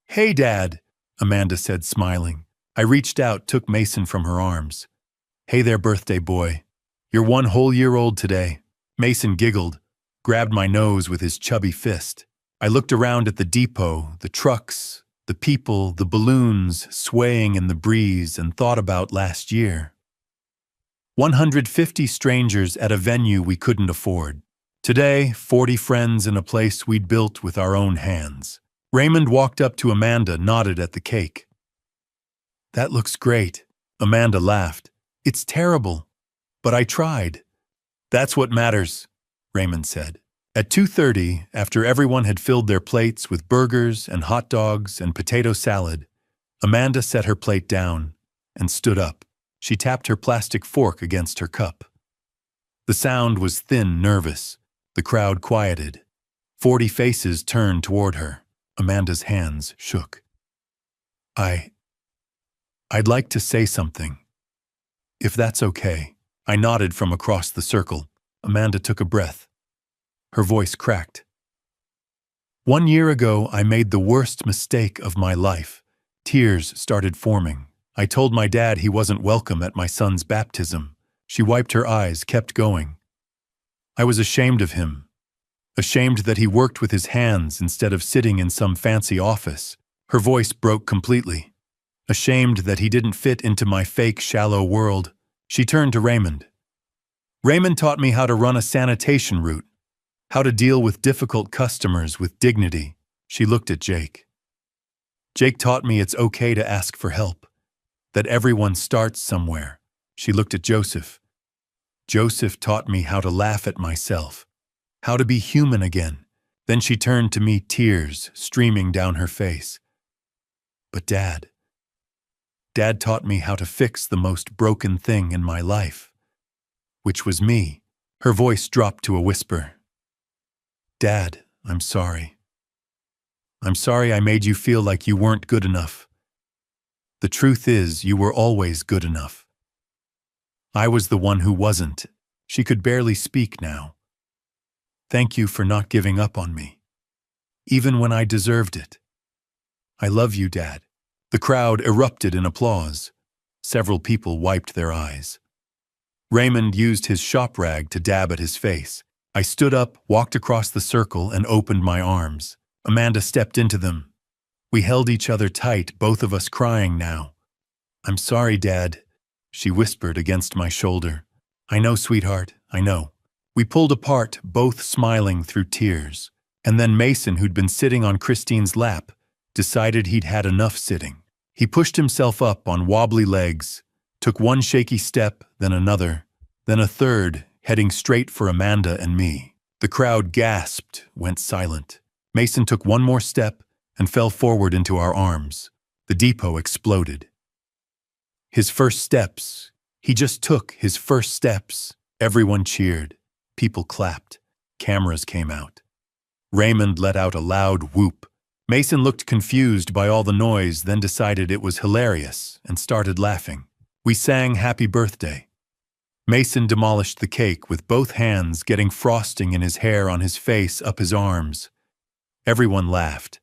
"Hey, Dad," Amanda said, smiling. I reached out, took Mason from her arms. "Hey there, birthday boy. You're 1 whole year old today." Mason giggled, grabbed my nose with his chubby fist. I looked around at the depot, the trucks, the people, the balloons swaying in the breeze, and thought about last year. 150 strangers at a venue we couldn't afford. Today, 40 friends in a place we'd built with our own hands. Raymond walked up to Amanda, nodded at the cake. "That looks great." Amanda laughed. "It's terrible, but I tried." "That's what matters," Raymond said. At 2:30, after everyone had filled their plates with burgers and hot dogs and potato salad, Amanda set her plate down and stood up. She tapped her plastic fork against her cup. The sound was thin, nervous. The crowd quieted. 40 faces turned toward her. Amanda's hands shook. I'd like to say something. If that's okay. I nodded from across the circle. Amanda took a breath. Her voice cracked. 1 year ago, I made the worst mistake of my life. Tears started forming. I told my dad he wasn't welcome at my son's baptism. She wiped her eyes, kept going. I was ashamed of him. Ashamed that he worked with his hands instead of sitting in some fancy office. Her voice broke completely. Ashamed that he didn't fit into my fake, shallow world. She turned to Raymond. Raymond taught me how to run a sanitation route, how to deal with difficult customers with dignity. She looked at Jake. Jake taught me it's okay to ask for help, that everyone starts somewhere. She looked at Joseph. Joseph taught me how to laugh at myself, how to be human again. Then she turned to me, tears streaming down her face. But Dad taught me how to fix the most broken thing in my life, which was me. Her voice dropped to a whisper. Dad, I'm sorry. I'm sorry I made you feel like you weren't good enough. The truth is, you were always good enough. I was the one who wasn't. She could barely speak now. Thank you for not giving up on me, even when I deserved it. I love you, Dad. The crowd erupted in applause. Several people wiped their eyes. Raymond used his shop rag to dab at his face. I stood up, walked across the circle, and opened my arms. Amanda stepped into them. We held each other tight, both of us crying now. I'm sorry, Dad, she whispered against my shoulder. I know, sweetheart, I know. We pulled apart, both smiling through tears. And then Mason, who'd been sitting on Christine's lap, decided he'd had enough sitting. He pushed himself up on wobbly legs, took one shaky step, then another, then a third, heading straight for Amanda and me. The crowd gasped, went silent. Mason took one more step and fell forward into our arms. The depot exploded. His first steps. He just took his first steps. Everyone cheered. People clapped. Cameras came out. Raymond let out a loud whoop. Mason looked confused by all the noise, then decided it was hilarious and started laughing. We sang Happy Birthday. Mason demolished the cake with both hands, getting frosting in his hair, on his face, up his arms. Everyone laughed.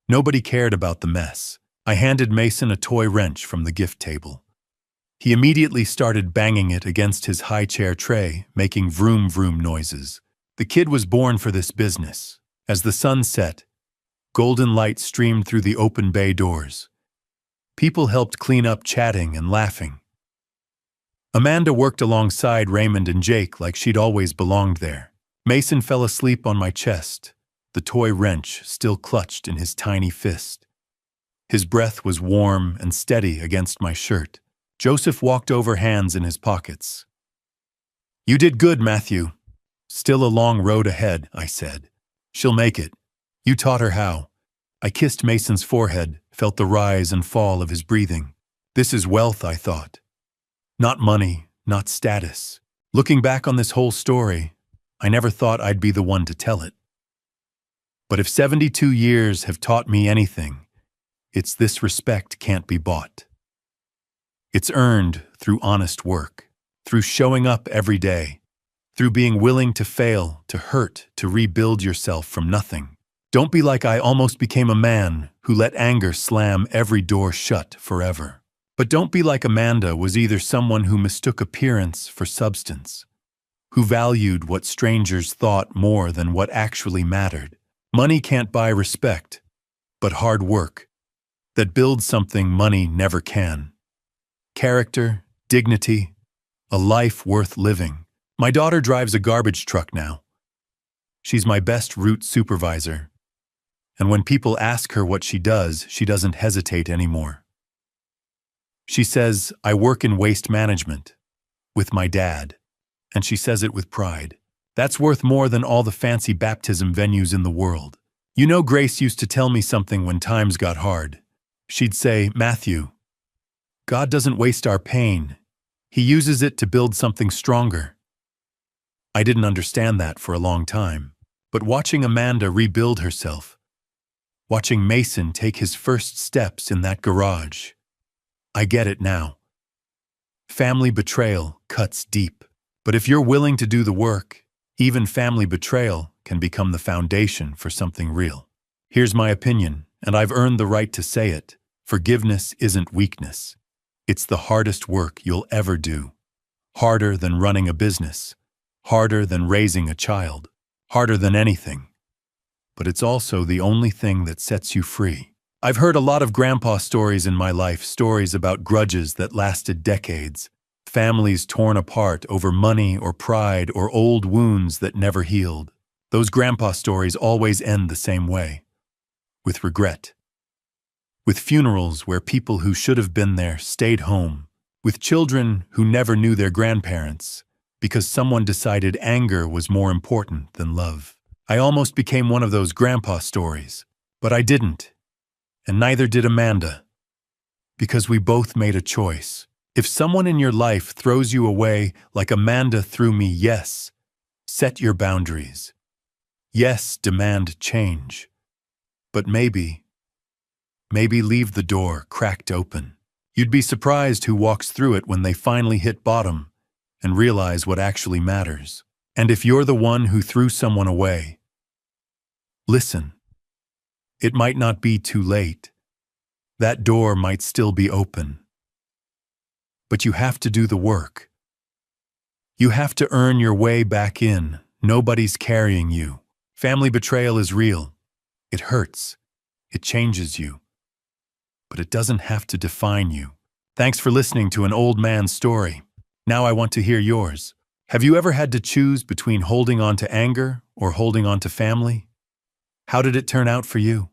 Nobody cared about the mess. I handed Mason a toy wrench from the gift table. He immediately started banging it against his high chair tray, making vroom vroom noises. The kid was born for this business. As the sun set, golden light streamed through the open bay doors. People helped clean up, chatting and laughing. Amanda worked alongside Raymond and Jake like she'd always belonged there. Mason fell asleep on my chest, the toy wrench still clutched in his tiny fist. His breath was warm and steady against my shirt. Joseph walked over, hands in his pockets. You did good, Matthew. Still a long road ahead, I said. She'll make it. You taught her how. I kissed Mason's forehead, felt the rise and fall of his breathing. This is wealth, I thought. Not money, not status. Looking back on this whole story, I never thought I'd be the one to tell it. But if 72 years have taught me anything, it's this: respect can't be bought. It's earned through honest work, through showing up every day, through being willing to fail, to hurt, to rebuild yourself from nothing. Don't be like I almost became, a man who let anger slam every door shut forever. But don't be like Amanda was either, someone who mistook appearance for substance, who valued what strangers thought more than what actually mattered. Money can't buy respect, but hard work that builds something money never can. Character, dignity, a life worth living. My daughter drives a garbage truck now. She's my best route supervisor. And when people ask her what she does, she doesn't hesitate anymore. She says, I work in waste management with my dad. And she says it with pride. That's worth more than all the fancy baptism venues in the world. You know, Grace used to tell me something when times got hard. She'd say, "Matthew, God doesn't waste our pain. He uses it to build something stronger." I didn't understand that for a long time, but watching Amanda rebuild herself, watching Mason take his first steps in that garage, I get it now. Family betrayal cuts deep, but if you're willing to do the work, even family betrayal can become the foundation for something real. Here's my opinion, and I've earned the right to say it. Forgiveness isn't weakness. It's the hardest work you'll ever do. Harder than running a business, harder than raising a child, harder than anything. But it's also the only thing that sets you free. I've heard a lot of grandpa stories in my life, stories about grudges that lasted decades, families torn apart over money or pride or old wounds that never healed. Those grandpa stories always end the same way, with regret. With funerals where people who should have been there stayed home, with children who never knew their grandparents because someone decided anger was more important than love. I almost became one of those grandpa stories, but I didn't, and neither did Amanda, because we both made a choice. If someone in your life throws you away like Amanda threw me, yes, set your boundaries. Yes, demand change. But maybe leave the door cracked open. You'd be surprised who walks through it when they finally hit bottom and realize what actually matters. And if you're the one who threw someone away, listen. It might not be too late. That door might still be open. But you have to do the work. You have to earn your way back in. Nobody's carrying you. Family betrayal is real. It hurts. It changes you. But it doesn't have to define you. Thanks for listening to an old man's story. Now I want to hear yours. Have you ever had to choose between holding on to anger or holding on to family? How did it turn out for you?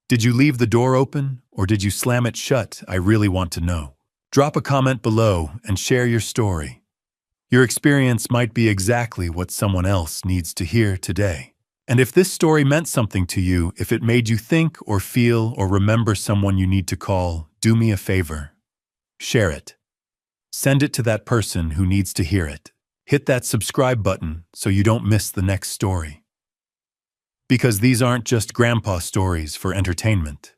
Did you leave the door open or did you slam it shut? I really want to know. Drop a comment below and share your story. Your experience might be exactly what someone else needs to hear today. And if this story meant something to you, if it made you think or feel or remember someone you need to call, do me a favor. Share it. Send it to that person who needs to hear it. Hit that subscribe button so you don't miss the next story. Because these aren't just grandpa stories for entertainment.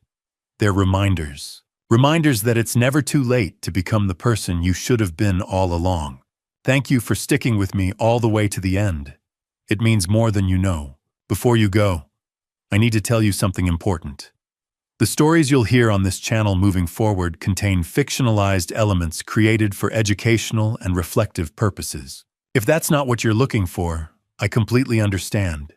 They're reminders. Reminders that it's never too late to become the person you should have been all along. Thank you for sticking with me all the way to the end. It means more than you know. Before you go, I need to tell you something important. The stories you'll hear on this channel moving forward contain fictionalized elements created for educational and reflective purposes. If that's not what you're looking for, I completely understand.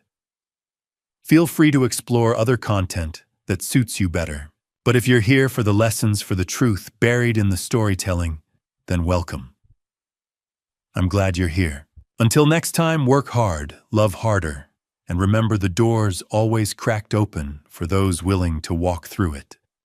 Feel free to explore other content that suits you better. But if you're here for the lessons, for the truth buried in the storytelling, then welcome. I'm glad you're here. Until next time, work hard, love harder, and remember the door's always cracked open for those willing to walk through it.